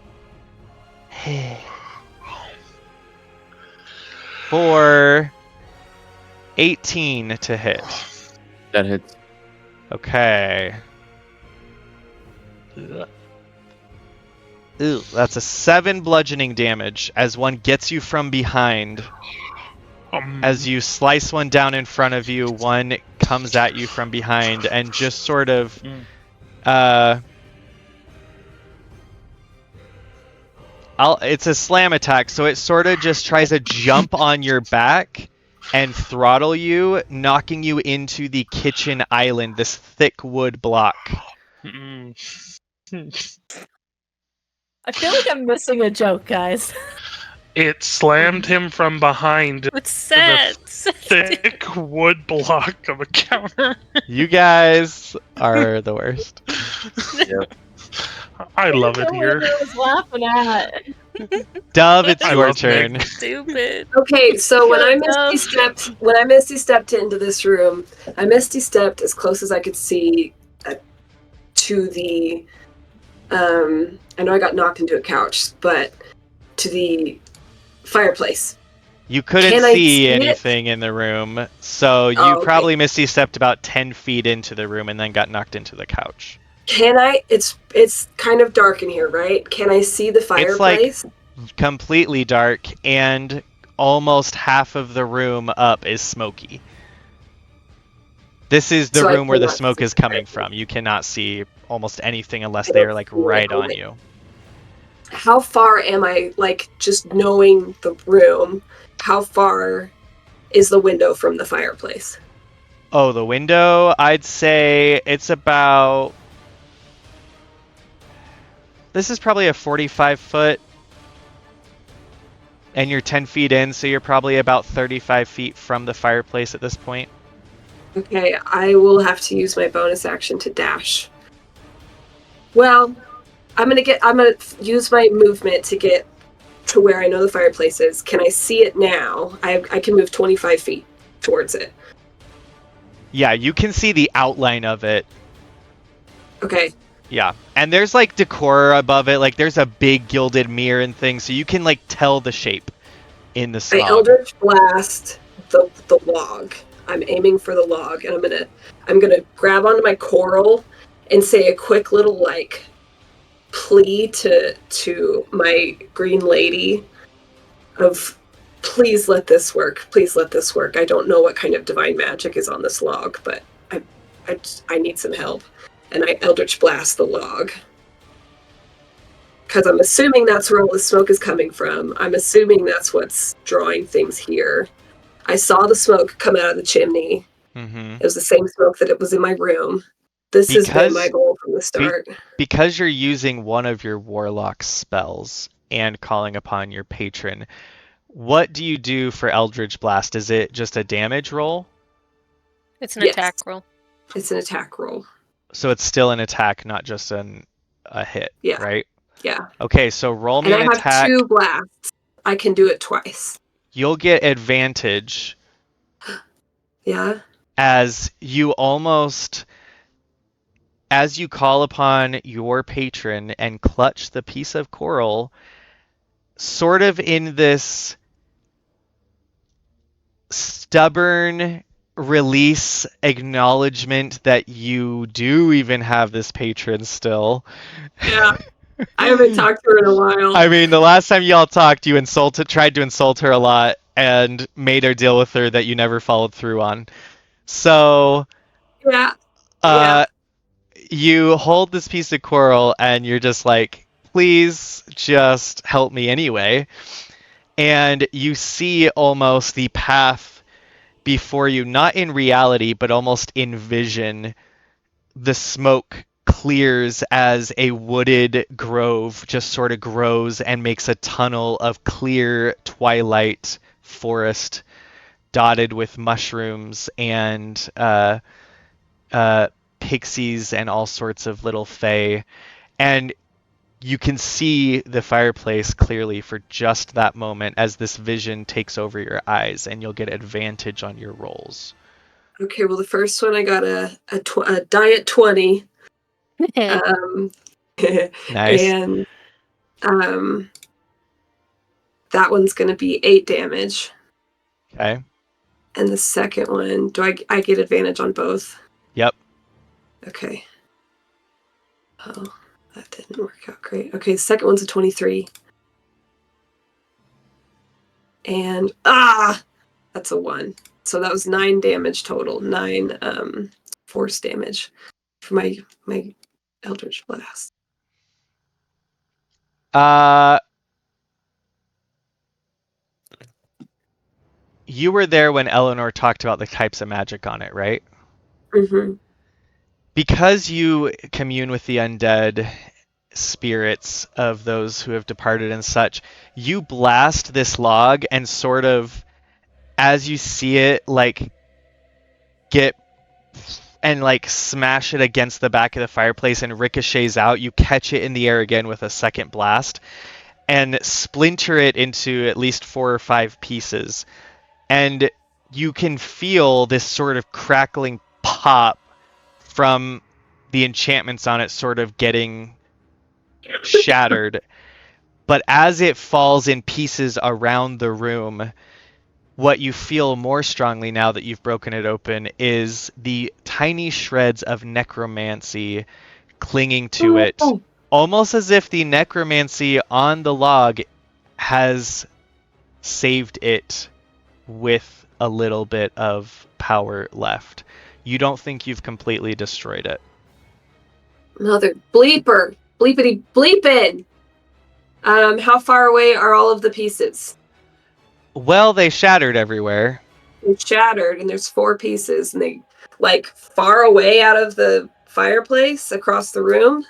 For 18 to hit. That hits. Okay. Ooh, that's a 7 bludgeoning damage as one gets you from behind As you slice one down in front of you, one comes at you from behind and just sort of it's a slam attack, so it sort of just tries to jump on your back and throttle you, knocking you into the kitchen island, this thick wood block. I feel like I'm missing a joke, guys. It slammed him from behind It's sad. the thick wood block of a counter. You guys are the worst. Yep. I love it I here. was laughing at. Dove, it's I your love turn. Meg. Stupid. Okay, so when I Go, misty stepped into this room, I misty stepped as close as I could see to the. I know I got knocked into a couch, but to the fireplace. You couldn't Can I see see it? anything in the room, so you Oh, okay. probably misty stepped about 10 feet into the room and then got knocked into the couch. Can I? It's kind of dark in here, right? Can I see the fireplace? Completely dark, and almost half of the room up is smoky. This is the So I room where the cannot smoke see is the coming fireplace. from. You cannot see almost anything unless I they don't are like see it. right Oh on my- you. How far am I? Like just knowing the room. How far is the window from the fireplace? Oh, the window, I'd say it's about... This is probably a 45 foot, and you're 10 feet in, so you're probably about 35 feet from the fireplace at this point. Okay, I will have to use my bonus action to dash. Well, I'm gonna use my movement to get to where I know the fireplace is. Can I see it now? I can move 25 feet towards it. Yeah, you can see the outline of it. Okay. Yeah, and there's like decor above it, like there's a big gilded mirror and things, so you can like tell the shape in the I smog. Eldritch Blast the log. I'm aiming for the log, and I'm gonna grab onto my coral and say a quick little like plea to my green lady of please let this work. Please let this work. I don't know what kind of divine magic is on this log, but I need some help. And I Eldritch Blast the log. Because I'm assuming that's where all the smoke is coming from. I'm assuming that's what's drawing things here. I saw the smoke come out of the chimney. Mm-hmm. It was the same smoke that it was in my room. This has been my goal from the start. Because you're using one of your warlock spells and calling upon your patron, what do you do for Eldritch Blast? Is it just a damage roll? It's an Yes. attack roll. It's an attack roll. So it's still an attack, not just a hit, Yeah. right? Yeah. Okay, so roll me And I an have attack. 2 blasts. I can do it twice. You'll get advantage Yeah. as you call upon your patron and clutch the piece of coral, sort of in this stubborn release acknowledgement that you do even have this patron still. Yeah. I haven't talked to her in a while. I mean, the last time y'all talked, you tried to insult her a lot and made her deal with her that you never followed through on. So, Yeah. Yeah. you hold this piece of coral and you're just like, please just help me anyway. And you see almost the path before you, not in reality, but almost in vision. The smoke clears as a wooded grove just sort of grows and makes a tunnel of clear twilight forest dotted with mushrooms and pixies and all sorts of little fae. And you can see the fireplace clearly for just that moment as this vision takes over your eyes, and you'll get advantage on your rolls. Okay, well, the first one I got a diet 20. Nice. And that one's going to be 8 damage. Okay. And the second one, do I get advantage on both? Yep. Okay. Oh, that didn't work out great. Okay, the second one's a 23. And That's a 1. So that was 9 damage total. 9 force damage for my Eldritch Blast. You were there when Eleanor talked about the types of magic on it, right? Mm-hmm. Because you commune with the undead spirits of those who have departed and such, you blast this log and sort of, as you see it, like, get and like smash it against the back of the fireplace and ricochets out, you catch it in the air again with a second blast and splinter it into at least 4 or 5 pieces. And you can feel this sort of crackling pop from the enchantments on it sort of getting shattered. But as it falls in pieces around the room, what you feel more strongly now that you've broken it open is the tiny shreds of necromancy clinging to it, almost as if the necromancy on the log has saved it with a little bit of power left. You don't think you've completely destroyed it. Mother bleeper. Bleepity bleepin'. How far away are all of the pieces? Well, they shattered everywhere. They're shattered, and there's 4 pieces, and they, like, far away out of the fireplace across the room?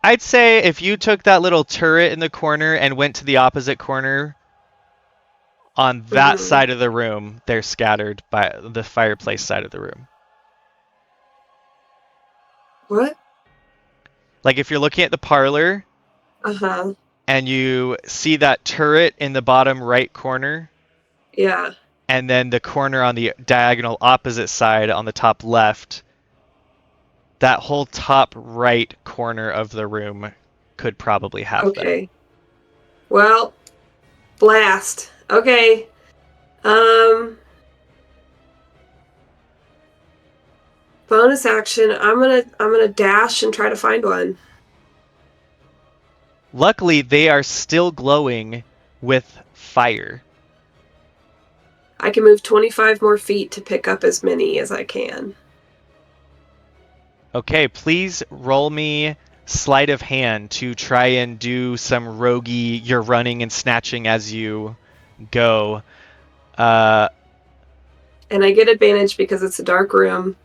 I'd say if you took that little turret in the corner and went to the opposite corner on that side of the room, they're scattered by the fireplace side of the room. What? Like if you're looking at the parlor Uh-huh. and you see that turret in the bottom right corner, Yeah. and then the corner on the diagonal opposite side on the top left, that whole top right corner of the room could probably have them. Okay. Well, blast. Okay. Bonus action. I'm gonna dash and try to find one. Luckily, they are still glowing with fire. I can move 25 more feet to pick up as many as I can. Okay, please roll me sleight of hand to try and do some roguey, you're running and snatching as you go. And I get advantage because it's a dark room.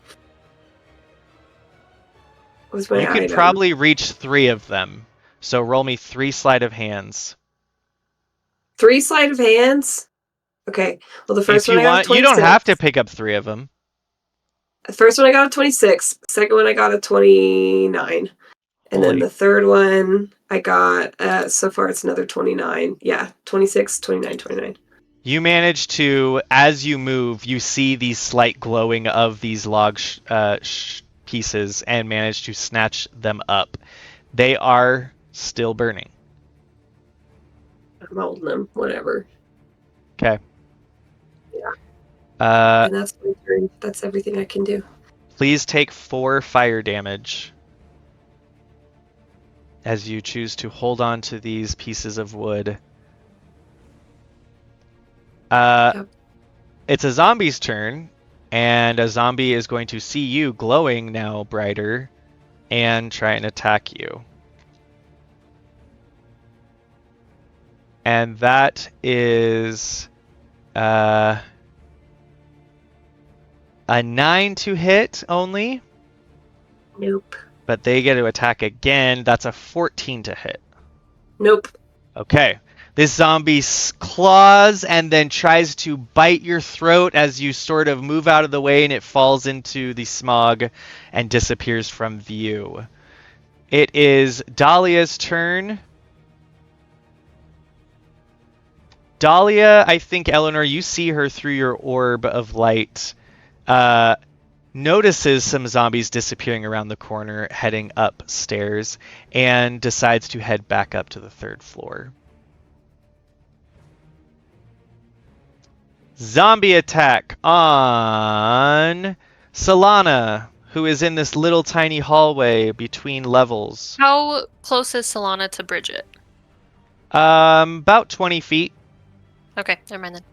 What's my You can item? probably reach 3 of them. So roll me 3 sleight of hands. 3 sleight of hands? Okay. Well, the first If you one I got want, a 26. you don't have to pick up 3 of them. The first one I got a 26. The second one I got a 29. And then the third one I got, so far it's another 29. Yeah, 26, 29, 29. You manage to, as you move, you see the slight glowing of these log pieces and manage to snatch them up. They are still burning. I'm holding them, whatever. Okay. Yeah. Uh, And that's my turn. That's everything I can do. Please take 4 fire damage as you choose to hold on to these pieces of wood. Yep. It's a zombie's turn, and a zombie is going to see you glowing now brighter and try and attack you. And that is a 9 to hit only. Nope. But they get to attack again. That's a 14 to hit. Nope. Okay. This zombie claws and then tries to bite your throat as you sort of move out of the way, and it falls into the smog and disappears from view. It is Dahlia's turn. Dahlia, I think, Eleanor, you see her through your orb of light, notices some zombies disappearing around the corner, heading upstairs, and decides to head back up to the 3rd floor. Zombie attack on Solana, who is in this little tiny hallway between levels. How close is Solana to Bridget? About 20 feet. Okay, never mind then.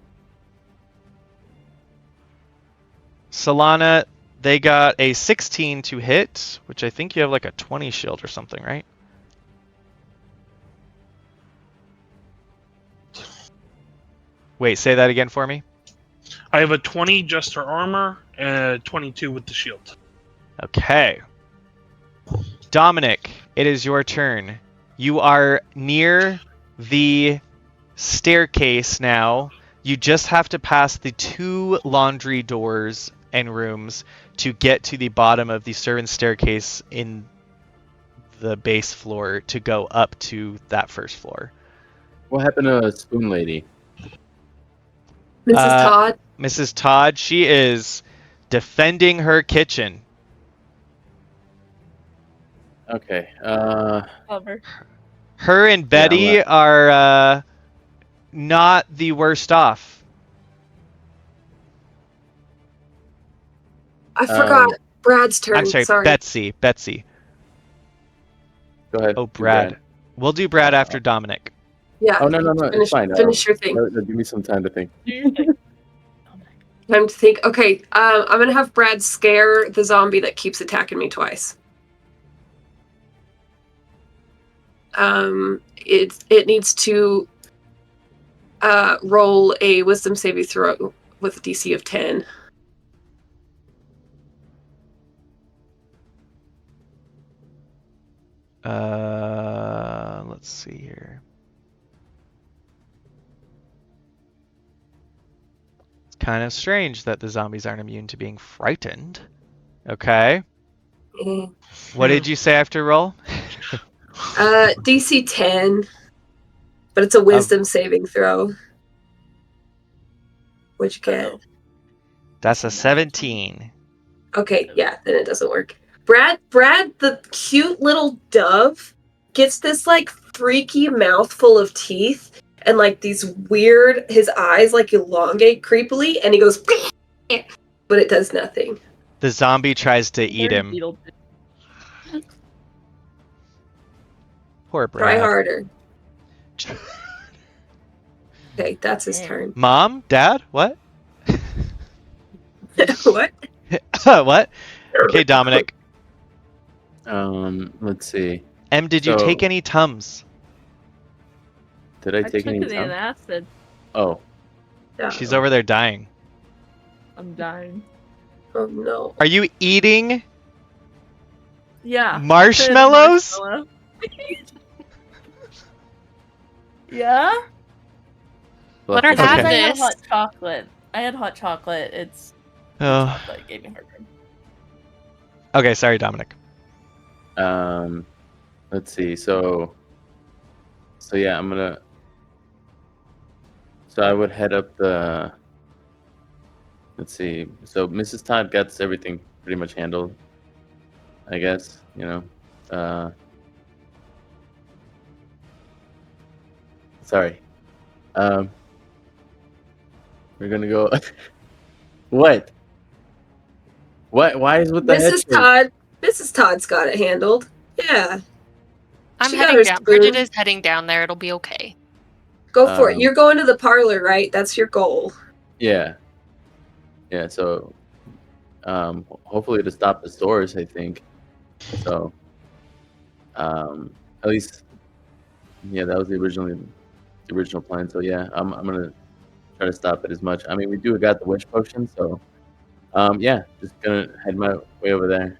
Solana, they got a 16 to hit, which I think you have like a 20 shield or something, right? Wait, say that again for me. I have a 20 just her armor and a 22 with the shield. Okay. Dominic, it is your turn. You are near the staircase now. You just have to pass the 2 laundry doors and rooms to get to the bottom of the servants' staircase in the base floor to go up to that first floor. What happened to Spoon Lady? Mrs. Todd. Mrs. Todd, she is defending her kitchen. Okay. Cover. Her and Betty are not the worst off. I forgot Brad's turn. I'm sorry, Betsy. Go ahead. Oh, do Brad. We'll do Brad after Dominic. Yeah. Oh, no, it's fine. Finish your thing. Give me some time to think. Time to think. Okay, I'm gonna have Brad scare the zombie that keeps attacking me twice. It needs to roll a wisdom saving throw with a DC of 10. Let's see here. It's kind of strange that the zombies aren't immune to being frightened. Okay. What did you say after roll? DC 10, but it's a wisdom saving throw. What'd you get? That's a 17. Okay, yeah, then it doesn't work. Brad, the cute little dove, gets this like freaky mouthful of teeth and like these weird, his eyes like elongate creepily, and he goes, but it does nothing. The zombie tries to eat him. Poor Brad. Try harder. Okay, that's his turn. Mom? Dad? What? What? What? Okay, Dominic. Let's see. M, did you take any Tums? Did I take took any an time? acid. Oh, Yeah. She's over there dying. I'm dying. Oh no. Are you eating Yeah. marshmallows? Marshmallow. Yeah. Let her Okay. have I had this. hot chocolate. I had hot chocolate. It's Oh. chocolate gave me heartburn. Okay, sorry, Dominic. Let's see. So yeah, I'm gonna. So I would head up the. Let's see. So Mrs. Todd gets everything pretty much handled, I guess. Sorry. We're gonna go. What? What? Why is with the Mrs. Todd's got it handled. Yeah. I'm She got heading her down. spoon. Bridget is heading down there. It'll be okay. Go for it. You're going to the parlor, right? That's your goal. Yeah. Yeah. So, hopefully to stop the stores, I think. So, at least, yeah, that was the original plan. So yeah, I'm gonna try to stop it as much. I mean, we got the wish potion, so yeah, just gonna head my way over there.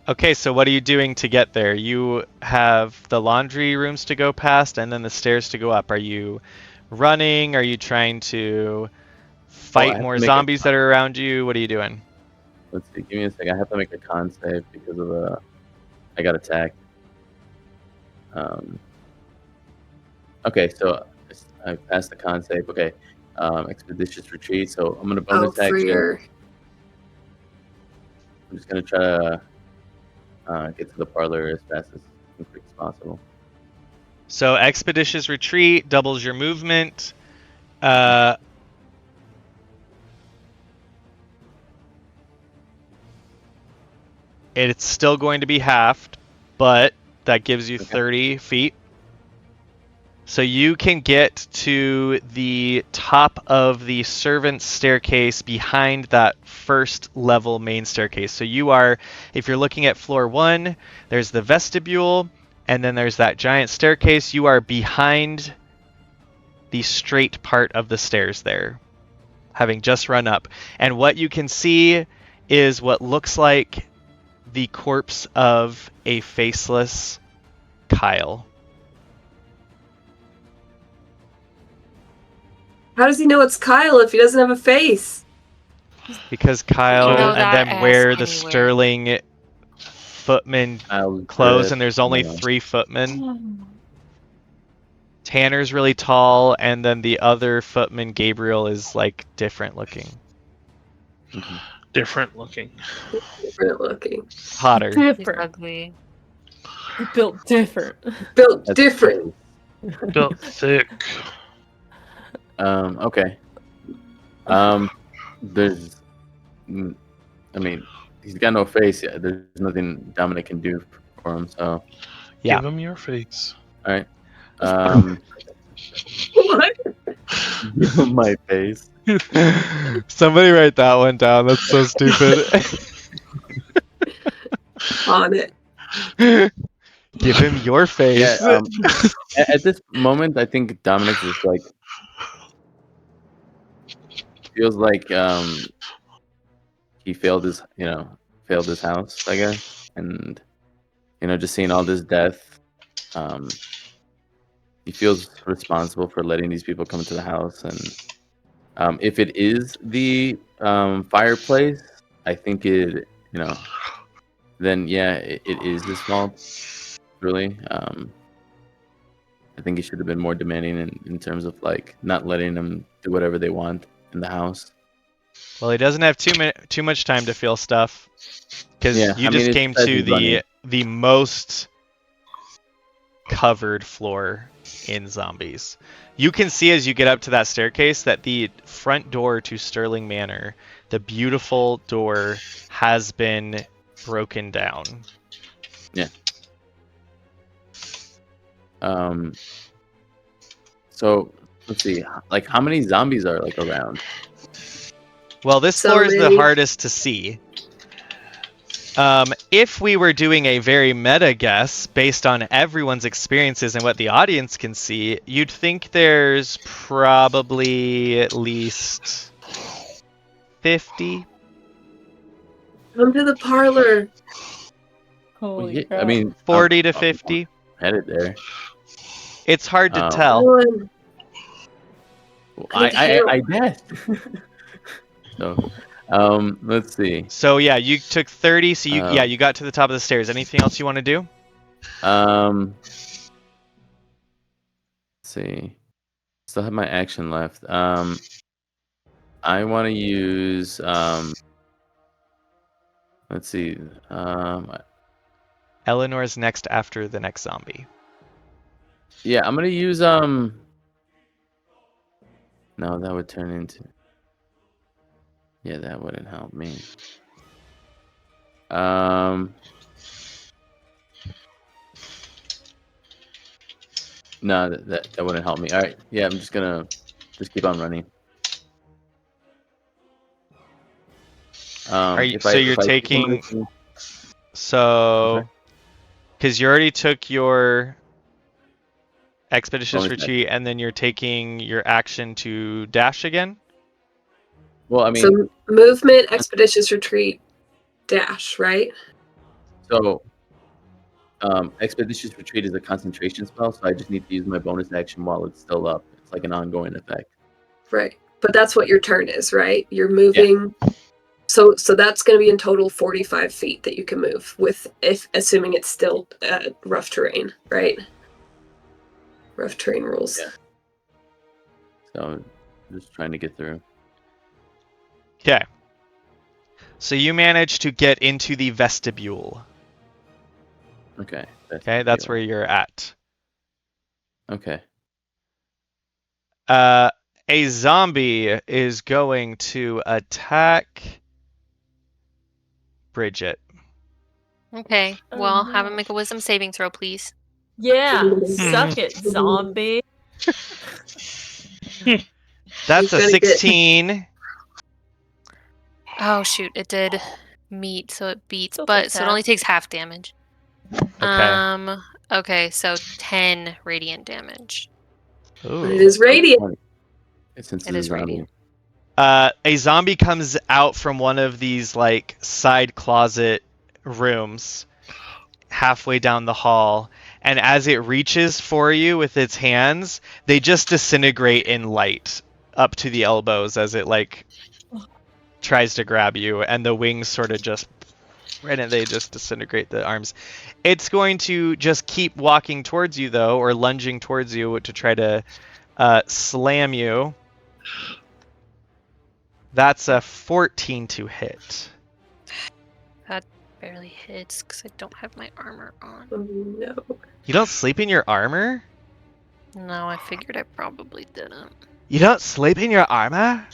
Okay, so what are you doing to get there? You have the laundry rooms to go past and then the stairs to go up. Are you running? Are you trying to fight more zombies that are around you? What are you doing? Let's see. Give me a second. I have to make a con save because of I got attacked. Okay, so I passed the con save. Okay, expeditious retreat. So I'm gonna bonus action. I'm just gonna try to get to the parlor as fast as quick as possible. So expeditious retreat doubles your movement. It's still going to be halved, but that gives you 30 feet. So you can get to the top of the servants' staircase behind that first level main staircase. So you are, if you're looking at floor 1, there's the vestibule, and then there's that giant staircase. You are behind the straight part of the stairs there, having just run up. And what you can see is what looks like the corpse of a faceless Kyle. How does he know it's Kyle if he doesn't have a face? Because Kyle You know and that them as wear the anywhere. Sterling footman I'll clothes, and there's only no. 3 footmen. Tanner's really tall, and then the other footman, Gabriel, is like different looking. Different looking. Different looking. Hotter. He's Different. ugly. Built different. Built That's different. Built thick. Okay. There's, I mean, he's got no face yet. There's nothing Dominic can do for him. So, Yeah. Give him your face. all right. What? Give him my face. Somebody write that one down. That's so stupid. On it. Give him your face. Yeah. At this moment, I think Dominic is like feels like he failed his house, I guess, and just seeing all this death, he feels responsible for letting these people come into the house, and if it is the fireplace, I think then yeah, it is his fault, really. I think he should have been more demanding in terms of like not letting them do whatever they want in the house. Well, he doesn't have too much time to feel stuff, because you just came to the most covered floor in zombies. You can see as you get up to that staircase that the front door to Sterling Manor, the beautiful door, has been broken down. Yeah. So let's see, like how many zombies are like around? Well, this So floor is the many. hardest to see. If we were doing a very meta guess based on everyone's experiences and what the audience can see, you'd think there's probably at least 50. Come to the parlor. Holy Yeah, crap. I mean, 40 to I'm 50. headed there. It's hard to tell. Everyone. I guess. So, let's see. So yeah, you took 30. So you got to the top of the stairs. Anything else you want to do? Let's see. Still have my action left. I want to use let's see. Eleanor's next after the next zombie. Yeah, I'm gonna use no, that would turn into. Yeah, that wouldn't help me. No, that wouldn't help me. All right, yeah, I'm just gonna keep on running. You're taking. So, because you already took your expeditious Bonus retreat, and then you're taking your action to dash again. Well, I mean, So movement, expeditious retreat, dash, right? so expeditious retreat is a concentration spell, so I just need to use my bonus action while it's still up. It's like an ongoing effect. Right. But that's what your turn is, right? You're moving. Yeah. So that's going to be in total 45 feet that you can move assuming it's still rough terrain, right? Rough terrain rules. Yeah. So I'm just trying to get through. Okay. So you managed to get into the vestibule. Okay. Okay, that's where you're at. Okay. A zombie is going to attack Bridget. Okay, well, have him make a wisdom saving throw, please. Yeah, suck it, zombie. That's a He's gonna get- 16. Oh shoot, it did meet, so it beats, Still but takes so it half. only takes half damage. Okay. Okay, so 10 radiant damage. Ooh. But it is radiant. Since It it's is a zombie. radiant. A zombie comes out from one of these like side closet rooms halfway down the hall, and as it reaches for you with its hands, they just disintegrate in light up to the elbows as it like tries to grab you, and the wings sort of just and they just disintegrate the arms. It's going to just keep walking towards you though, or lunging towards you to try to slam you. That's a 14 to hit. That barely hits because I don't have my armor on. Oh, no. You don't sleep in your armor? No, I figured I probably didn't. You don't sleep in your armor?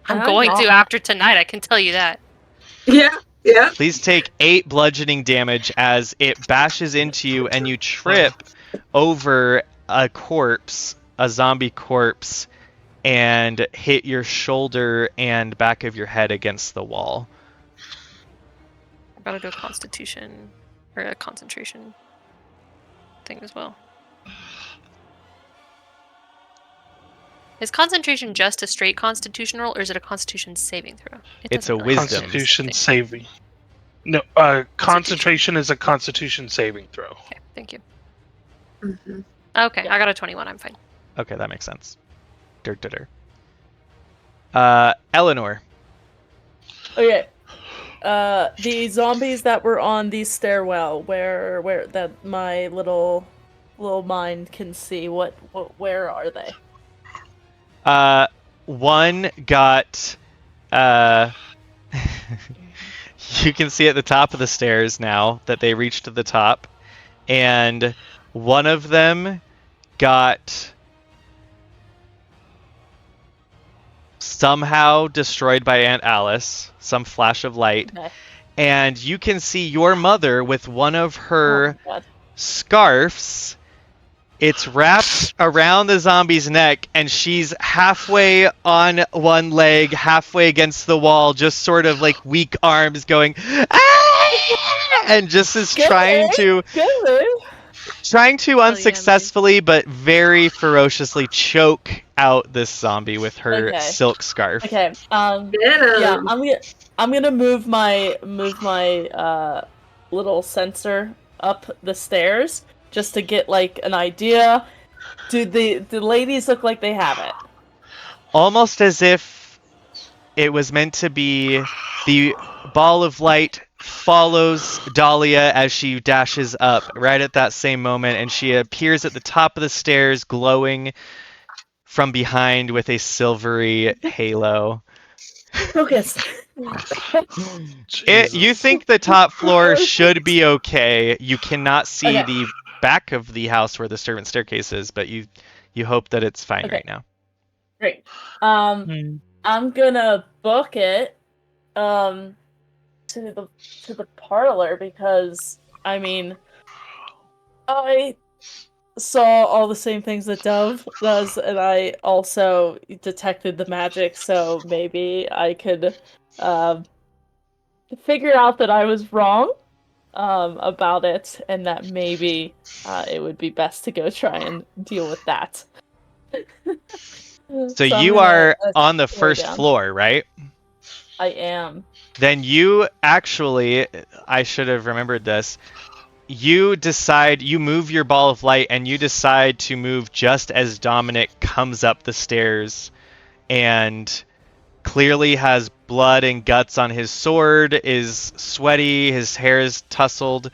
I'm Yeah, going to no. after tonight, I can tell you that. Yeah, yeah. Please take 8 bludgeoning damage as it bashes into you and you trip over a corpse, a zombie corpse, and hit your shoulder and back of your head against the wall. I'm about to do a constitution or a concentration thing as well. Is concentration just a straight constitution roll, or is it a constitution saving throw? It It's doesn't a really wisdom. say. Constitution saving. No, concentration is a Constitution saving throw. Okay, thank you. Mhm. Okay, Yeah. I got a 21. I'm fine. Okay, that makes sense. Eleanor. Okay. The zombies that were on the stairwell, where that my little mind can see. Where are they? One got you can see at the top of the stairs now that they reached to the top, and one of them got somehow destroyed by Aunt Alice, some flash of light, Okay. and you can see your mother with one of her Oh, God. scarves. It's wrapped around the zombie's neck, and she's halfway on one leg, halfway against the wall, just sort of like weak arms going, "Ah!" and just is trying to unsuccessfully but very ferociously choke out this zombie with her Okay. silk scarf. Okay. Venom. Yeah, I'm gonna move my little sensor up the stairs just to get like an idea. Do the ladies look like they have it? Almost as if it was meant to be. The ball of light follows Dahlia as she dashes up right at that same moment, and she appears at the top of the stairs glowing from behind with a silvery halo. Focus. You think the top floor should be okay. You cannot see Okay. the back of the house where the servant staircase is, but you hope that it's fine Okay. right now. Great. I'm gonna book it to the parlor because I mean I saw all the same things that Dove does, and I also detected the magic, so maybe I could figure out that I was wrong about it, and that maybe it would be best to go try and deal with that. So I'm you gonna, are on the lay first down. floor, right? I am. Then you actually, I should have remembered this. You move your ball of light, and you decide to move just as Dominic comes up the stairs and clearly has blood and guts on his sword, is sweaty, his hair is tousled,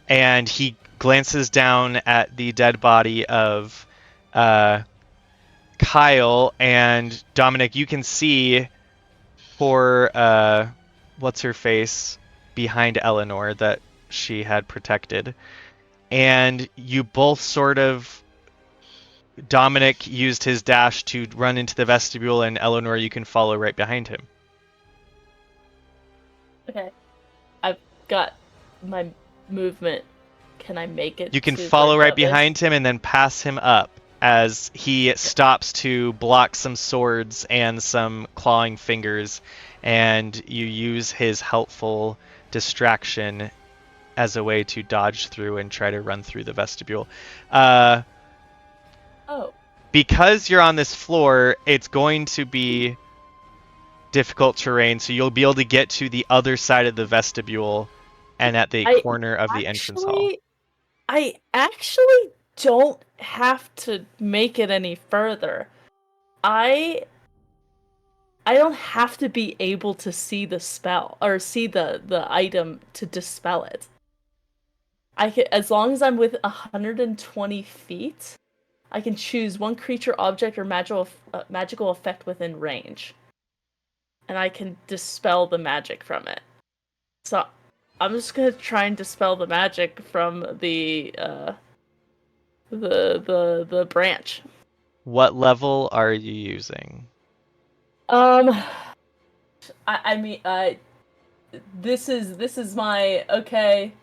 and he glances down at the dead body of Kyle. And Dominic, you can see poor what's her face behind Eleanor that she had protected, and you both sort of, Dominic used his dash to run into the vestibule, and Eleanor, you can follow right behind him. Okay. I've got my movement. Can I make it? You can to follow where right Dove is? behind him and then pass him up. as he stops to block some swords and some clawing fingers, and you use his helpful distraction as a way to dodge through and try to run through the vestibule. Oh. Because you're on this floor, it's going to be difficult terrain, so you'll be able to get to the other side of the vestibule and at the corner of the entrance hall. I actually don't have to make it any further. I don't have to be able to see the spell or see the item to dispel it. I can, as long as I'm with 120 feet, I can choose one creature, object, or magical effect within range, and I can dispel the magic from it. So I'm just gonna try and dispel the magic from the branch. What level are you using? I mean, this is my okay.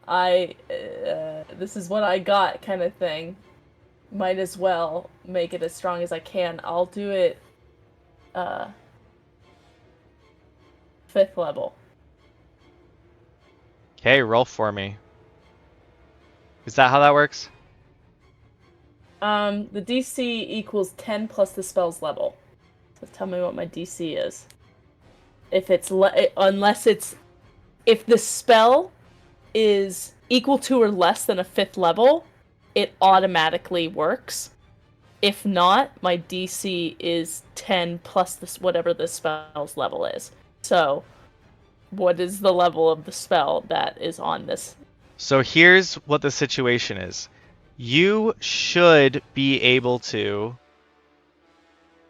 This is what I got kind of thing. Might as well make it as strong as I can. I'll do it 5th level. Okay, roll for me. Is that how that works? The DC equals 10 plus the spell's level. So tell me what my DC is. If it's if the spell is equal to or less than a 5th level, it automatically works. If not, my DC is 10 plus this whatever the spell's level is. So, what is the level of the spell that is on this? So here's what the situation is. You should be able to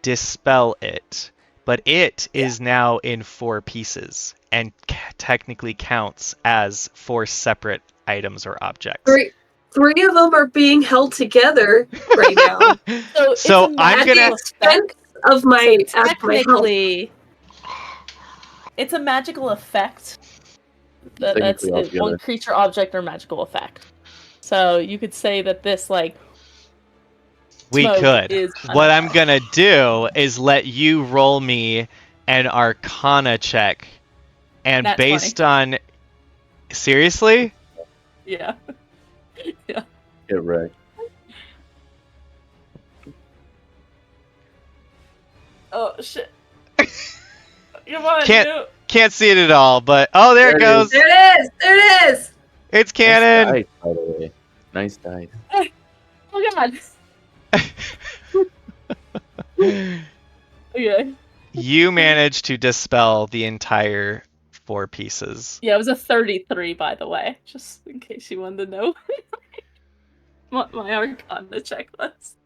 dispel it, but it is now in 4 pieces and technically counts as 4 separate items or objects. Three of them are being held together right now. So I'm gonna of my technically, it's a magical effect. That's one creature, object, or magical effect. So you could say that this we could. What I'm gonna do is let you roll me an Arcana check, and That's based on seriously, yeah. Get wrecked. Oh shit! Come on, can't see it at all, but there it goes. There it is. There it is. It's canon. Nice dice, by the way. Nice dice. Oh god. Okay. You managed to dispel the entire 4 pieces. Yeah, it was a 33, by the way, just in case you wanted to know. What my Arcana check was.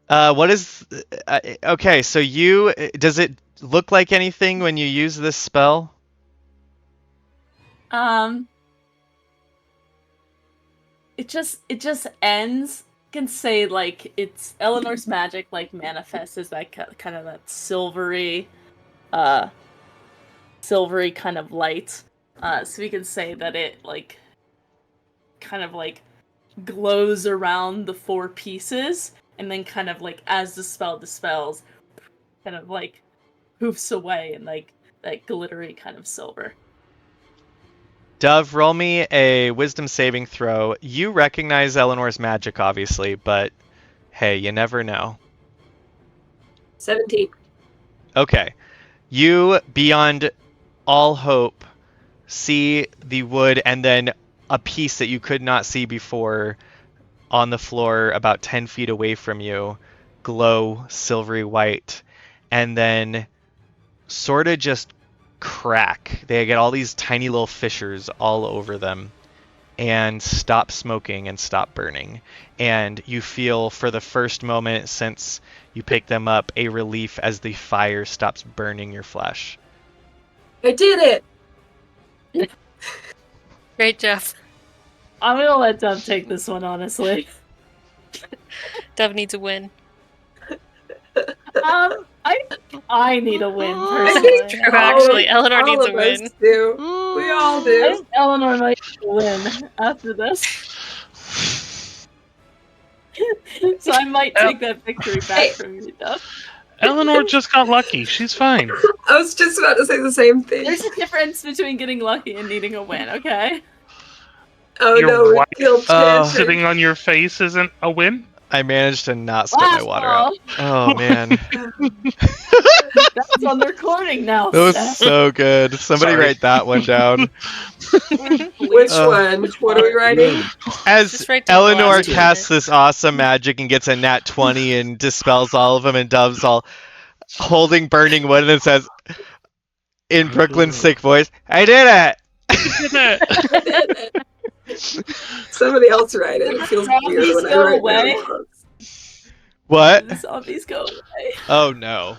What is... okay, so does it look like anything when you use this spell? It just ends. You can say it's Eleanor's magic manifests as that kind of that silvery kind of light. So we can say that it kind of glows around the 4 pieces, and then kind of as the spell dispels, kind of poofs away in that glittery kind of silver. Dove, roll me a wisdom saving throw. You recognize Eleanor's magic, obviously, but hey, you never know. 17. Okay. You, beyond all hope, see the wood and then a piece that you could not see before on the floor about 10 feet away from you glow silvery white, and then sort of just crack. They get all these tiny little fissures all over them and stop smoking and stop burning. And you feel, for the first moment since you picked them up, a relief as the fire stops burning your flesh. I did it! Great, Jeff. I'm gonna let Dove take this one, honestly. Dove needs a win. I need a win I personally. think True, actually. Eleanor needs a of win. us do. We all I do. think Eleanor might win after this. So I might take that victory back from you, though. Eleanor just got lucky. She's fine. I was just about to say the same thing. There's a difference between getting lucky and needing a win, okay? Oh Your no, wife guilt sitting on your face isn't a win? I managed to not spit my water out. Oh man, That's on the recording now. that was Seth. so good. Somebody Sorry. write that one down. Which one? What are we writing? Just As write down the Eleanor last two casts minutes. this awesome magic and gets a nat 20 and dispels all of them, and Dove's all holding burning wood and says, in Brooklyn's thick voice, "I did it!" Somebody else write it. It feels weird when I Go write away. my own books. What? The zombies go away. Oh no.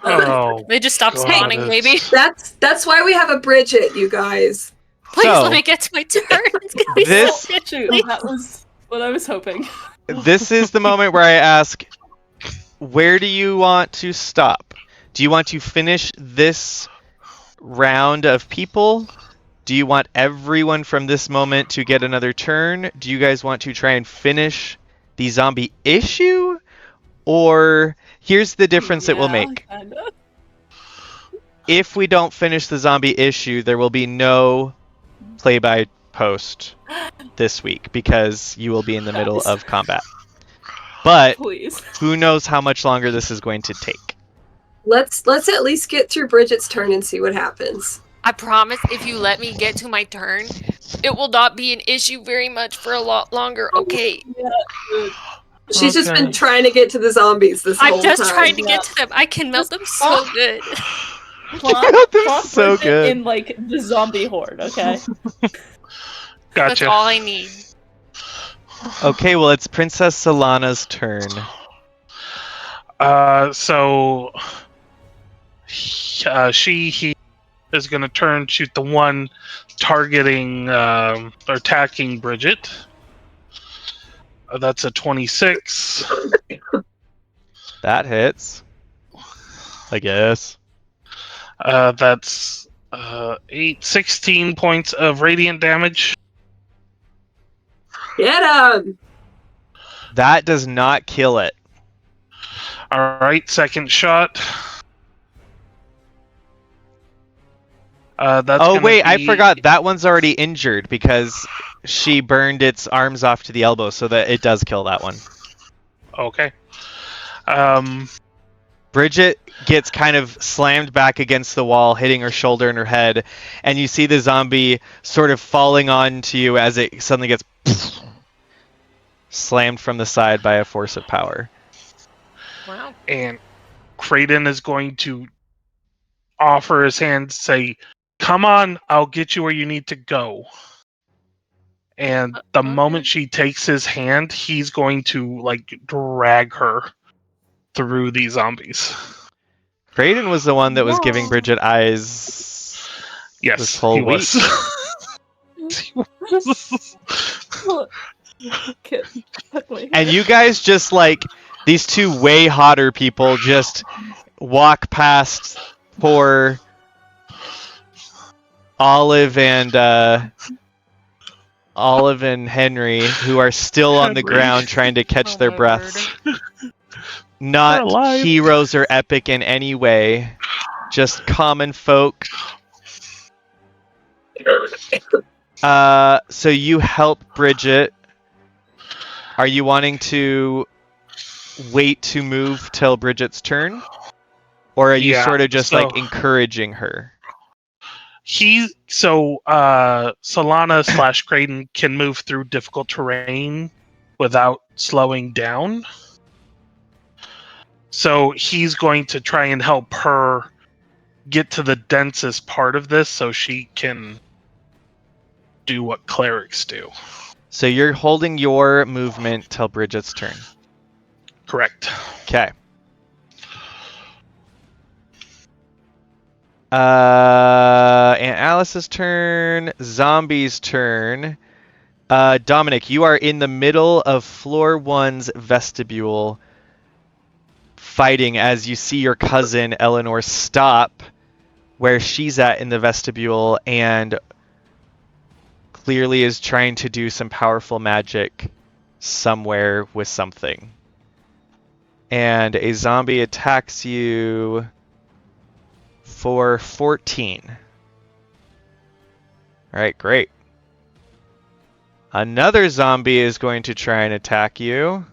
Oh. They just stopped God, spawning, it's- maybe. That's why we have a Bridget, you guys. Please So, let me get to my turn. It's gonna be this- so Shoot, that was what I was hoping. This is the moment where I ask, where do you want to stop? Do you want to finish this round of people? Do you want everyone from this moment to get another turn? Do you guys want to try and finish the zombie issue? Or here's the difference it will make. Kinda. If we don't finish the zombie issue, there will be no play by post this week because you will be in the middle of combat. But Please. who knows how much longer this is going to take. Let's at least get through Bridget's turn and see what happens. I promise if you let me get to my turn, it will not be an issue very much for a lot longer, okay? She's just Okay. been trying to get to the zombies this whole I'm just time. trying to get to them. I can melt them so good. They're so Bridget good. in like the zombie horde, okay? That's Gotcha. all I need. Okay, well, it's Princess Solana's turn. So he is going to turn, shoot the one targeting or attacking Bridget. That's a 26. That hits. I guess. That's 16 points of radiant damage. Get him! That does not kill it. All right, second shot. That's Oh, gonna wait, I be- forgot. That one's already injured because she burned its arms off to the elbow, so that it does kill that one. Okay. Bridget gets kind of slammed back against the wall, hitting her shoulder and her head, and you see the zombie sort of falling onto you as it suddenly gets slammed from the side by a force of power. Wow. And Kraden is going to offer his hand, say, "Come on, I'll get you where you need to go." And the Okay. moment she takes his hand, he's going to like drag her through these zombies. Kraden was the one that was giving No. Bridget eyes. Yes, This whole he was. Kid, tuck my And hair. you guys just like these two way hotter people just walk past poor Olive and Henry, who are still on the Henry. ground trying to catch Oh their my breaths. word. Not They're alive. heroes or epic in any way, just common folk. So you help Bridget. Are you wanting to wait to move till Bridget's turn? Or are you Yeah, sort of just so- like encouraging her? Solana / Kraden can move through difficult terrain without slowing down. So he's going to try and help her get to the densest part of this so she can do what clerics do. So you're holding your movement till Bridget's turn. Correct. Okay. Aunt Alice's turn. Zombie's turn. Dominic, you are in the middle of floor 1's vestibule, fighting as you see your cousin Eleanor stop where she's at in the vestibule and clearly is trying to do some powerful magic somewhere with something. And a zombie attacks you for 14. Alright, great. Another zombie is going to try and attack you.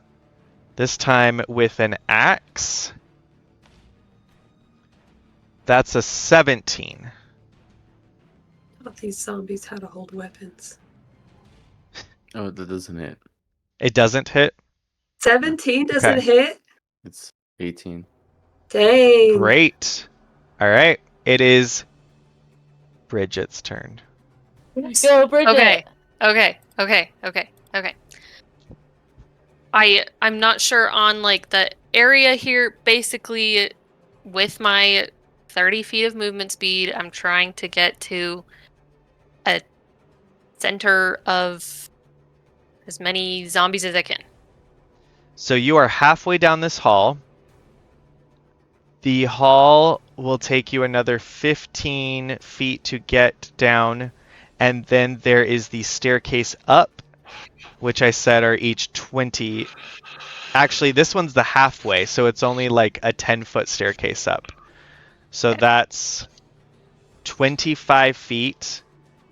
This time with an axe. That's a 17. I thought these zombies had to hold weapons. Oh, that doesn't hit. It doesn't hit? 17 doesn't Okay. hit? It's 18. Dang. Great. Alright, it is Bridget's turn. Go, Bridget. Okay. I'm not sure on like the area here. Basically, with my 30 feet of movement speed, I'm trying to get to a center of as many zombies as I can. So you are halfway down this hall. The hall will take you another 15 feet to get down, and then there is the staircase up, which I said are each 20. Actually, this one's the halfway, so it's only like a 10-foot staircase up. So Okay. that's 25 feet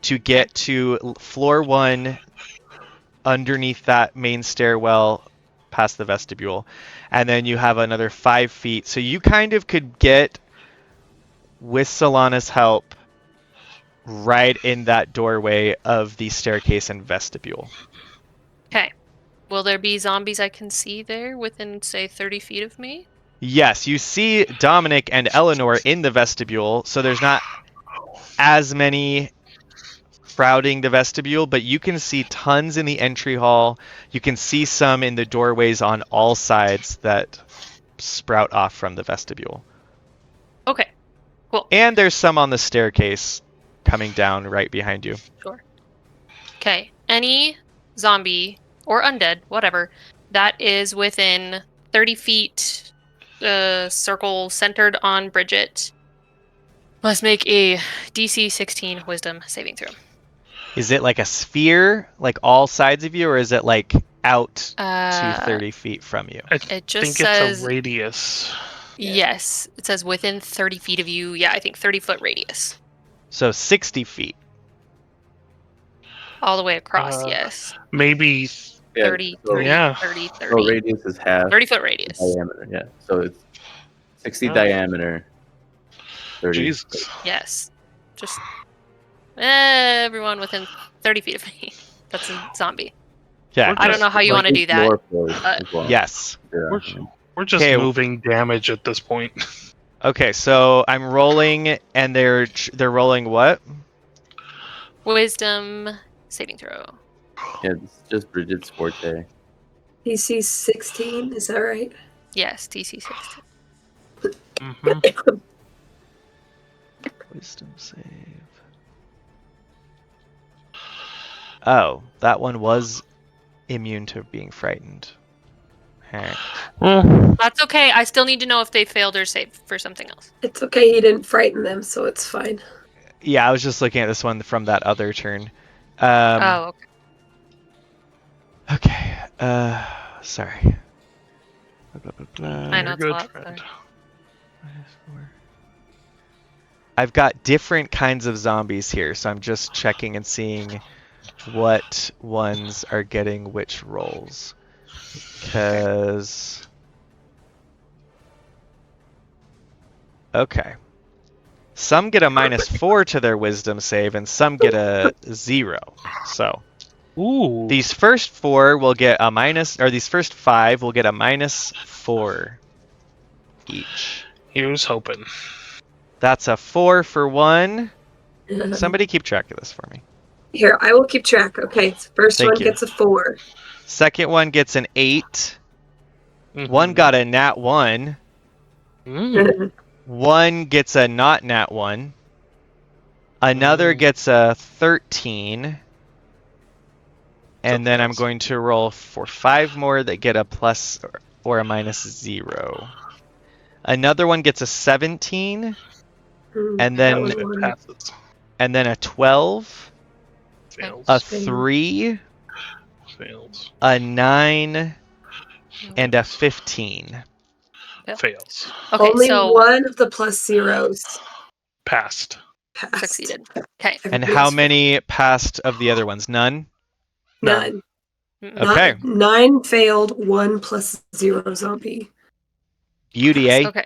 to get to floor 1 underneath that main stairwell past the vestibule. And then you have another 5 feet. So you kind of could get, with Solana's help, right in that doorway of the staircase and vestibule. Okay. Will there be zombies I can see there within, say, 30 feet of me? Yes, you see Dominic and Eleanor in the vestibule, so there's not as many crowding the vestibule, but you can see tons in the entry hall. You can see some in the doorways on all sides that sprout off from the vestibule. Okay. Cool. And there's some on the staircase coming down right behind you. Sure. Okay. Any zombie or undead, whatever, that is within 30 feet circle centered on Bridget must make a DC 16 Wisdom saving throw. Is it like a sphere, like all sides of you, or is it like out to 30 feet from you? It just think says it's a radius. yes. It says within 30 feet of you. Yeah, I think 30-foot radius. So 60 feet. All the way across, Uh, yes. Maybe 30, so, 30, yeah. 30, So 30. radius is half 30-foot radius. diameter. Yeah. So it's 60 Oh. diameter. 30. Jesus. Yes. Just everyone within 30 feet of me. That's a zombie. Yeah. I don't know how you want to do that. Floor floors Uh, as well. Yes. Yeah. We're just Okay. moving damage at this point. Okay, so I'm rolling, and they're rolling what? Wisdom saving throw. Yeah, it's just Bridget's forte. DC 16, is that right? Yes, DC 16. Mhm. Wisdom save. Oh, that one was immune to being frightened. Heh. Well, That's okay. I still need to know if they failed or saved for something else. It's okay, he didn't frighten them, so it's fine. Yeah, I was just looking at this one from that other turn. Oh, okay. Okay. Sorry. Blah, blah, blah, I blah. know it's a good lot. friend. Sorry. I've got different kinds of zombies here, so I'm just checking and seeing what ones are getting which rolls. Because... Okay. Some get a -4 to their wisdom save, and some get a 0. So Ooh. these first 4 will get a minus, or these first 5 will get a -4 each. Here's hoping. That's a 4 for one. Somebody keep track of this for me. Here, I will keep track. Okay, so first Thank one you. gets a 4. Second one gets an 8. Mhm. One got a nat 1. Mm. One gets a not nat 1. Another Mm. gets a 13. And then I'm close. going to roll for 5 more that get a plus or a -0. Another one gets a 17, and That then one It won. passes. a 12, Fails. a 3, Fails. a 9, and a 15. Fails. Okay, Only so one of the plus zeros Passed. passed. succeeded. Okay. And Everybody how else failed. many passed of the other ones? None? None. Mm-mm. Okay. 9 failed, 1 plus 0 zombie. Beauty, Passed. eh? Okay.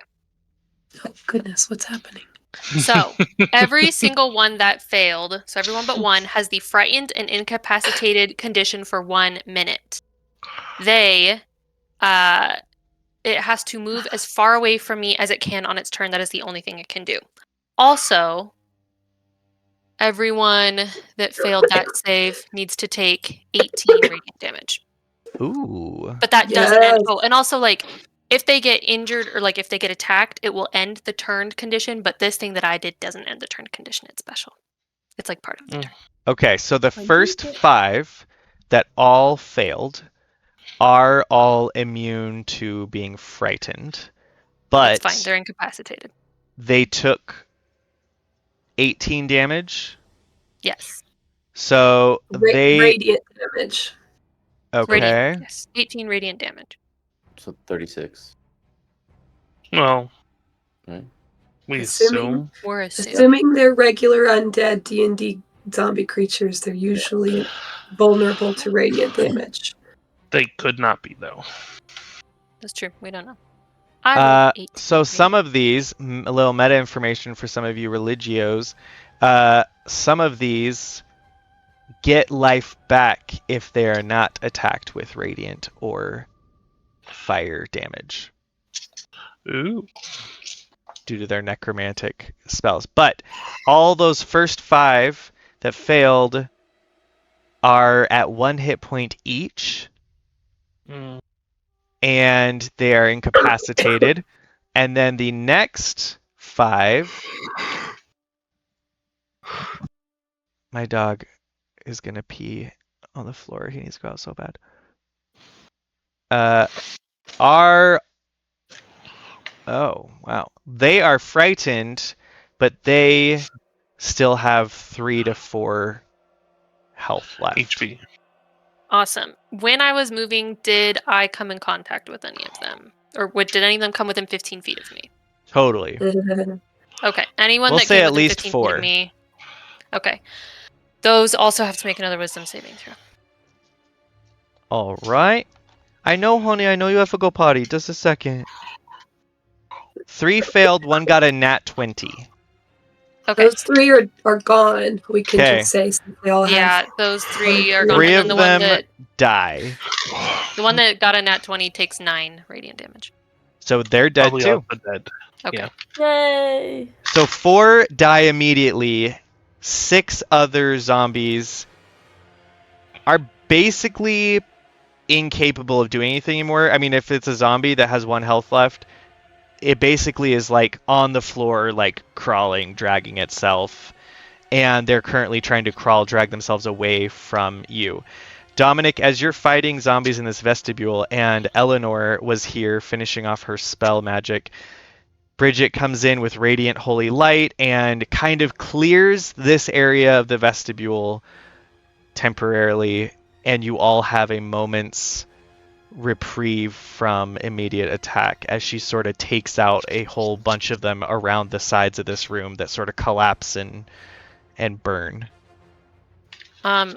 Oh, goodness, what's happening? So every single one that failed, so everyone but one, has the frightened and incapacitated condition for 1 minute. It has to move as far away from me as it can on its turn. That is the only thing it can do. Also, everyone that failed that save needs to take 18 radiant damage. Ooh. But that doesn't end. Yes. Oh, and also, like, if they get injured or, like, if they get attacked, it will end the turned condition. But this thing that I did doesn't end the turned condition. It's special. It's, like, part of the turn. Okay, so the When you first get- 5 that all failed are all immune to being frightened, but It's fine. They're incapacitated. they took 18 damage. Yes. So they Radiant damage. okay. Radiant. Yes. 18 radiant damage. So 36. Well, Right. we Assuming- assume. We're assuming. Assuming they're regular undead D&D zombie creatures, they're usually vulnerable to radiant damage. They could not be, though. That's true. We don't know. I rolled 18. So some of these, a little meta information for some of you religios, some of these get life back if they are not attacked with radiant or fire damage Ooh. due to their necromantic spells. But all those first 5 that failed are at 1 hit point each, Mm. and they are incapacitated. And then the next 5, my dog is gonna pee on the floor. He needs to go out so bad. Are oh wow, they are frightened, but they still have 3 to 4 health left. HP. Awesome. When I was moving, did I come in contact with any of them? Or did any of them come within 15 feet of me? Totally. Okay. Anyone We'll that say came at within least 15 feet 4. of me. Okay. Those also have to make another wisdom saving throw. All right. I know, honey. I know you have to go potty. Just a second. 3 failed. 1 got a nat 20. Okay. Those 3 are gone. We can Okay. just say since they all have. Yeah, those 3 are gone. 3 And of then them die. the one that got a nat 20 takes 9 radiant damage. So they're dead Probably too. also dead. Okay. Yeah. Yay! So 4 die immediately. 6 other zombies are basically incapable of doing anything anymore. I mean, if it's a zombie that has 1 health left, it basically is like on the floor, like crawling, dragging itself. And they're currently trying to drag themselves away from you. Dominic, as you're fighting zombies in this vestibule, and Eleanor was here finishing off her spell magic, Bridget comes in with radiant holy light and kind of clears this area of the vestibule temporarily, and you all have a moment's reprieve from immediate attack as she sort of takes out a whole bunch of them around the sides of this room that sort of collapse and burn. I'm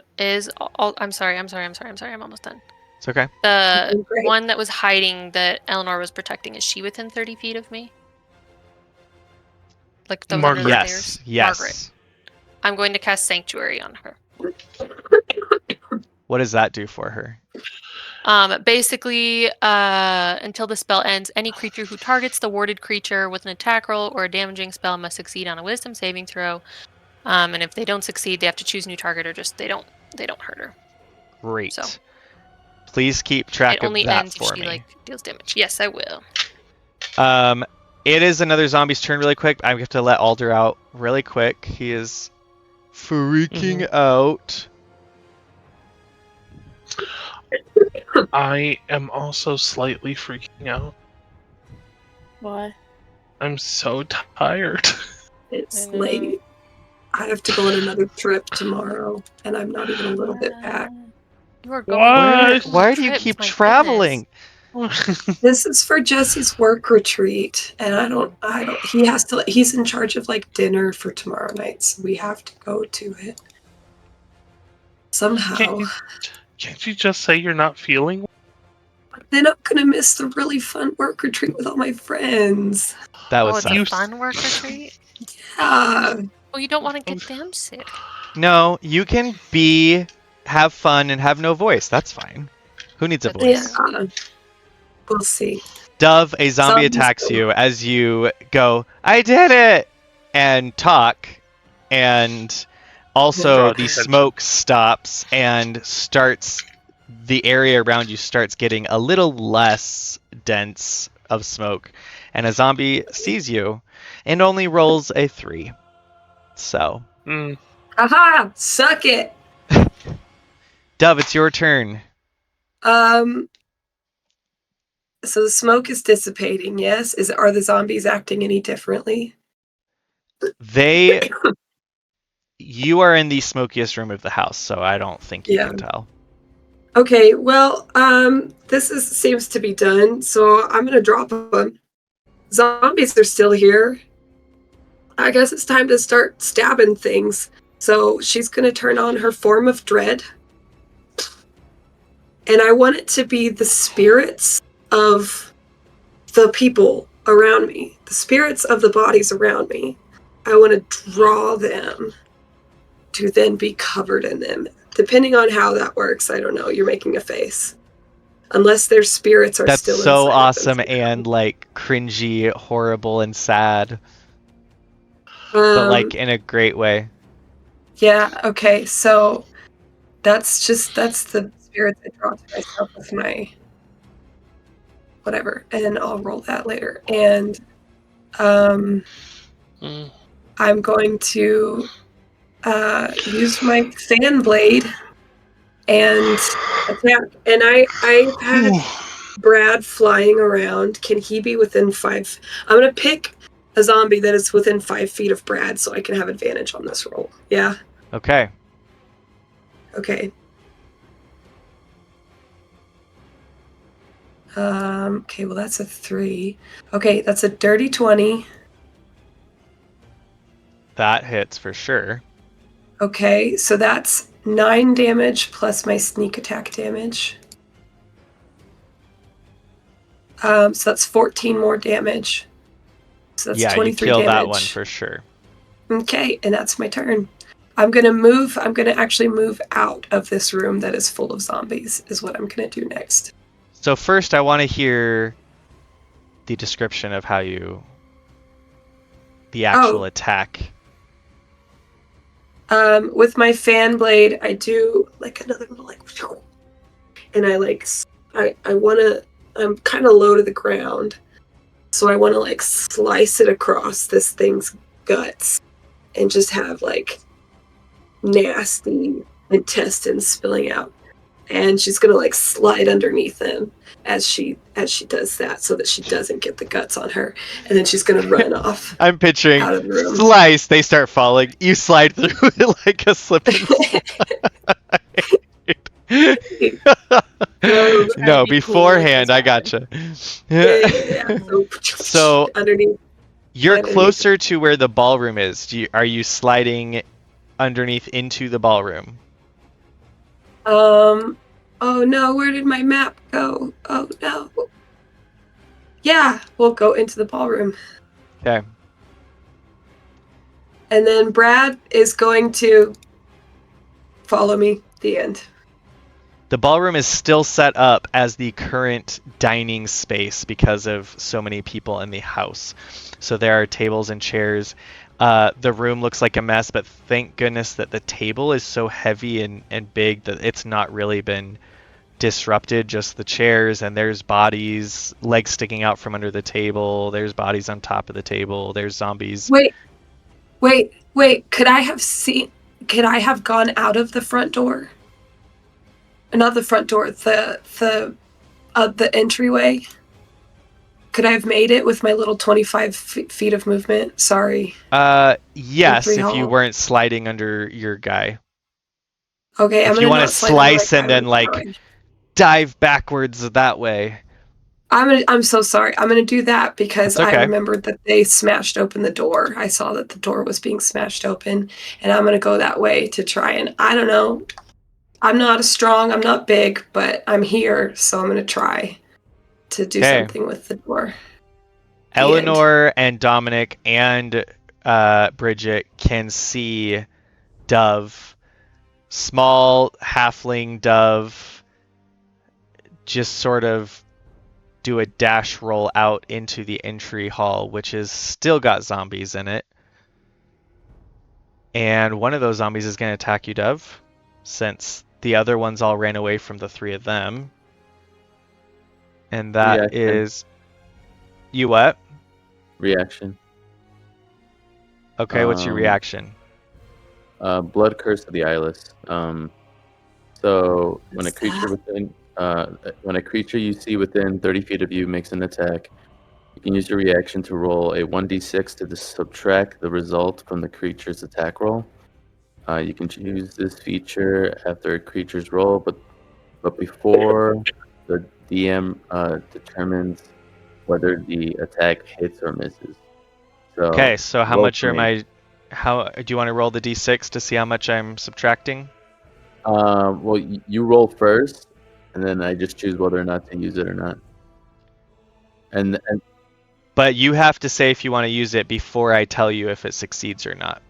sorry, I'm almost done. It's okay. The Great. one that was hiding that Eleanor was protecting, is she within 30 feet of me? Like that was under the Margaret. stairs? Yes. Margaret. I'm going to cast Sanctuary on her. What does that do for her? Basically, until the spell ends, any creature who targets the warded creature with an attack roll or a damaging spell must succeed on a wisdom saving throw. And if they don't succeed, they have to choose a new target, or just they don't hurt her. Great. So. Please keep track It of only that ends if for she me. deals damage. Yes, I will. It is another zombie's turn really quick. I have to let Alder out really quick. He is freaking out. I am also slightly freaking out. Why? I'm so tired. It's I know. late. I have to go on another trip tomorrow, and I'm not even a little bit back. You are going on What? Why do you trips, keep my traveling? This is for Jesse's work retreat, and I don't. He has to. He's in charge of like dinner for tomorrow night, so we have to go to it somehow. Can't you just say you're not feeling? But then I'm gonna miss the really fun work retreat with all my friends. That Oh, was it's sad. a fun work retreat? Yeah. Well, you don't want to get them sick. No, you can have fun and have no voice. That's fine. Who needs a That's voice? Yeah. We'll see. Dove, a zombie Zombies attacks go. you as you go, I did it! And talk. And also Draw the attention. smoke stops and the area around you starts getting a little less dense of smoke. And a zombie sees you and only rolls a 3. So, Mm. Aha! Suck it. Dove, it's your turn. So the smoke is dissipating. Yes. Are the zombies acting any differently? You are in the smokiest room of the house, so I don't think you Yeah. can tell. Okay. Well, seems to be done. So I'm gonna drop them. Zombies are still here. I guess it's time to start stabbing things. So she's gonna turn on her form of dread. And I want it to be the spirits of the people around me, the spirits of the bodies around me. I want to draw them to then be covered in them. Depending on how that works, I don't know. You're making a face. Unless their spirits are That's still so inside awesome of them. and like cringy, horrible, and sad, but like in a great way. Yeah, okay. So that's the spirit I draw to myself with my whatever, and I'll roll that later. And Mm. I'm going to use my fan blade and attack. And I had Brad flying around. Can he be within 5? I'm gonna pick a zombie that is within 5 feet of Brad, so I can have advantage on this roll. Yeah. Okay. Okay. Okay, well that's a 3. Okay, that's a dirty 20. That hits for sure. Okay, so that's 9 damage plus my sneak attack damage. So that's 14 more damage. So that's Yeah, you 23 kill damage. that one for sure. Okay, and that's my turn. I'm gonna actually move out of this room that is full of zombies, is what I'm gonna do next. So first I want to hear the description of the actual attack. With my fan blade, I do like another little like, and I'm kind of low to the ground, so I want to like slice it across this thing's guts, and just have like nasty intestines spilling out. And she's gonna like slide underneath them as she does that, so that she doesn't get the guts on her. And then she's gonna run off. I'm picturing Out of the room. slice, they start falling, you slide through it like a slip and slide. No, be cool beforehand, with I this gotcha. Yeah. So underneath. you're underneath. closer to where the ballroom is. Are you sliding underneath into the ballroom? Oh no, where did my map go? Oh no. Yeah, we'll go into the ballroom. Okay. And then Brad is going to follow me. The end. The ballroom is still set up as the current dining space because of so many people in the house. So there are tables and chairs. The room looks like a mess, but thank goodness that the table is so heavy and big that it's not really been disrupted. Just the chairs, and there's bodies, legs sticking out from under the table. There's bodies on top of the table. There's zombies. Wait. Could I have gone out of the front door? Not the front door, the entryway. Could I have made it with my little 25 feet of movement? Sorry. Yes, Free if you hall. weren't sliding under your guy. Okay, I'm If you gonna want to not slice on the right slice and side, then I'm like going. dive backwards that way. I'm so sorry. I'm gonna do that because That's okay. I remembered that they smashed open the door. I saw that the door was being smashed open, and I'm gonna go that way to try and I don't know. I'm not as strong, I'm not big, but I'm here, so I'm gonna try to do Okay. something with the door. The Eleanor and Dominic and Bridget can see Dove, small halfling Dove, just sort of do a dash roll out into the entry hall, which is still got zombies in it. And one of those zombies is going to attack you, Dove, since the other ones all ran away from the three of them. And that is... You what? Reaction. Okay, what's your reaction? Blood Curse of the Eyeless. So when a What's creature when a creature you see within 30 feet of you makes an attack, you can use your reaction to roll a 1d6 to subtract the result from the creature's attack roll. You can choose this feature after a creature's roll, but before the DM determines whether the attack hits or misses. So Okay, so how roll much for am me. I... How do you want to roll the d6 to see how much I'm subtracting? Well, you roll first, and then I just choose whether or not to use it or not. And But you have to say if you want to use it before I tell you if it succeeds or not.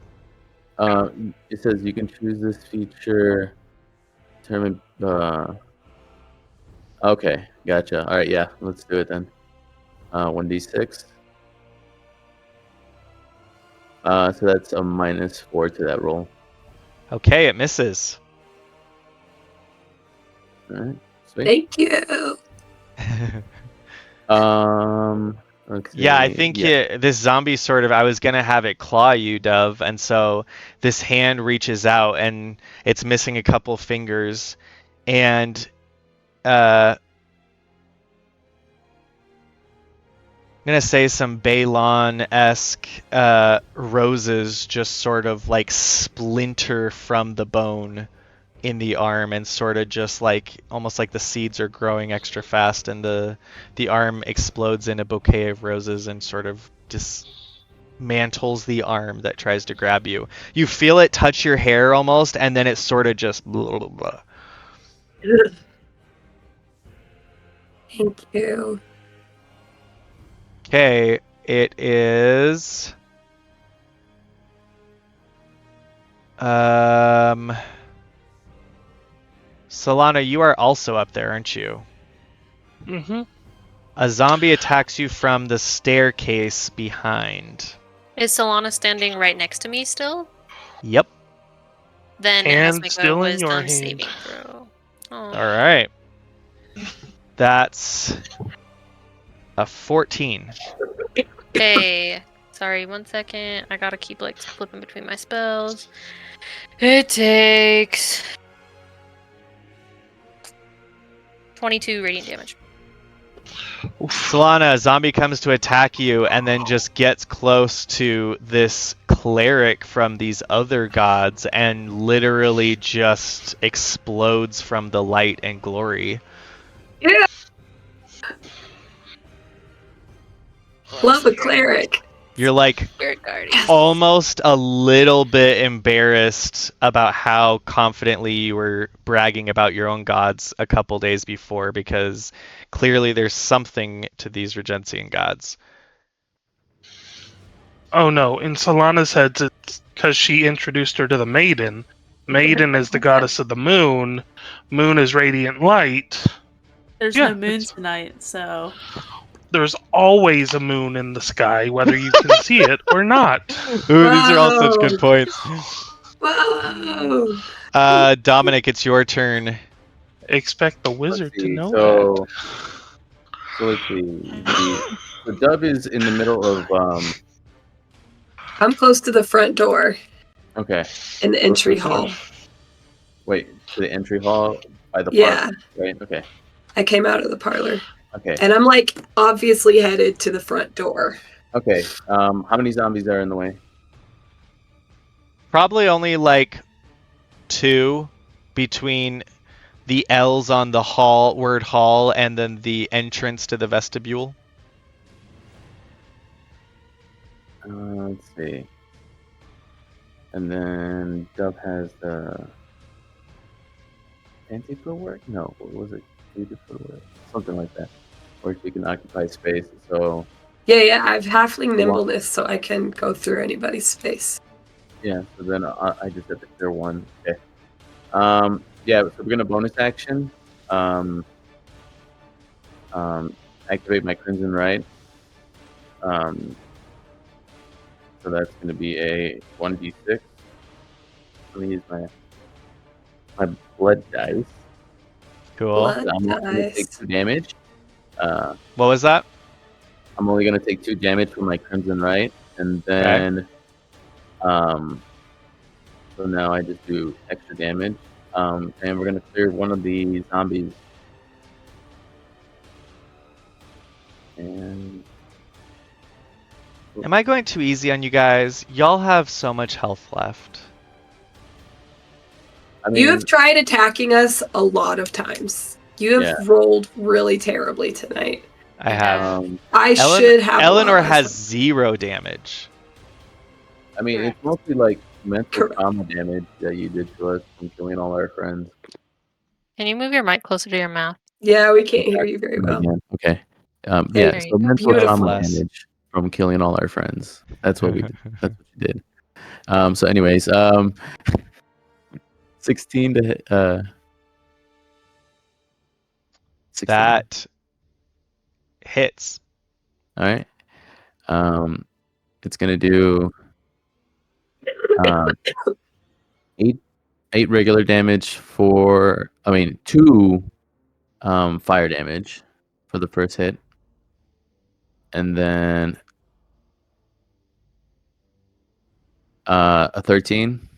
it says you can choose this feature. Determine. Okay, gotcha. All right, yeah, let's do it then. 1d6. So that's a -4 to that roll. Okay, it misses. All right, sweet. Thank you. Let's Yeah, I see. think this zombie sort of... I was going to have it claw you, Dove, and so this hand reaches out, and it's missing a couple fingers, and... I'm gonna say some Balon-esque roses just sort of like splinter from the bone in the arm and sort of just like almost like the seeds are growing extra fast and the arm explodes in a bouquet of roses and sort of dismantles the arm that tries to grab you. You feel it touch your hair almost, and then it sort of just blah, blah, blah. Thank you. Okay, it is... Solana, you are also up there, aren't you? Mm-hmm. A zombie attacks you from the staircase behind. Is Solana standing right next to me still? Yep. Then it Hand has to make still a in your wisdom hand. saving throw. Oh. Alright. That's a 14. Okay. Sorry, 1 second. I gotta keep like flipping between my spells. It takes 22 radiant damage. Solana, a zombie comes to attack you and then just gets close to this cleric from these other gods and literally just explodes from the light and glory. Yeah. Love a cleric. You're like Spirit guardian. almost a little bit embarrassed about how confidently you were bragging about your own gods a couple days before, because clearly there's something to these Regencian gods. Oh no, in Solana's head, it's because she introduced her to the Maiden. Maiden is the goddess of the moon. Moon is radiant light. There's Yeah, no moon it's- tonight, so There's always a moon in the sky, whether you can see it or not. Ooh, these are all such good points. Whoa. Dominic, it's your turn. Expect the Let's wizard to see, know so let's see. The dove is in the middle of I'm close to the front door Okay. in the entry hall. Wait, to the entry hall by the Yeah. park, right? Okay. I came out of the parlor. Okay. And I'm like obviously headed to the front door. Okay. How many zombies are in the way? Probably only like 2. between the L's on the word hall and then the entrance to the vestibule? Let's see. And then Dove has the anti-footwork? No, what was it? Footwork? Something like that. Where she can occupy space. So Yeah, I have halfling nimbleness, so I can go through anybody's space. yeah, so then I just have to clear one. Okay. Yeah, so we're gonna bonus action. Activate my Crimson Right. So that's gonna be a 1d6. Let me use my blood dice. Cool. Blood I'm only gonna dice. take 2 damage. What was that? I'm only gonna take 2 damage from my Crimson Right, and then so now I just do extra damage. And we're gonna clear one of the zombies. And Am I going too easy on you guys? Y'all have so much health left. I mean, You have tried attacking us a lot of times. You have rolled really terribly tonight. I have. I should have. Eleanor has 0 damage. I mean, it's mostly like mental trauma damage that you did to us from killing all our friends. Can you move your mic closer to your mouth? Yeah, we can't hear you very well. Okay. There Yeah, you so go. mental trauma Less. damage from killing all our friends. That's what we did. That's what you did. So anyways, 16 to hit, 16. That hits. All right. It's gonna do 8 regular damage for. I mean, 2 fire damage for the first hit, and then a 13.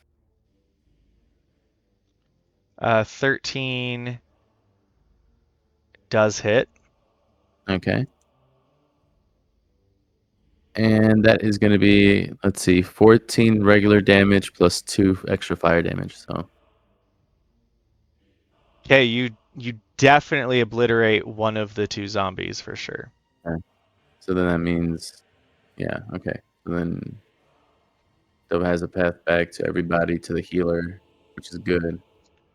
13 does hit. Okay. And that is going to be, let's see, 14 regular damage plus 2 extra fire damage. So Okay, you definitely obliterate one of the 2 zombies for sure. so then that means, yeah, okay. So then Dove has a path back to everybody to the healer, which is good.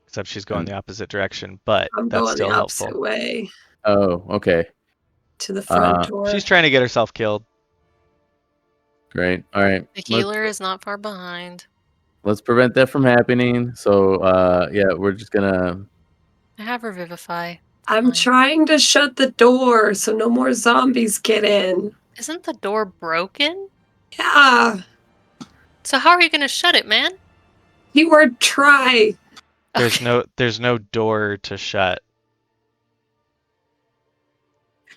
Except she's going the opposite direction, but I'm that's going still the helpful. opposite way Oh, okay. to the front door. She's trying to get herself killed. Great. All right. The healer is not far behind. Let's prevent that from happening. So, yeah, we're just gonna. I have Revivify. I'm Fine. trying to shut the door so no more zombies get in. Isn't the door broken? Yeah, So how are you gonna shut it, man? keyword try. There's no door to shut.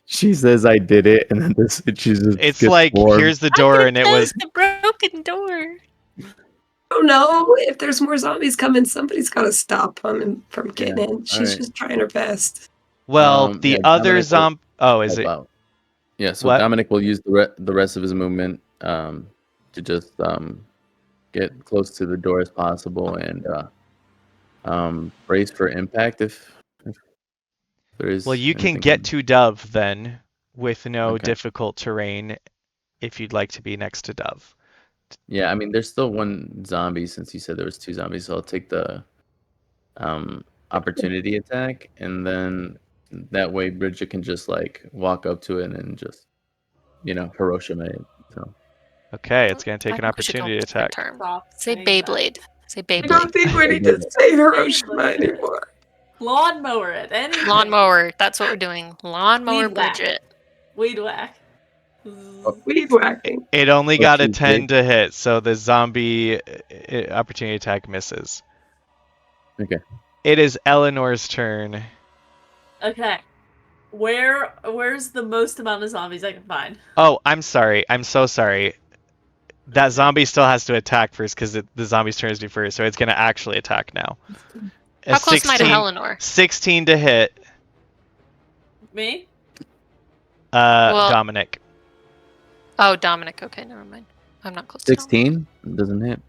She says I did it, and then this she just. It's gets like warm. here's the door, and it was the broken door. Oh no, if there's more zombies coming, somebody's got to stop them from getting Yeah, in. She's alright. just trying her best. well the yeah, other Dominic will zombie. Oh, is help it? out. Yeah, so What? Dominic will use the rest of his movement to just get close to the door as possible and brace for impact if there is. Well, you can anything get coming. to Dove then with no Okay. difficult terrain if you'd like to be next to Dove. Yeah, I mean, there's still one zombie since you said there was 2 zombies, so I'll take the opportunity attack, and then that way Bridget can just like walk up to it and just Hiroshima it. So Okay, it's going to take I an think we should go opportunity with a different attack. term. Say Beyblade. Say I don't Beyblade. think we need to say Hiroshima anymore. Lawnmower it. Anything. Lawnmower. That's what we're doing. Lawnmower Weed whack. Bridget. Weed whack. Weed whacking. It only got a she's 10 big. to hit, so the zombie opportunity attack misses. Okay. It is Eleanor's turn. Okay. Where's the most amount of zombies I can find? Oh, I'm sorry. I'm so sorry. That zombie still has to attack first because the zombie's turn is due first, so it's going to actually attack now. How close am I to Eleanor? 16 to hit. Me? Dominic. Oh, Dominic. Okay, never mind. I'm not close to Dominic. 16 doesn't hit.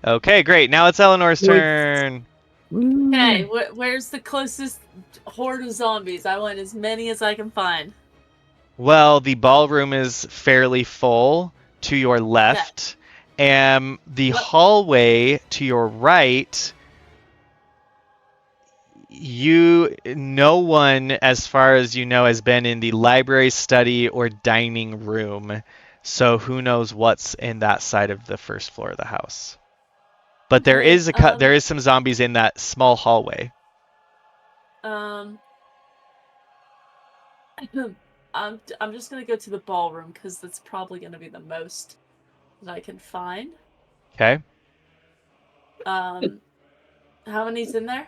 Okay, great. Now it's Eleanor's turn. Okay, where's the closest horde of zombies? I want as many as I can find. Well, the ballroom is fairly full to your left, and the What? hallway to your right, no one, as far as you know, has been in the library, study, or dining room. So who knows what's in that side of the first floor of the house? But there Okay, is there is some zombies in that small hallway. I'm just gonna go to the ballroom because that's probably gonna be the most that I can find. Okay. How many's in there?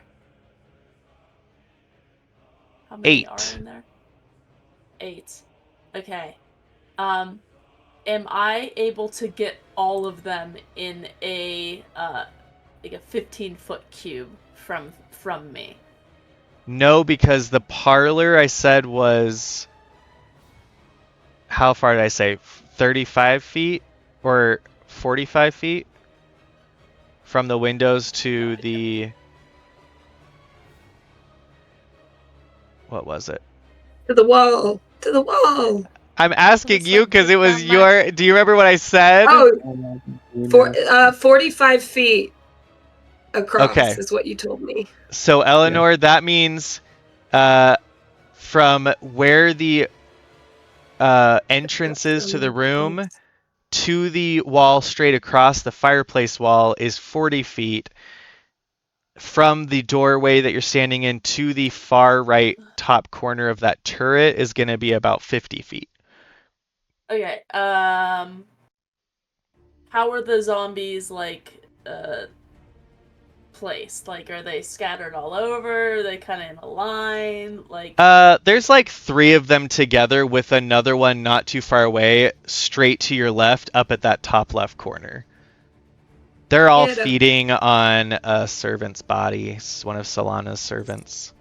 How many 8. are in there? 8. Okay. Am I able to get all of them in a like a 15-foot cube from me? No, because the parlor I said was, how far did I say? 35 feet or 45 feet from the windows to the, what was it? To the wall. To the wall. I'm asking It's you like because it was down that- your. Do you remember what I said? Oh, 45 feet across Okay. is what you told me. So Eleanor, that means from where the entrance is to the room to the wall straight across the fireplace wall is 40 feet. From the doorway that you're standing in to the far right top corner of that turret is going to be about 50 feet. Okay. How are the zombies placed? Like, are they scattered all over? Are they kind of in a line? Like, There's like 3 of them together with another one not too far away, straight to your left, up at that top left corner. They're all Get 'em. feeding on a servant's body. It's one of Solana's servants.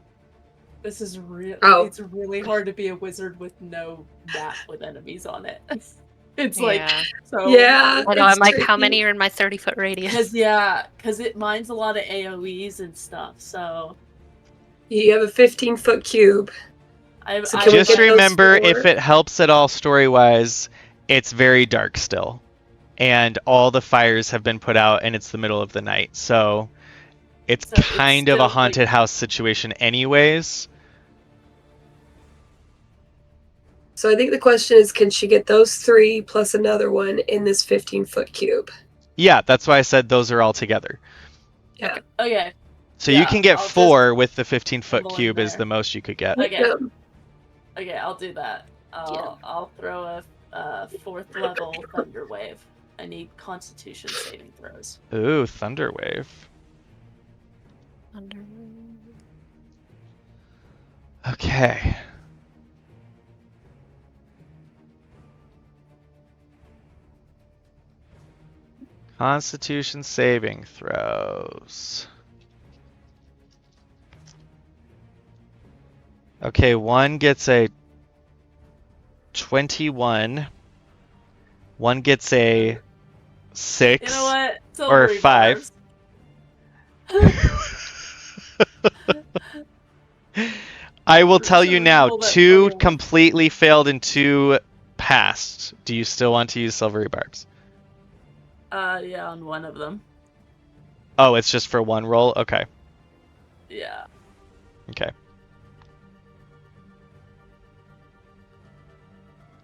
this is real. Oh. It's really hard to be a wizard with no map with enemies on it. It's Yeah. like so. Yeah. I know. it's I'm like, how tricky. many are in my 30-foot radius? Because it mines a lot of AOE's and stuff. So You have a 15-foot cube. So can we Just get those remember, 4? if it helps at all story-wise, it's very dark still. And all the fires have been put out, and it's the middle of the night. So it's So it's kind of a still, haunted like- house situation anyways. So I think the question is, can she get those 3 plus another one in this 15-foot cube? Yeah, that's why I said those are all together. Yeah. Okay. So Yeah, you can get I'll just 4 with the 15-foot tumble in cube is there. the most you could get. Okay. Yeah. Okay, I'll do that. I'll throw a 4th level thunder wave. I need Constitution saving throws. Ooh, Thunderwave. Okay. Constitution saving throws. Okay, one gets a 21. One gets a 6. You know what? Or Silvery 5. I will tell you now, Roll that 2 21. completely failed and 2 passed. Do you still want to use silvery barbs? Yeah, on one of them. Oh, it's just for one roll? Okay. Yeah. Okay.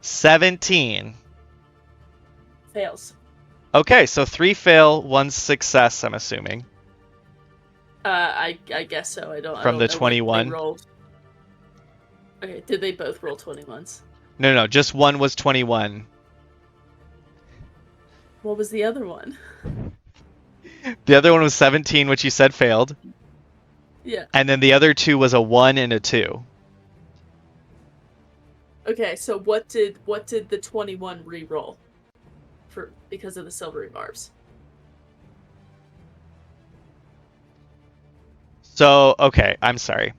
17. Fails. Okay, so 3 fail, 1 success, I'm assuming. I guess so. I don't. From I don't the know what 21? they rolled. Okay, did they both roll 21s? No, just one was 21. What was the other one? The other one was 17, which you said failed. Yeah. And then the other 2 was a 1 and a 2. Okay, so what did the 21 re-roll for because of the silvery barbs? So, okay, I'm sorry.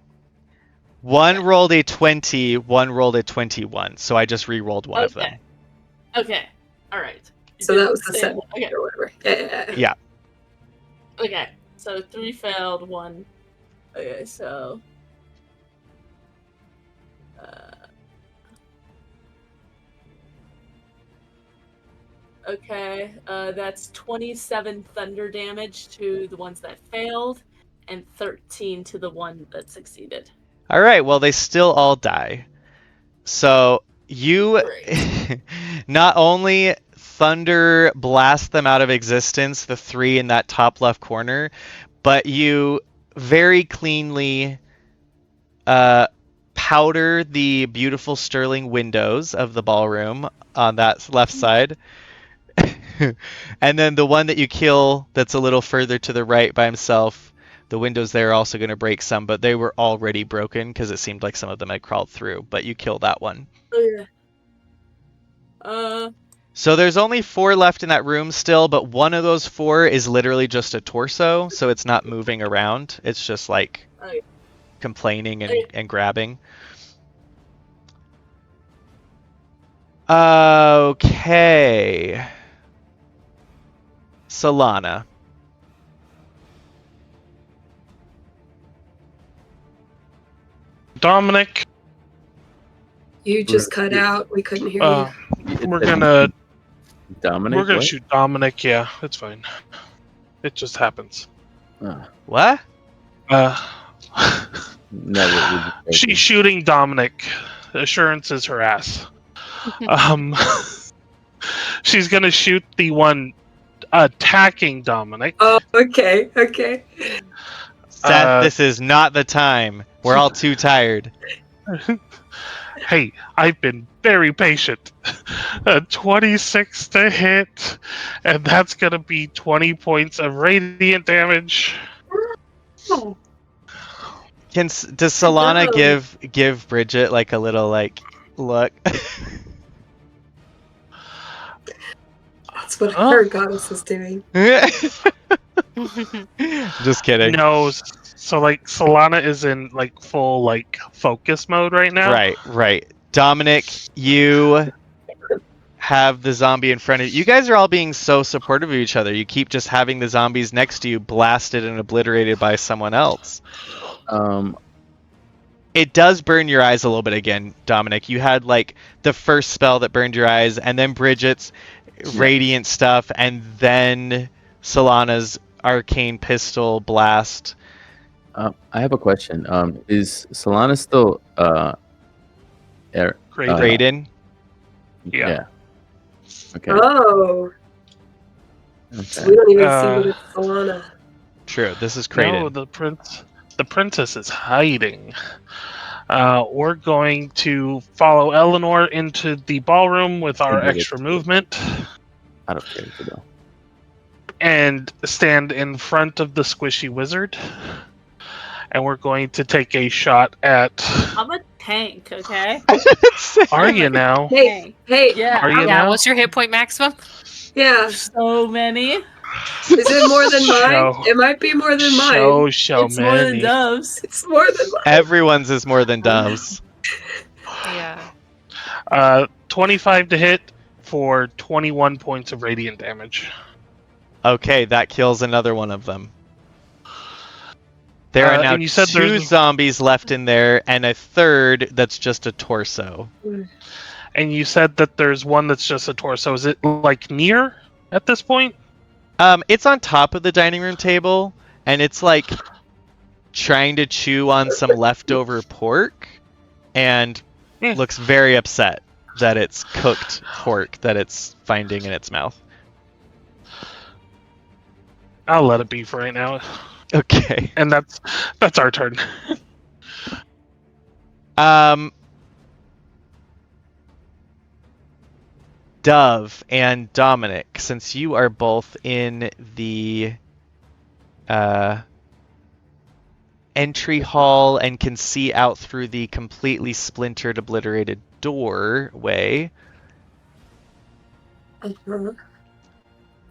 One rolled a 20, one rolled a 21. So I just re-rolled one of them. Okay. All right. You So did that was the say- 7 Okay. or whatever. Yeah. Yeah. Okay. So 3 failed, 1. Okay, so. Okay, that's 27 thunder damage to the ones that failed, and 13 to the one that succeeded. All right, well, they still all die. So you not only thunder blast them out of existence, the 3 in that top left corner, but you very cleanly powder the beautiful sterling windows of the ballroom on that left side. And then the one that you kill that's a little further to the right by himself, the windows there are also going to break some, but they were already broken because it seemed like some of them had crawled through, but you kill that one. Oh, yeah. So there's only 4 left in that room still, but one of those 4 is literally just a torso, so it's not moving around. It's just like complaining and grabbing. Okay. Solana. Dominic, You just cut out. We couldn't hear you. we're gonna Dominic. we're gonna what? shoot Dominic. Yeah, it's fine. It just happens. What? No, She's shooting Dominic. Assurance is her ass. She's gonna shoot the one attacking Dominic. Oh, okay, okay. Seth, this is not the time. We're all too tired. Hey, I've been very patient. 26 to hit, and that's gonna be 20 points of radiant damage. Oh, Does Solana give Bridget like a little like look? that's what her goddess is doing. Just kidding. No, so like Solana is in like full like focus mode right now. Right. Dominic, you have the zombie in front of you. You guys are all being so supportive of each other. You keep just having the zombies next to you blasted and obliterated by someone else. It does burn your eyes a little bit again, Dominic. You had like the first spell that burned your eyes, and then Bridget's radiant stuff, and then Solana's arcane pistol blast. I have a question. Is Solana still Graydon? Yeah. Okay. Oh, Okay. we don't even see what it's Solana. True, this is Kraden. No, the princess is hiding. We're going to follow Eleanor into the ballroom with our extra movement. I don't care though. And stand in front of the squishy wizard. And we're going to take a shot at. I'm a tank, okay? Are you now? Hey, Yeah. Are you Yeah, now? what's your hit point maximum? yeah. So many. Is it more than mine? Show. It might be more than mine. Show, It's more than many. doves. It's more than mine. Everyone's is more than Dove's. Yeah. 25 to hit for 21 points of radiant damage. Okay, that kills another one of them. There are now and you said 2 there's- zombies left in there, and a third that's just a torso. And you said that there's one that's just a torso. Is it like near at this point? It's on top of the dining room table, and it's like trying to chew on some leftover pork, and looks very upset that it's cooked pork that it's finding in its mouth. I'll let it be for right now. Okay. And that's our turn. Dove and Dominic, since you are both in the entry hall and can see out through the completely splintered, obliterated doorway. Uh-huh.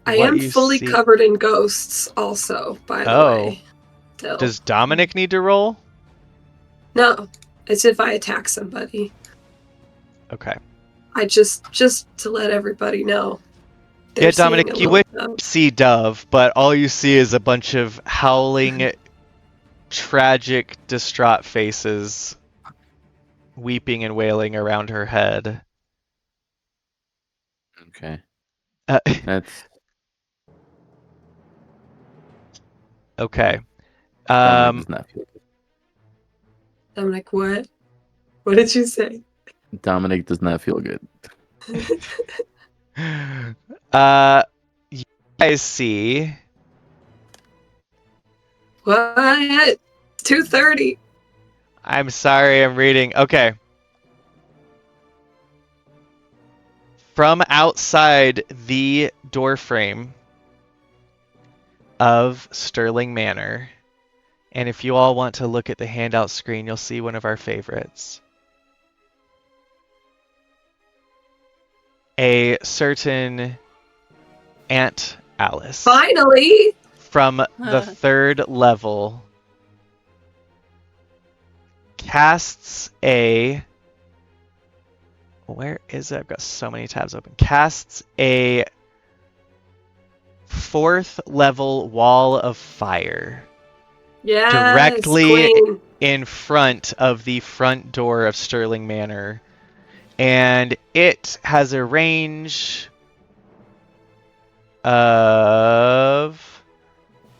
I What am you fully see- covered in ghosts, also, by the Oh. way. Still. Does Dominic need to roll? No, it's if I attack somebody. Okay. I just to let everybody know. they're Yeah, seeing Dominic, a you little would see Dove, but all you see is a bunch of howling, tragic, distraught faces weeping and wailing around her head. Okay. Uh, That's okay. Dominic does not feel I'm like, what? What did you say? good. Dominic does not feel good. You guys see What? 2:30. I'm sorry, I'm reading. Okay. From outside the doorframe of Sterling Manor, and if you all want to look at the handout screen, you'll see one of our favorites. A certain Aunt Alice Finally. from the 3rd level casts a... Where is it? I've got so many tabs open. Casts a 4th level wall of fire Yes, directly queen. in front of the front door of Sterling Manor. And it has a range of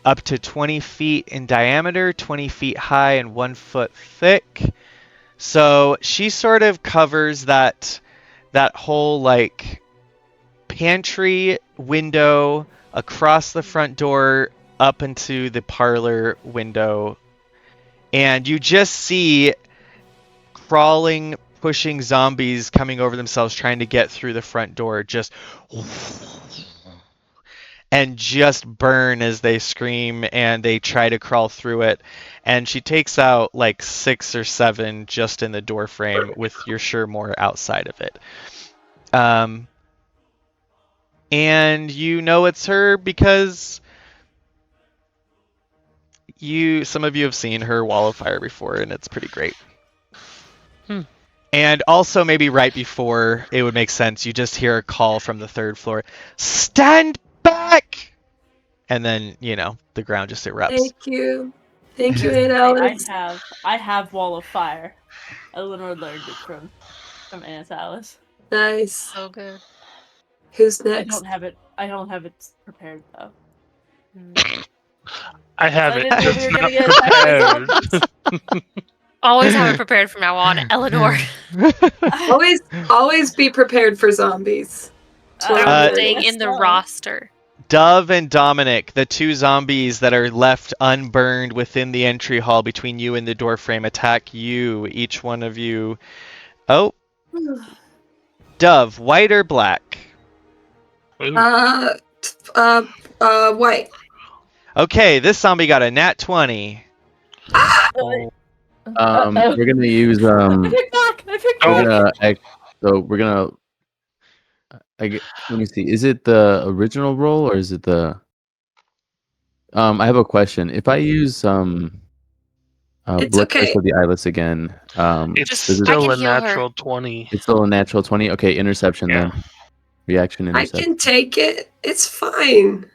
up to 20 feet in diameter, 20 feet high, and 1 foot thick. So she sort of covers that whole like pantry window across the front door up into the parlor window, and you just see crawling, pushing zombies coming over themselves trying to get through the front door, just and just burn as they scream and they try to crawl through it. And she takes out like 6 or 7 just in the door frame, with you're sure more outside of it. And you know it's her because some of you have seen her wall of fire before, and it's pretty great. And also maybe right before it would make sense, you just hear a call from the 3rd floor, "Stand back!" And then, the ground just erupts. Thank you. Thank you, Aunt Alice. I have Wall of Fire. Eleanor learned it from Aunt Alice. Nice. So good. Who's I next? don't have it prepared though. I have I it. didn't know we It's were not gonna get attacked by prepared. Always have it prepared from now on, Eleanor. Always be prepared for zombies. That's what I'm Staying learning. in the roster. Dove and Dominic, the 2 zombies that are left unburned within the entry hall between you and the doorframe, attack you. Each one of you. Oh. Dove, white or black? White. Okay, this zombie got a nat 20. We're gonna use I picked back. let me see. Is it the original roll or is it the? I have a question. If I use It's Blood okay. Curse of the Eyeless again, It's Just- does it- I can still a heal her. natural 20. it's still a natural 20. Okay, interception Yeah. then. Reaction I interception. can take it. It's fine.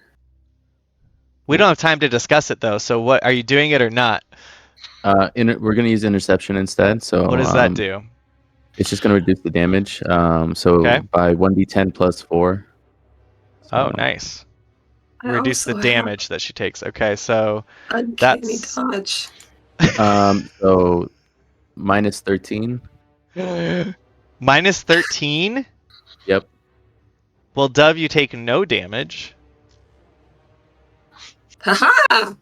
We don't have time to discuss it though, so what are you doing it or not? We're gonna use interception instead. So What does that do? It's just gonna reduce the damage. So Okay. by 1d10 plus 4. Oh, So- nice. I Reduce the also damage that she takes. Okay, so have uncanny that's- dodge. So minus 13. minus 13? Yep. Well, Dove, you take no damage. Haha!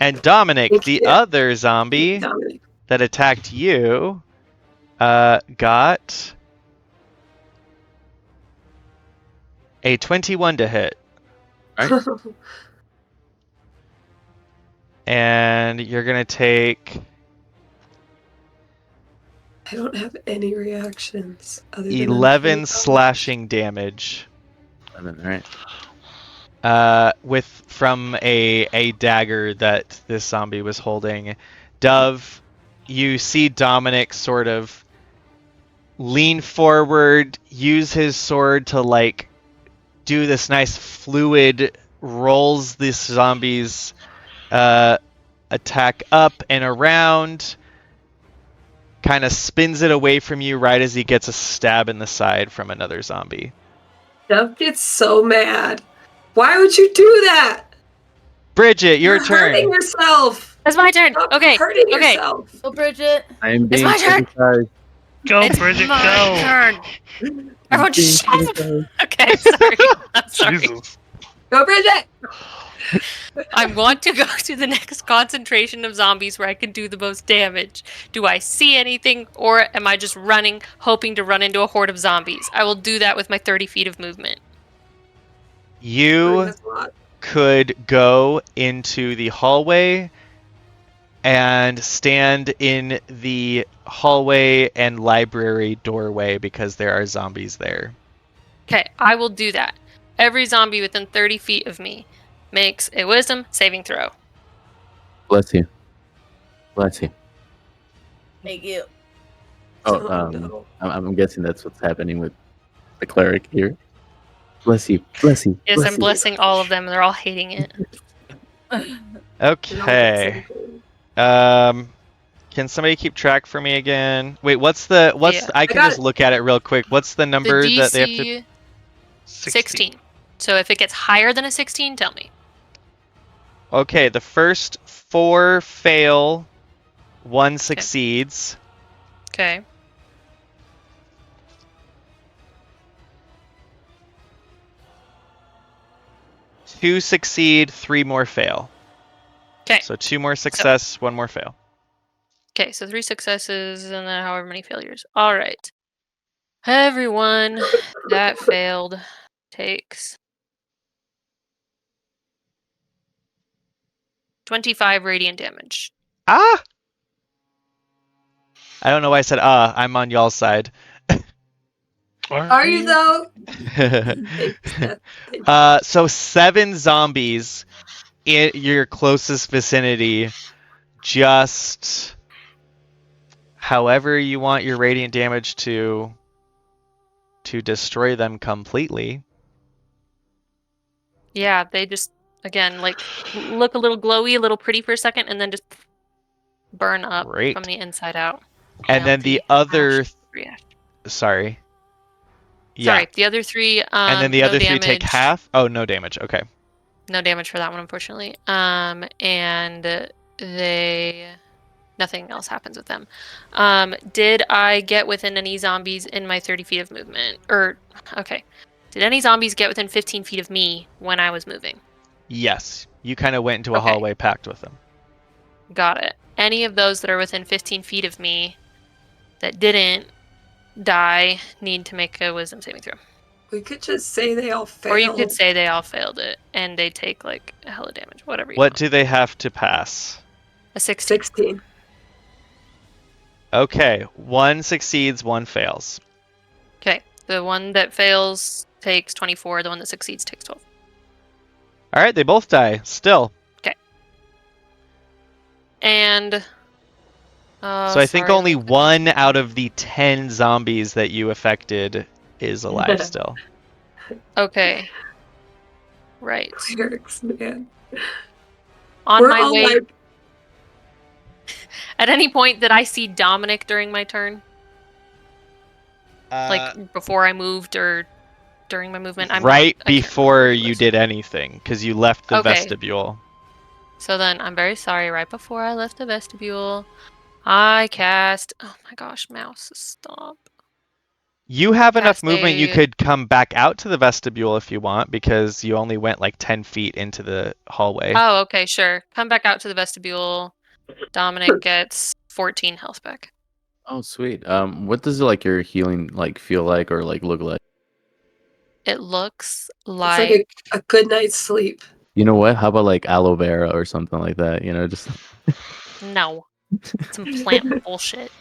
And Dominic, Thank the you. other zombie Dominic. that attacked you, got a 21 to hit. And you're going to take I don't have any reactions. Other than 11 uncanny dodge. slashing damage. 11, all right. From a dagger that this zombie was holding. Dove, you see Dominic sort of lean forward, use his sword to like do this nice fluid, rolls this zombie's attack up and around, kind of spins it away from you right as he gets a stab in the side from another zombie. Duff gets so mad. Why would you do that? Bridget, your You're hurting turn. yourself. It's my turn. Stop Okay. hurting Okay. yourself. Oh, Bridget. I am It's being my turn. criticized. Go, It's Bridget, my go. turn. Everyone Being shut up. criticized. Okay, sorry. I'm sorry. Jesus. Go, Bridget. I want to go to the next concentration of zombies where I can do the most damage. Do I see anything, or am I just running, hoping to run into a horde of zombies? I will do that with my 30 feet of movement. You That's a lot. could go into the hallway and stand in the hallway and library doorway because there are zombies there. Okay, I will do that. Every zombie within 30 feet of me makes a wisdom saving throw. Bless you. Bless you. Thank you. Oh, no. I'm guessing that's what's happening with the cleric here. Bless you. Bless you. Yes, bless I'm you. blessing all of them, and they're all hating it. Okay. Can somebody keep track for me again? Wait, what's Yeah. I can got just it. look at it real quick. What's the The number that they have to? DC 16. So if it gets higher than a 16, tell me. Okay, the first 4 fail, 1 succeeds. Okay. Two succeed, 3 more fail. Okay. So 2 more success, 1 more fail. Okay, so 3 successes and then however many failures. All right. Everyone that failed takes 25 radiant damage. Ah! I don't know why I said I'm on y'all's side. Are you though? Thanks, Beth. So 7 zombies in your closest vicinity. Just however you want your radiant damage to destroy them completely. Yeah, they just, again, like, look a little glowy, a little pretty for a second, and then just burn up Great. from the inside out. And then the other sorry. Yeah. Sorry, the other 3, And then the no other 3 take damage. half? Oh, no damage. Okay. No damage for that one, unfortunately. And they... Nothing else happens with them. Did I get within any zombies in my 30 feet of movement? Okay. Did any zombies get within 15 feet of me when I was moving? Yes. You kind of went into a Okay. hallway packed with them. Got it. Any of those that are within 15 feet of me that didn't die need to make a wisdom saving throw. We could just say they all failed. Or you could say they all failed it and they take like a hell of damage, whatever you What want. do they have to pass? A 16. 16. Okay. 1 succeeds, 1 fails. Okay. The one that fails takes 24, the one that succeeds takes 12. All right, they both die still. And So I think only 1 out of the 10 zombies that you affected is alive still. Okay. Right. Clerics, man. On We're my all way. like, At any point did I see Dominic during my turn? Like before I moved or during my movement? right I can't before remember you this. did anything, because you left the Okay. vestibule. So then I'm very sorry. Right before I left the vestibule, I cast. Oh my gosh, mouse, stop. You have enough Cast movement. You a- could come back out to the vestibule if you want, because you only went like 10 feet into the hallway. Oh, okay, sure. Come back out to the vestibule. Dominic gets 14 health back. Oh, sweet. What does like your healing like feel like or like look like? It looks it's like, like a good night's sleep. You know what? How about like aloe vera or something like that? You know, just no. Some plant bullshit.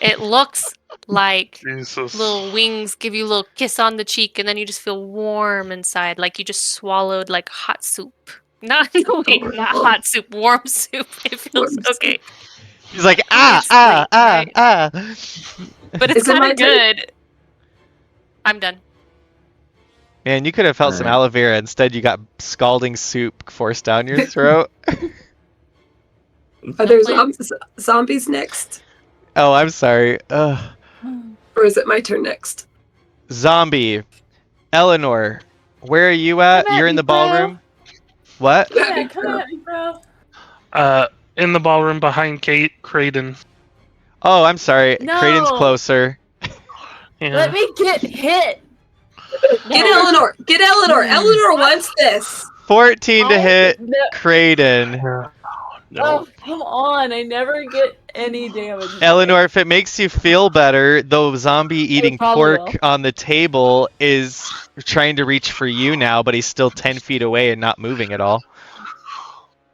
It looks like Jesus. little wings give you a little kiss on the cheek and then you just feel warm inside, like you just swallowed like hot soup. Not wait, not hot soup, warm soup. It feels Warm soup. okay. He's like, It's like, right? But it's Is it kind my of turn? good. I'm done. Man, you could have felt some Alright. aloe vera. Instead, you got scalding soup forced down your throat. Are there Plants. zombies next? Oh, I'm sorry. Ugh. Or is it my turn next? Zombie. Eleanor, where are you at? Come at You're in me, the bro. ballroom? What? Yeah, come at me, bro. In the ballroom behind Kate Creighton. Oh, I'm sorry. No. Creighton's closer. Yeah. Let me get hit. Get No. Eleanor! Get Eleanor! Eleanor wants this! 14 to hit No. Creighton. No. Oh, come on. I never get any damage. Eleanor, if it makes you feel better, the zombie eating probably pork will. on the table is trying to reach for you now, but he's still 10 feet away and not moving at all.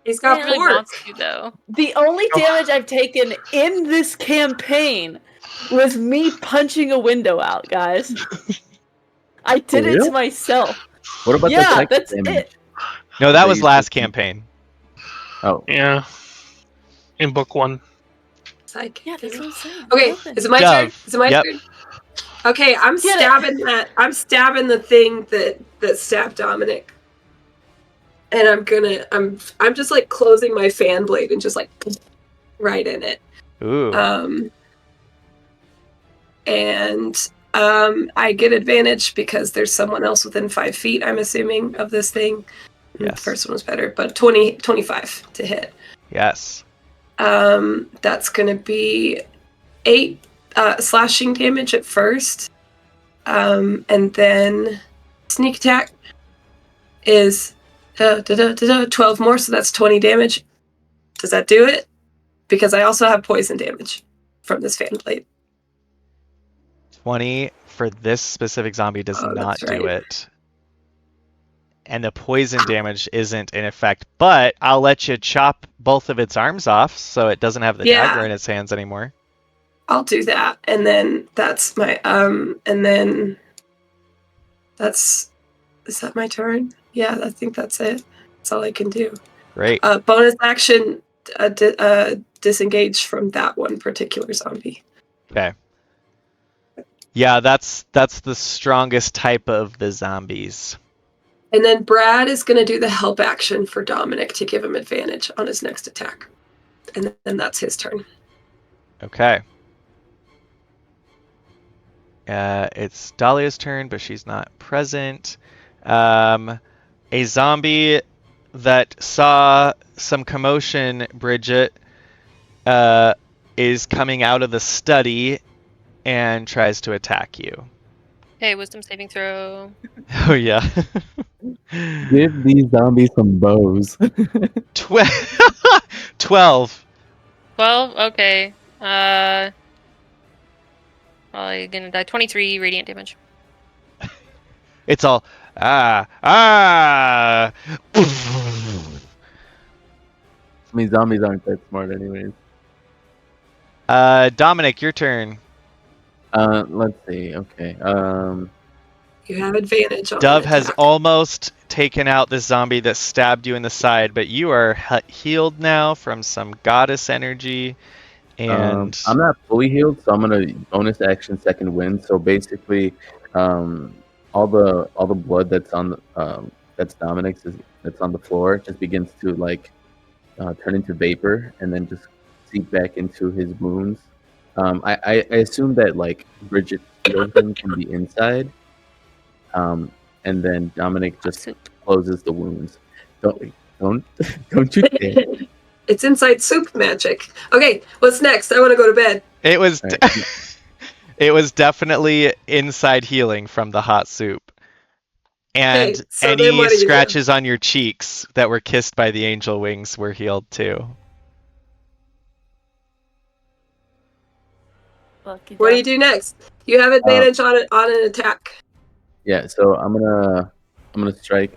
He's got He really pork. wants to, though. The only damage I've taken in this campaign was me punching a window out, guys. I did For it real? to myself. What about the Yeah, psychic that's damage? it. No, that They was use last this- campaign. Oh, Yeah. In book 1. Psychic. Yeah, that's what I'm saying. Okay, Nothing. is it my turn? Dove. Is it my Yep. turn? Okay, I'm Get it. stabbing that. I'm stabbing the thing that stabbed Dominic. And I'm just like closing my fan blade and just like right in it. Ooh. I get advantage because there's someone else within 5 feet, I'm assuming, of this thing. Yes. The first one was better, but 25 to hit. Yes. That's gonna be 8 slashing damage at first. And then sneak attack is 12 more, so that's 20 damage. Does that do it? Because I also have poison damage from this fan blade. 20 for this specific zombie does Oh, not that's do right. it. And the poison damage isn't in effect, but I'll let you chop both of its arms off so it doesn't have the Yeah. dagger in its hands anymore. I'll do that, and then that's my and then is that my turn? Yeah, I think that's it. That's all I can do. Great. Bonus action, disengage from that one particular zombie. Okay. Yeah, that's the strongest type of the zombies. And then Brad is going to do the help action for Dominic to give him advantage on his next attack. And then that's his turn. Okay. It's Dahlia's turn, but she's not present. A zombie that saw some commotion, Bridget, is coming out of the study and tries to attack you. Okay, wisdom saving throw. Oh, yeah. give these zombies some bows. 12. Well, okay. Probably gonna die. 23 radiant damage. It's all, I mean, zombies aren't that smart anyways. Dominic, your turn. Let's see. Okay. You have advantage on Dove an has attack. almost taken out the zombie that stabbed you in the side, but you are healed now from some goddess energy, and I'm not fully healed, so I'm gonna bonus action second wind. So basically, all the blood that's on that's Dominic's that's on the floor just begins to like turn into vapor and then just seep back into his wounds. I assume that like Bridget healed him from the inside, and then Dominic just closes the wounds. Don't you dare. It's inside soup magic. Okay, what's next? I want to go to bed. it was All right. it was definitely inside healing from the hot soup. And Okay, so then any what do you do? scratches on your cheeks that were kissed by the angel wings were healed too. What do you do next? You have advantage on an attack. Yeah, so I'm gonna strike.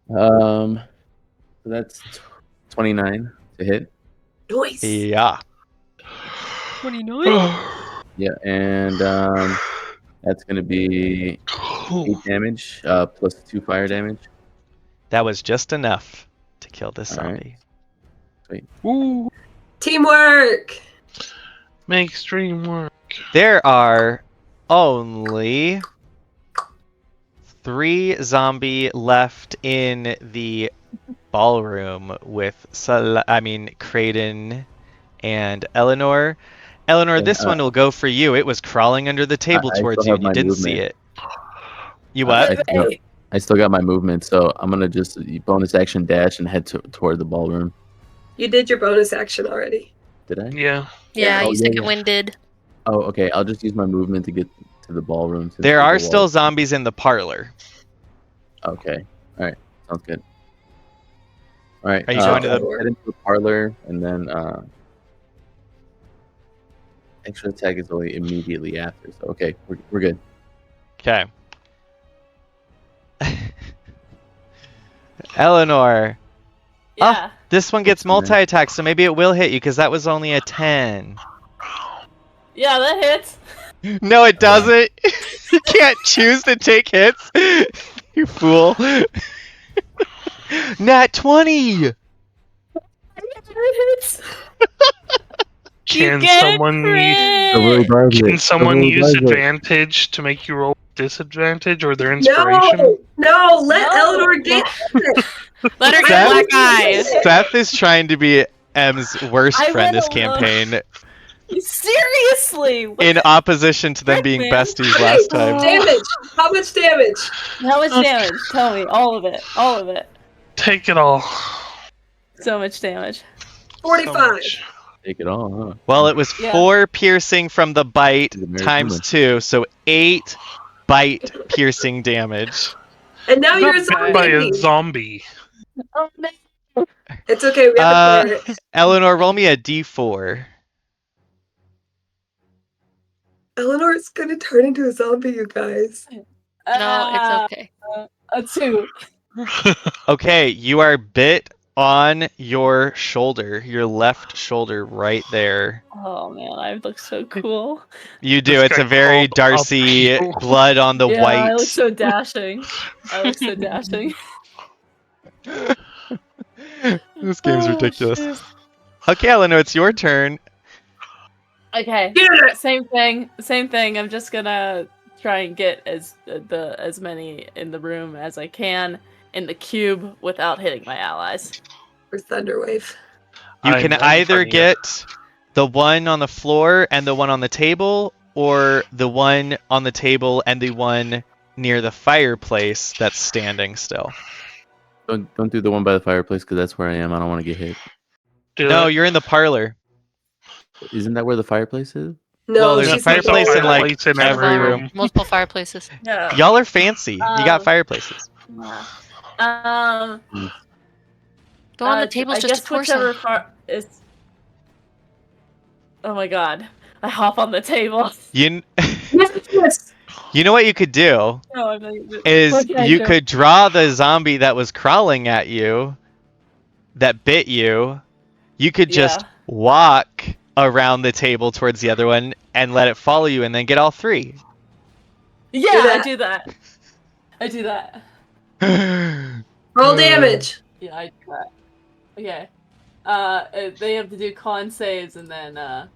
So that's 29 to hit. Noise. Yeah. 29? Yeah, and that's gonna be 8 damage plus 2 fire damage. That was just enough to kill this All right. zombie. Sweet. Ooh, Teamwork. makes dream work. There are only 3 zombie left in the ballroom with Kraden and Eleanor. Eleanor, Okay, this one will go for you. It was crawling under the table I towards still you have and you my didn't see movement. it. You what? I still got my movement, so I'm gonna just bonus action dash and head toward the ballroom. You did your bonus action already. Did I? Yeah. Yeah, Oh, you yeah, second yeah. winded. Oh, okay. I'll just use my movement to get to the ballroom. since There there's are a still wall. zombies in the parlor. Okay. All right. Sounds good. All right. Are you going to the- head into the parlor and then extra attack is only immediately after. So okay, we're good. Okay. Eleanor. Yeah. This one gets What's in there? multi-attack, so maybe it will hit you because that was only a 10. Yeah, that hits. No, it doesn't. You can't choose to take hits. You fool. Nat 20. It hits. Can get it, someone Chris? can someone use advantage to make you roll disadvantage or their No, inspiration? no, let No. Eleanor get it. Let her Seth? get black eye. Seth is trying to be M's worst I friend went this alone. campaign, Seriously. What in the- opposition to them Heck, being man. besties last time. Damage. How much damage? How much damage? Tell me. All of it. All of it. Take it all. So much damage. 45. So much. Take it all, huh? Well, it was Yeah. 4 piercing from the bite The American times woman. 2, so 8 bite piercing damage. And now you're a Not bad by a zombie. zombie. Oh no. It's okay. We have to clear it. Eleanor, roll me a d4. Eleanor's gonna turn into a zombie, you guys. No, it's okay. A 2. Okay, you are bit on your shoulder, your left shoulder right there. Oh man, I look so cool. You do. This It's guy a very called Darcy upheaval. blood on the Yeah, I look white. so dashing. I look so dashing. This game's Oh, ridiculous. shoot. Okay, Eleanor, it's your turn. Okay. Get it! Same thing. Same thing. I'm just gonna try and get as many in the room as I can in the cube without hitting my allies. Or Thunderwave. You I'm can right in either front of you. get the one on the floor and the one on the table, or the one on the table and the one near the fireplace that's standing still. Don't do the one by the fireplace because that's where I am. I don't want to get hit. Do No, it. you're in the parlor. Isn't that where the fireplace is? No, Well, there's a she's fireplace not in, like, Fireplace in every every room. room. Multiple fireplaces. Yeah. Y'all are fancy. You got Um, fireplaces. Um. The one on the table's I just a guess whichever torso. is. Oh my god! I hop on the table. You Yes. you know what you could do No, I'm not, is what can I you do? could draw the zombie that was crawling at you, that bit you. You could just Yeah. walk around the table towards the other one and let it follow you, and then get all 3. Yeah, that. I do that. I do that. Roll damage. Yeah, I do that. Okay. They have to do con saves and then.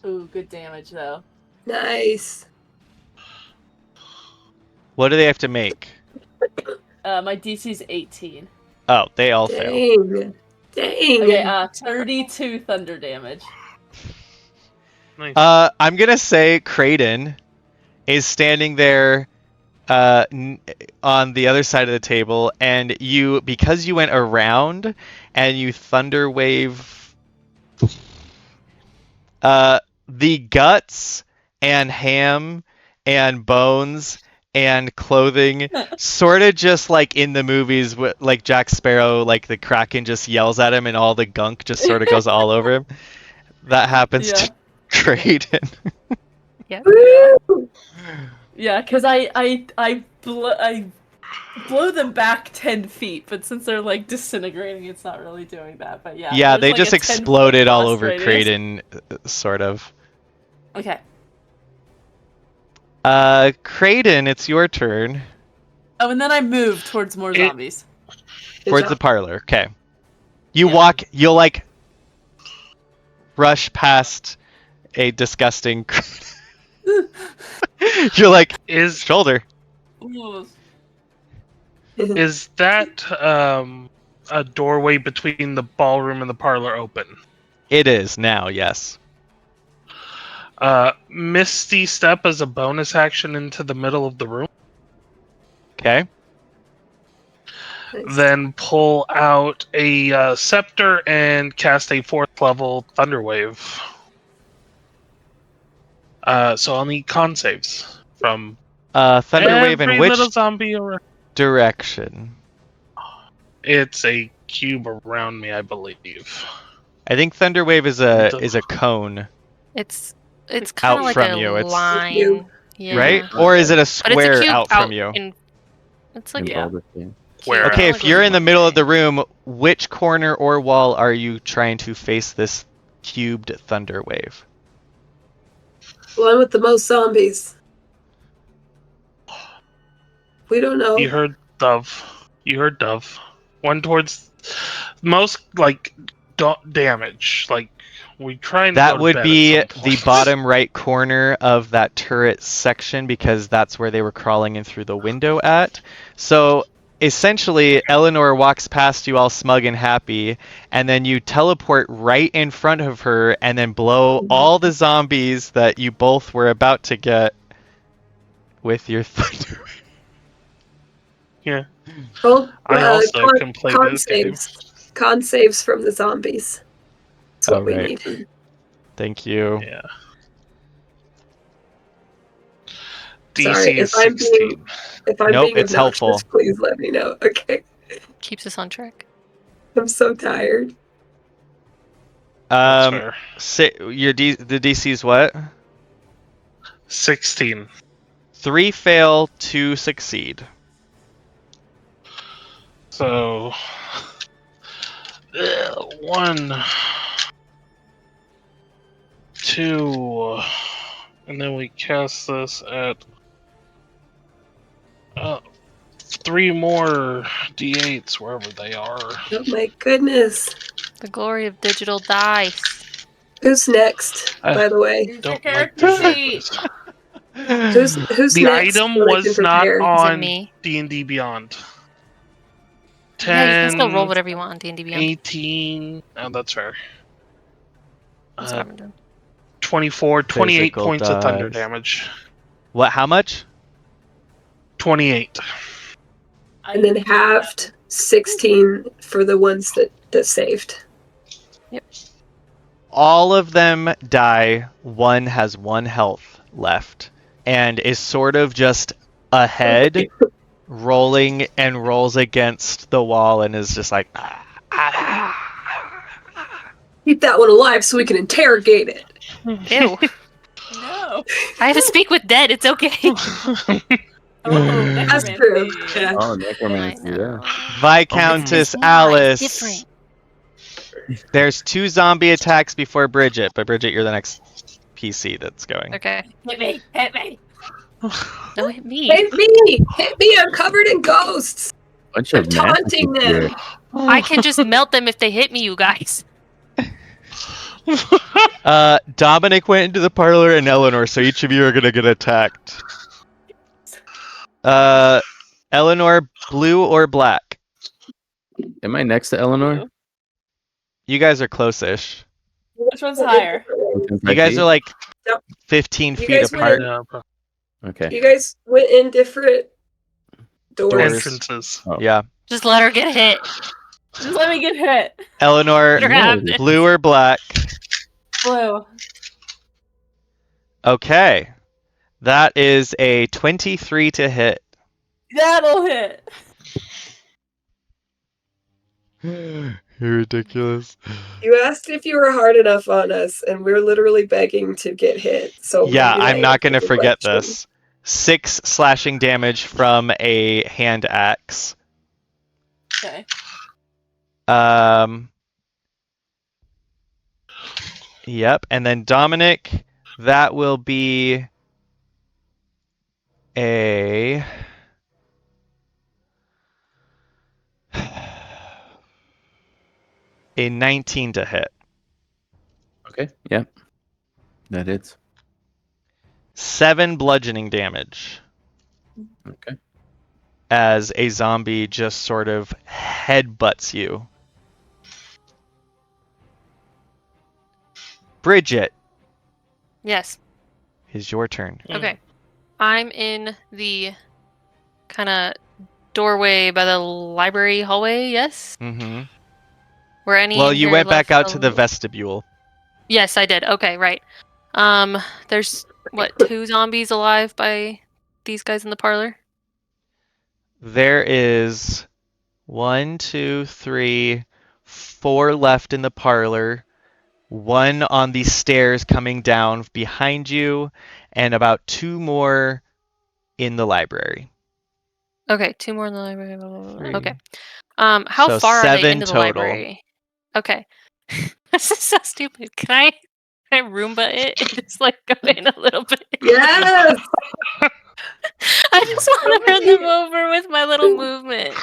Ooh, good damage though. Nice. What do they have to make? My DC's 18. Oh, they all fail. Dang. Dang. Okay, 32 thunder damage. Nice. I'm gonna say Kraden is standing there on the other side of the table, and you, because you went around and you thunder wave the guts and ham and bones and clothing sort of just like in the movies, like Jack Sparrow, like the Kraken just yells at him and all the gunk just sort of goes all over him. That happens Yeah. to Kraden. Woo! Yeah, because I blow them back 10 feet, but since they're like disintegrating, it's not really doing that. But yeah. Yeah, there's, they like, just a 10-foot exploded all blast over radius. Kraden, sort of. Okay. Kraden, it's your turn. Oh, and then I move towards more It- zombies. Towards the parlor. Okay. You Yeah. walk. You'll like rush past a disgusting. You're like Is shoulder. Ooh. Is that a doorway between the ballroom and the parlor open? It is now, yes. Misty Step as a bonus action into the middle of the room. Okay. Nice. Then pull out a scepter and cast a 4th level Thunderwave. So I'll need con saves from Thunderwave in every which little zombie around. direction? It's a cube around me, I believe. I think Thunderwave is a cone, It's kind Out of like from a you, it's- line. Yeah. right? Or is it a But it's a square cube out from you? It's like In Yeah. Baldur's Gate. Where? cube, Okay, not if like you're a in the middle of the square. room, which corner or wall are you trying to face this cubed Thunderwave? One with the most zombies. We don't know. You heard Dove. One towards most damage. Like we try and go That to would bed be at some the point. bottom right corner of that turret section because that's where they were crawling in through the window at. So essentially, Eleanor walks past you all smug and happy, and then you teleport right in front of her and then blow all the zombies that you both were about to get with your thunder. Yeah. Well, I also can play con this game. saves. Con saves from the zombies. That's what Oh, we right. need. Thank you. Yeah. Sorry, DC is if I'm 16. being if I'm Nope, being it's obnoxious, helpful. please let me know. Okay. Keeps us on track. I'm so tired. That's fair. The DC is what? 16. 3 fail, 2 succeed. So 1, 2, and then we cast this at 3 more d8s wherever they are. Oh my goodness. The glory of digital dice. Who's next, by the way? Use your Don't character like sheet. Who's the next? item so I can was not prepare? Is it on me? D&D Beyond. Yeah, you can still roll 10, whatever you want on D&D Beyond. 18. Oh, that's fair. That's what I've been doing. 24, 28 Physical points of thunder dice. damage. What? How much? 28. And then halved 16 for the ones that saved. All of them die. One has 1 health left and is sort of just ahead, rolling and rolls against the wall and is just like. Keep that one alive so we can interrogate it. Ew. No. I have to speak with dead. It's okay. Oh, That's necromancy. true. Yeah. Oh, I necromancy, know. yeah. Viscountess It's Alice. different. There's 2 zombie attacks before Bridget, but Bridget, you're the next PC that's going. Okay. Hit me. Hit me. Don't hit me. Hit me! Hit me! I'm covered in ghosts! Bunch I'm of magic taunting here. them! I can just melt them if they hit me, you guys. Dominic went into the parlor and Eleanor, so each of you are gonna get attacked. Eleanor, blue or black? Am I next to Eleanor? You guys are close-ish. Which one's higher? You guys are like Yep. 15 You feet guys apart. Okay. You guys went in different doors. Entrances. Oh. Yeah. Just let her get hit. Just let me get hit. Eleanor, Let her have it. blue or black? Blue. Okay. That is a 23 to hit. That'll hit. You're ridiculous. You asked if you were hard enough on us, and we're literally begging to get hit. So Yeah, maybe I'm that not going to answers the forget question. this. 6 slashing damage from a hand axe. Okay. Yep, and then Dominic, that will be a 19 to hit. Okay. Yeah. That hits. 7 bludgeoning damage. Okay. as a zombie just sort of headbutts you. Bridget, Yes. it's your turn. Okay. I'm in the kind of doorway by the library hallway, yes? Mm-hmm. Were any Well, in you here went back left out to the alive? vestibule. Yes, I did. Okay, right. There's, what, 2 zombies alive by these guys in the parlor? There is 1, 2, 3, 4 left in the parlor, 1 on the stairs coming down behind you, and about 2 more in the library. Okay, 2 more in the library. Blah, blah, blah. 3. Okay. How So far are they 7 into the total. library? Okay. This is so stupid. Can I Roomba it and just like go in a little bit? Yes. I just want to run them over with my little movement.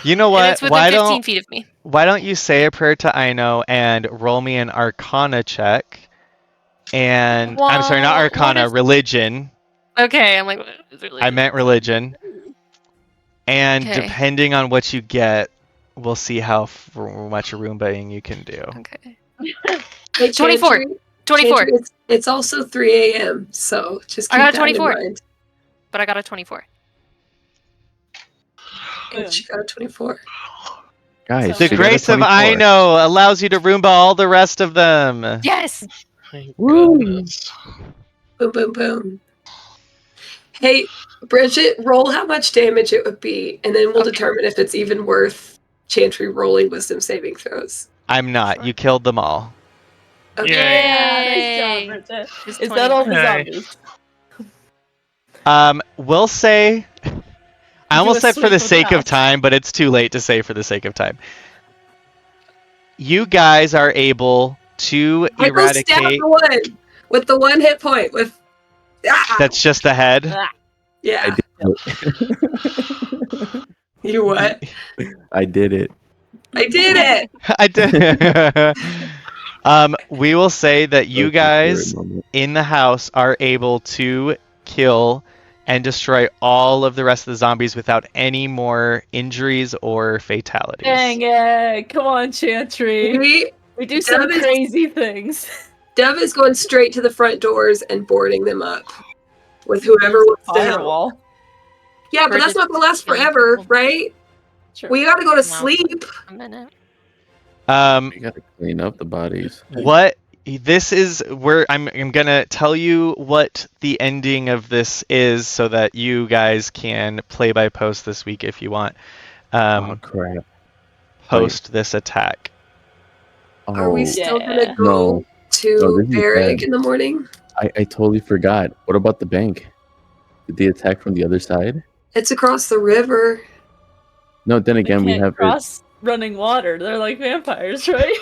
You know And what? it's within 15 feet of me. Why don't you say a prayer to Aino and roll me an Arcana check? And I'm sorry, not Well, what Arcana, is- religion. Okay, I'm like, what is religion? I meant religion. And Okay. depending on what you get, we'll see how much Roombaing you can do. Okay. Hey, 24. Chantry, 24. Chantry, it's also 3 a.m., so just I keep got a that in 24. mind. But I got a 24. And she got a 24. Guys, The she got a grace of 24. Aino allows you to Roomba all the rest of them. Yes! Thank Woo. goodness. Boom, boom, boom. Hey, Bridget, roll how much damage it would be, and then we'll Okay. determine if it's even worth Chantry rolling wisdom saving throws. I'm not. You killed them all. Okay. Yeah, nice Yay. job, Bridget. It's Is that all the 21. zombies? We'll say... I Do almost a said for sweep the of the sake of house. time, but it's too late to say for the sake of time. You guys are able to I go stab eradicate... the one with the 1 hit point with. Ah! That's just the head. I Yeah. did You what? I did it. I did it. I did. We will say that you guys in the house are able to kill and destroy all of the rest of the zombies without any more injuries or fatalities. Dang it! Come on, Chantry. We We do some Dub is- crazy things. Dev is going straight to the front doors and boarding them up with whoever wants to help. Firewall. Yeah, but that's not gonna last forever, right? Sure. We gotta go to No. sleep. A minute. We gotta clean up the bodies. What this is where I'm gonna tell you what the ending of this is so that you guys can play by post this week if you want. Oh crap. Post this attack. Are we Oh, still Yeah. gonna go No. to No, this is Eric bad. in the morning? I totally forgot. What about the bank? Did they attack from the other side? It's across the river. No, then They again, we can't have it. cross running water. They're like vampires, right?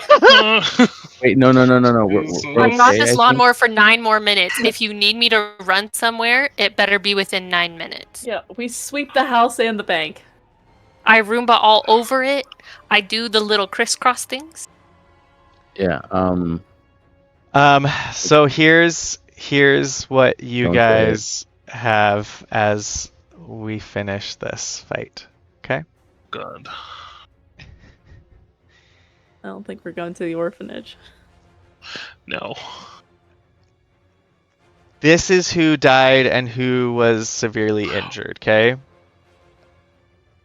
Wait, no. We're I've got okay, I this think. lawnmower for 9 more minutes. If you need me to run somewhere, it better be within 9 minutes. Yeah, we sweep the house and the bank. I Roomba all over it. I do the little crisscross things. Yeah. So here's what you Don't say it. guys have as we finish this fight. Okay? Good. I don't think we're going to the orphanage. No. This is who died and who was severely injured, okay?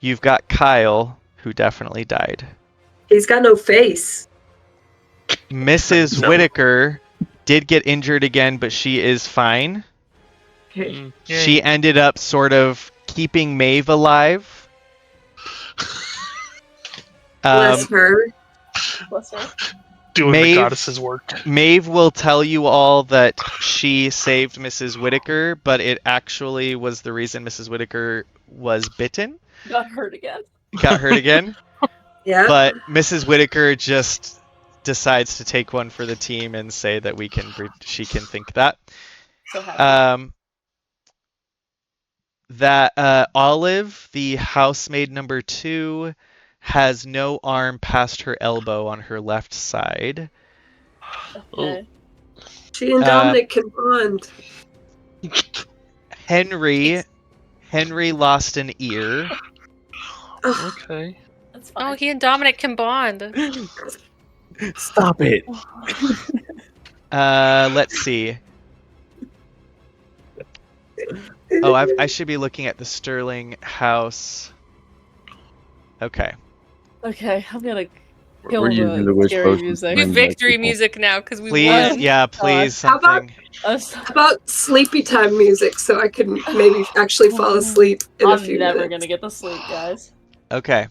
You've got Kyle, who definitely died. He's got no face. Mrs. No. Whitaker did get injured again, but she is fine. Mm, She yay. ended up sort of keeping Maeve alive. Bless her. Bless her. Doing Maeve- the goddess's work. Maeve will tell you all that she saved Mrs. Whitaker, but it actually was the reason Mrs. Whitaker was bitten, Got hurt again. got hurt again. Yeah. But Mrs. Whitaker just decides to take one for the team and say that she can think that. So happy. Olive, the housemaid number 2, has no arm past her elbow on her left side. Okay. She and Dominic can bond. Henry Henry lost an ear. Ugh, Okay. That's fine. Oh, he and Dominic can bond. Stop it. Let's see. Oh, I should be looking at the Sterling house. Okay. Okay, I'm gonna We're kill using the the wish scary potion to music. We bring have back victory people. music now because we Please, won. yeah, please, How about- something. I'm How about sleepy time music so I can maybe actually fall asleep in a few never minutes? gonna get to sleep, guys. Okay.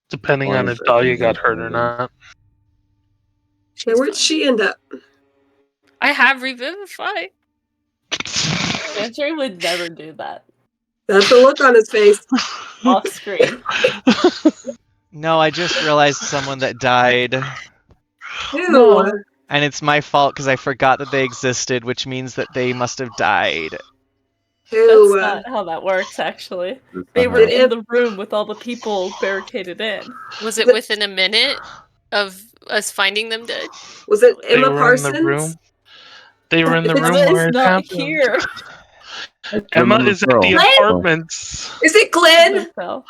Depending on Or if Dahlia got hurt or something. not. Now, where'd she end up? I have Revivify. Andrew would never do that That's the look on his face. off screen. No, I just realized someone that died. Ew. No. And it's my fault because I forgot that they existed, which means that they must have died. That's Ew. not how that works, actually. That's They not were how- in the room with all the people barricaded in. Was it But- within a minute of us finding them dead? Was it They Emma were in the Parsons? room. They were in the It's room Emma where is it not happened. here. Emma Remember is at Pearl. the Glenn? apartments. Is it Glenn? So,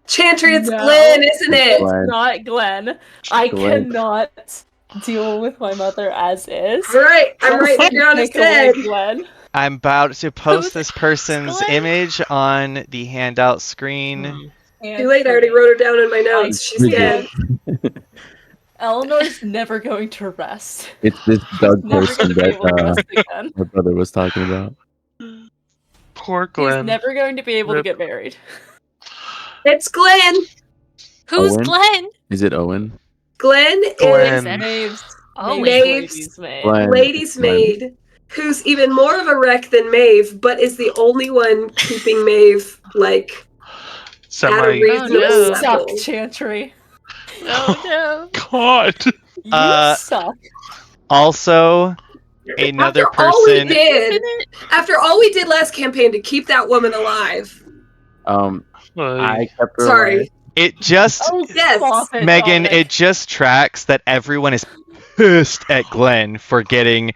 Chantry, it's No. Glenn, isn't it? Glenn. it's not Glenn. I Glenn. cannot deal with my mother as is. Alright, I'm right here on his Take away head. Glenn. I'm about to post this Glenn? person's image on the handout screen. Too late, I already wrote her down in my notes. She's We dead. did. Eleanor's never going to rest. It's this Doug Never person going to be able to that rest again. my brother was talking about. Poor He's Glenn. never going to be able to Rip. get married. It's Glenn. Who's Owen? Glenn? Is it Owen? Glenn Glenn. is Maeve's Oh, Maeve. lady's maid. Glenn. Lady's Glenn. maid, who's even more of a wreck than Maeve, but is the only one keeping Maeve, like, at a Semi. reasonable Oh, no. You suck, level. Chantry. Oh no. God. You suck. Also, another After all we person. did, after all we did last campaign to keep that woman alive. I kept her Sorry. alive. It just, Oh, Yes. stop it, Megan, Dominic. it just tracks that everyone is pissed at Glenn for getting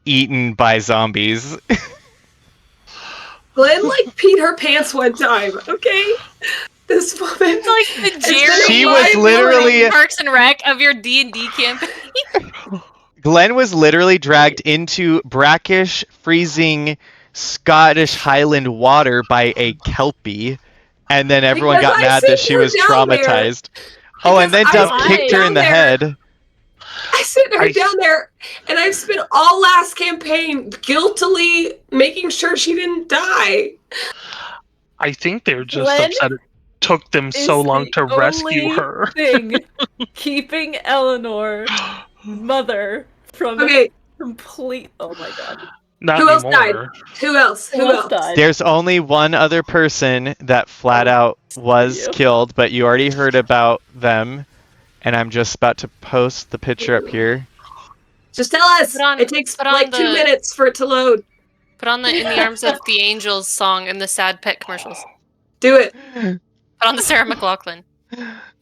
eaten by zombies. Glenn, like, peed her pants one time, okay? This woman. It's like the been Jerry She a was liability. literally- Parks and Rec of your D&D campaign. Glenn was literally dragged into brackish, freezing Scottish Highland water by a Kelpie, and then everyone Because got I mad that sent she her was down there. traumatized. Oh, and then Because Dove I kicked her in the down there. head. I sent her I- down there, and I've spent all last campaign guiltily making sure she didn't die. I think they're just Glenn upset it took them is so long the to rescue only her. thing keeping Eleanor, mother, from Okay, complete. Oh my god. Not Who else anymore. who else? Who else? died? There's only one other person that flat out was you. killed, but you already heard about them, and I'm just about to post the picture up here. Just tell us. Put on- It takes put on like 2 the- minutes for it to load. Put on the In the Arms of the Angels song and the sad pet commercials. Do it. Put on the Sarah McLachlan.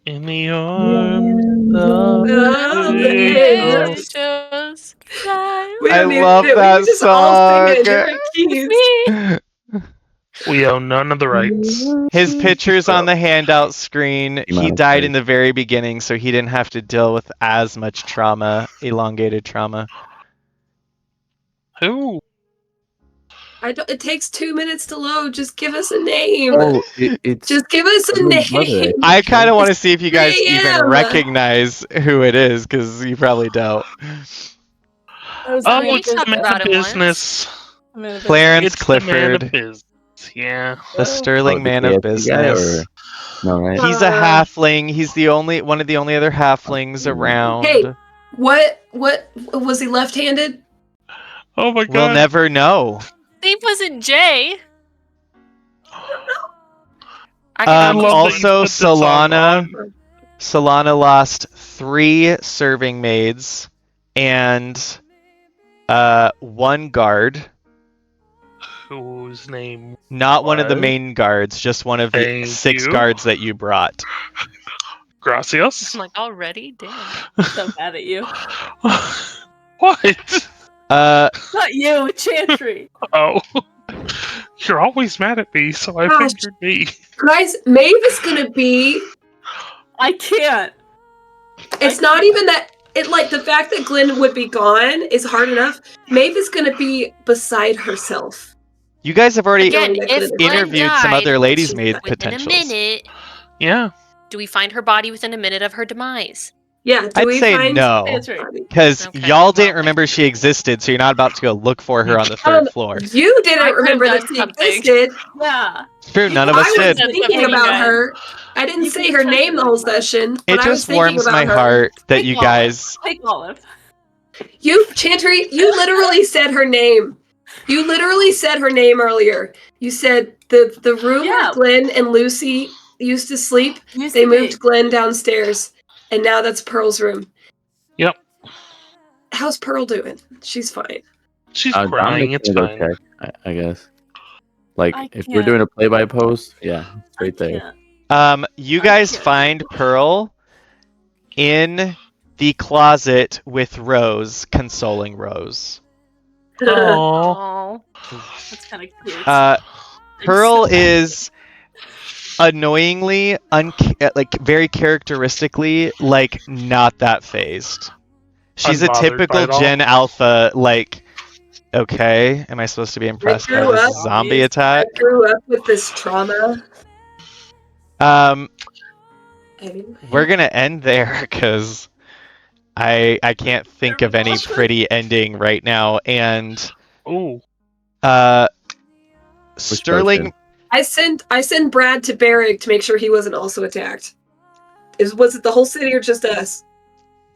In the arms of Oh, the the angels. Angels fly We I don't need love to do it. that We can just all sing it song. in different keys. me. We own none of the rights. His picture's on the handout screen. He Amount of died time. in the very beginning, so he didn't have to deal with as much trauma, elongated trauma. Who? It takes 2 minutes to load. Just give us a name. Oh, it's Just give us a Everyone's mother, name. I kind of want to see if you guys 3 even a.m.. recognize who it is, because you probably don't. I was Oh, really we It's talked the man about of it once. business. I'm gonna be- Clarence It's the man Clifford, of business. Yeah. the sterling the man of KFC guy, business. no, right? He's a halfling. He's the only one of the only other halflings around. Hey. What was he left-handed? Oh my We'll god. never know. Name wasn't Jay. I I can love that you Also, put this song Solana. on. Solana lost 3 serving maids and 1 guard. Whose name? Not one of the What? main guards, just one of the Thank 6 you. guards that you brought. Gracias. I'm like, already? Damn. I'm so mad at you. What? Uh, Not you, Chantry. Oh. You're always mad at me, so I Gosh. figured me. Guys, Maeve is gonna be. I can't. It's not even that. It like the fact that Glenn would be gone is hard enough. Maeve is gonna be beside herself. you guys have already Again, Glenn if Glenn interviewed some died other ladies' she's maid back. within a potentials. minute, Yeah. do we find her body within a minute of her demise? Yeah, do I'd we say find no, Chantry. because Okay, y'all didn't well. remember she existed, so you're not about to go look for her on the third floor. You I didn't could've remember done that she something. existed. Yeah. It's true, none of I us was did. That's thinking something about good. her. I didn't You say can her check name it the whole out. session, It but I was just thinking warms about my her. heart that Take you Olive. guys. Take Olive. You, Chantry, you literally said her name. You literally said her name earlier. You said the room Yeah. where Glenn and Lucy used to sleep, Used they to be. moved Glenn downstairs, and now that's Pearl's room. Yep. How's Pearl doing? She's fine. She's I'm crying. just It's gonna go fine. check, I guess. Like, I if we're can't. doing a play-by-post, yeah, it's I right there. can't. You I guys can't. find Pearl in the closet with Rose, consoling Rose. Oh. Oh, That's kind of cute. Pearl so happy. is annoyingly, like very characteristically, like not that phased. She's a Unbothered by typical it all. Gen Alpha, like, okay, am I supposed to be impressed by grew this up- zombie I attack? grew up with this trauma. Anyway. We're gonna end there because I can't think of any pretty ending right now, and Ooh. Sterling. I sent Brad to Barrick to make sure he wasn't also attacked. Was it the whole city or just us?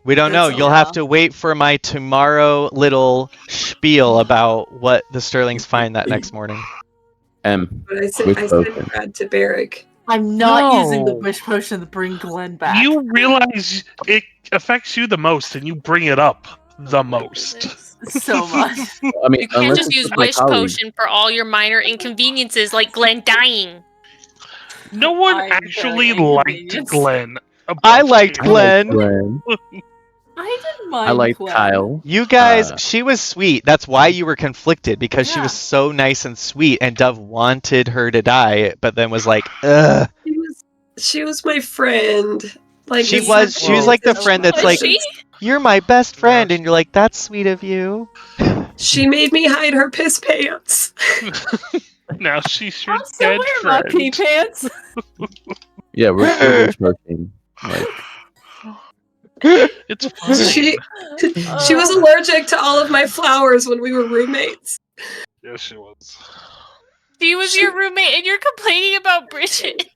We don't know. That's You'll all. have to wait for my tomorrow little spiel about what the Sterlings find that next morning. But I Which sent potion? Brad to Barrick. I'm not using the No. wish potion to bring Glenn back. You realize it affects you the most, and you bring it up the most. so much. I mean, you can't unless just it's use with my wish colleague. potion for all your minor inconveniences, like Glenn dying. No one I'm actually very liked inconvenienced. Glenn. I above liked you. Glenn. Glenn. I didn't mind. I like Glenn. Kyle. You guys, Uh, she was sweet. That's why you were conflicted, because she was Yeah. so nice and sweet, and Dove wanted her to die, but then was like, ugh. She was my friend. Like She this was is- like the this friend that's is- like, she? you're my best friend, Yeah. and you're like, that's sweet of you. She made me hide her piss pants. Now she's your I'm still dead wearing my friend. pee pants. Yeah, we're wish posting. Like, It's fine. She was allergic to all of my flowers when we were roommates. Yes, she was. She was your roommate, and you're complaining about Bridget.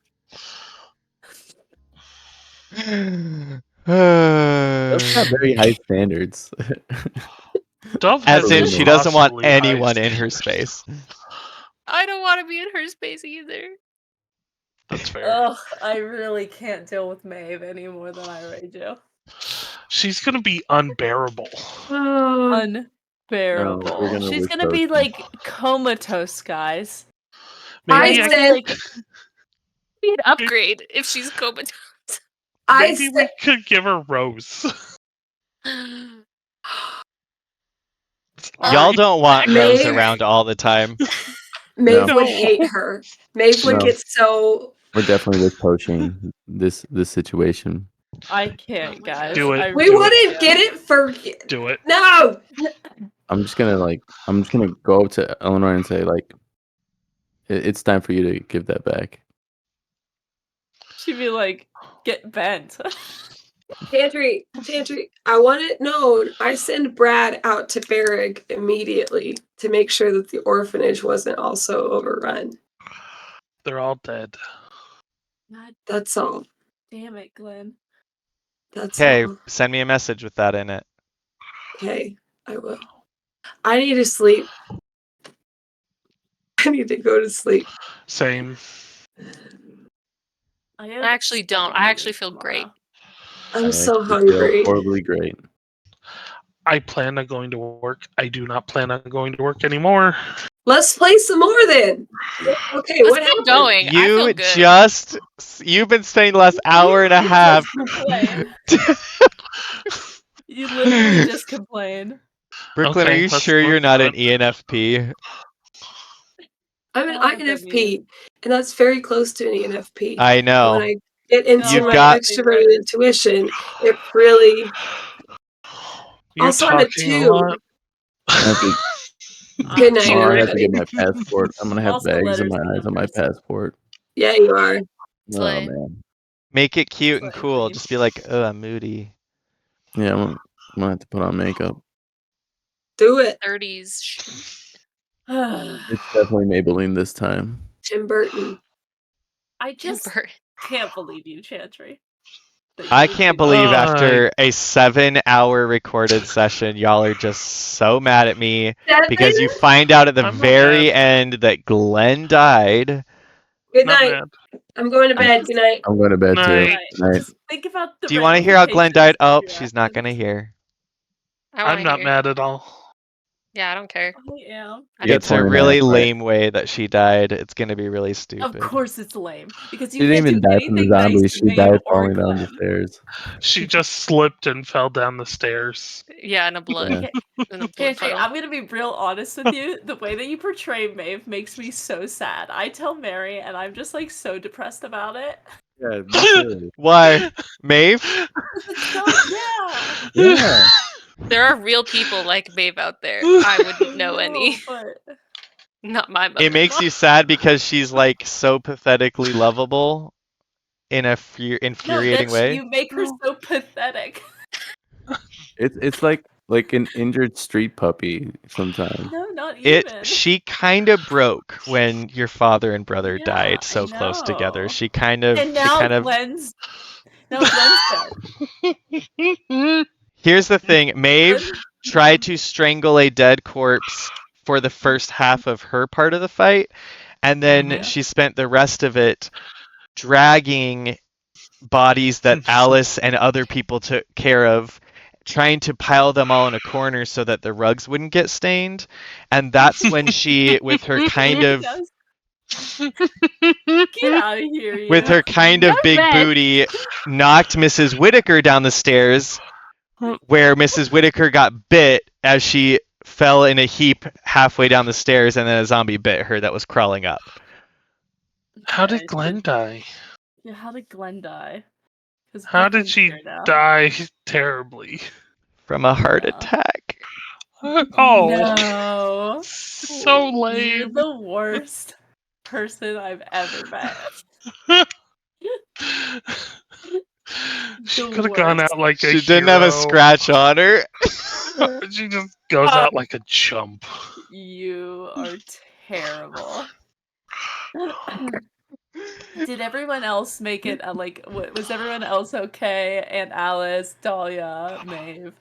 that's not very high standards. Dove As has in, she doesn't want impossibly high anyone in her standards. space. I don't want to be in her space either. That's fair. Ugh, I really can't deal with Maeve any more than I already do. She's gonna be unbearable. Unbearable. No, we're gonna She's wish gonna be potion. like comatose, guys. Maybe I I, said Be an upgrade if she's comatose. I maybe we said could give her Rose. Y'all don't want Rose Maeve- around all the time. Maeve No. would hate her. Maeve would No. get so We're definitely wish poaching this situation. I can't, guys. Do it. I we Do it. wouldn't get it for Do it. no. I'm just gonna go up to Eleanor and say like, it's time for you to give that back. She'd be like, get bent. Tantry, I want it known. I send Brad out to Barrick immediately to make sure that the orphanage wasn't also overrun. They're all dead. God That's all. damn it, Glenn. That's Okay, all. send me a message with that in it. Okay, I will. I need to sleep. I need to go to sleep. Same. I I actually don't. I actually feel great. I'm I so actually feel hungry. horribly great. I plan on going to work. I do not plan on going to work anymore. Let's play some more then. Okay, Let's what keep happened? going. I feel You good. you've been spending the last hour and a half. You literally just complained. Brooklyn, Okay, are you let's sure you're look not at an ENFP? I'm an Oh, that INFP, and that's very close to an ENFP. I And know. when I get into You've my got- extroverted intuition, it really. You're Also, I'm a talking a 2. lot. I have to, Good night, tomorrow I have to everybody. get my passport. I'm gonna have Also bags in letters my and eyes on my numbers. passport. Yeah, you are. Oh Slay. man. Make it cute and Slightly. cool. Just be like, oh, I'm moody. Yeah, I'm gonna have to put on makeup. Do it, 30s. It's definitely Maybelline this time. Tim Burton. I just Timber. can't believe you, Chantry. that I you would can't do that. believe after a 7-hour recorded session, y'all are just so mad at me because you find out at the I'm not very mad. end that Glenn died. Good Not night. mad. I'm going to bed. Good night. I'm going to bed too. Night. Night. Just think about the Do you want to hear how Glenn died? ramifications Oh, of your she's not going to actions. hear. I want I'm to not hear. mad at all. Yeah, I don't care. I am. I You got It's a 29, really right? lame way that she died. It's going to be really stupid. Of course it's lame. Because She you didn't can't even do die from the anything nice zombies. to She Maeve died or falling down the Glenn. stairs. She just slipped and fell down the stairs. Yeah, in a blood. Yeah. In a blood Chantry, puddle. I'm gonna be real honest with you. The way that you portray Maeve makes me so sad. I tell Mary, and I'm just like so depressed about it. Yeah, me too. Why? Maeve? It's so yeah. Yeah. There are real people like Maeve out there. I wouldn't know No, any. but Not my mother. It makes you sad because she's like so pathetically lovable in a no, infuriating that's way. you make her so pathetic. It's like an injured street puppy sometimes. No, not even. She kind of broke when your father and brother Yeah, died I so close together. know. She kind of And now Glenn's dead. Here's the thing, Maeve Glenn- tried to strangle a dead corpse for the first half of her part of the fight, and then Mhm. she spent the rest of it dragging bodies that Alice and other people took care of, trying to pile them all in a corner so that the rugs wouldn't get stained. And that's when she, with her kind of Get out of here, you. with her kind of big booty, knocked Mrs. Whitaker down the stairs, where Mrs. Whitaker got bit as she fell in a heap halfway down the stairs, and then a zombie bit her that was crawling up. How did Glenn die? Yeah, how did Glenn die? 'Cause How did Brooklyn's she here now. die terribly? From a heart Yeah. attack. Oh, No. so You're lame. the worst person I've ever met. She The could have gone worst. out like a She didn't have a hero. scratch on her. She just goes out like a chump. You are terrible. Did everyone else make it? Was everyone else okay? And Alice, Dahlia, Maeve.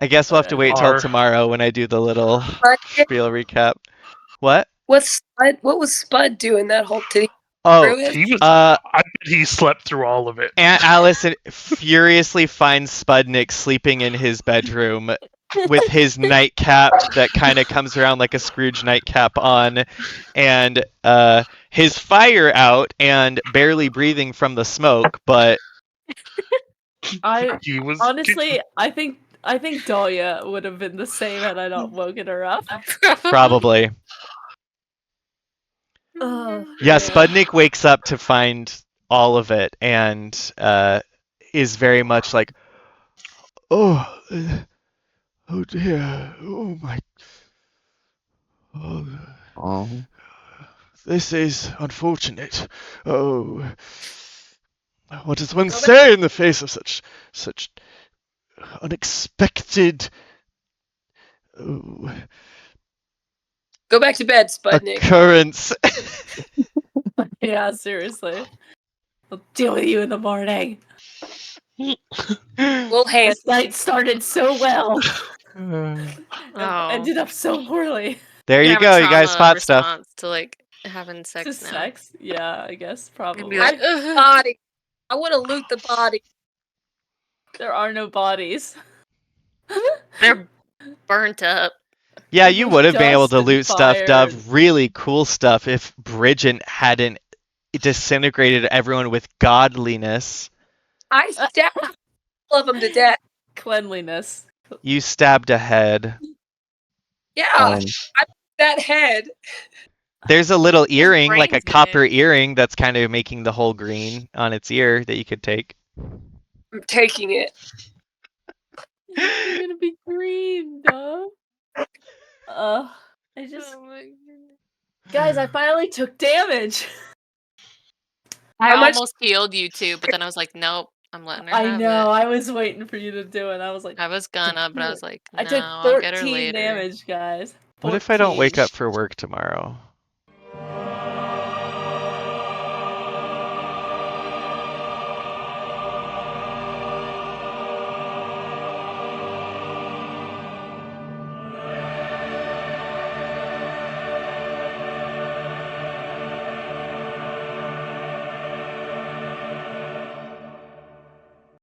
I guess we'll have to wait till Are. tomorrow when I do the little But spiel recap. What? what was Spud doing that whole thing? Oh, He was. uh, I bet he slept through all of it. Aunt Alice furiously finds Spudnik sleeping in his bedroom with his nightcap that kind of comes around like a Scrooge nightcap on, and his fire out and barely breathing from the smoke, but He was Honestly, I think Dahlia would have been the same had I not woken her up. probably. Oh, Yeah, Spudnik wakes up to find all of it and is very much like, oh dear, oh my, oh, Oh. this is unfortunate. Oh, what does one say in the face of such unexpected Go back to bed, Spudnik. occurrence? yeah, seriously. I'll deal with you in the morning. We'll hand. This night started so well. Oh. Ended up so poorly. There You you have a go, you guys trauma spot stuff. response to like having sex Just now. sex? Yeah, I guess You'd probably. be like, "Ugh." Body. I want to loot the body. There are no bodies. They're burnt up. Yeah, you would have been able Dust to and loot stuff, fire. Dove. Really cool stuff if Bridget hadn't disintegrated everyone with godliness. I stabbed all of them to death. Cleanliness. You stabbed ahead. Yeah, that head. There's a little earring, like a brain's in copper it. earring, that's kind of making the whole green on its ear that you could take. I'm taking it. You're gonna be green, duh. I just Oh my goodness. guys, I finally took damage. I How much- almost healed you too, but then I was like, nope, I'm letting her I have know. it. I was waiting for you to do it. I was like, I was gonna, but I was like, no, I took I'll get her 14 later. damage, guys. What if I don't wake 14. up for work tomorrow?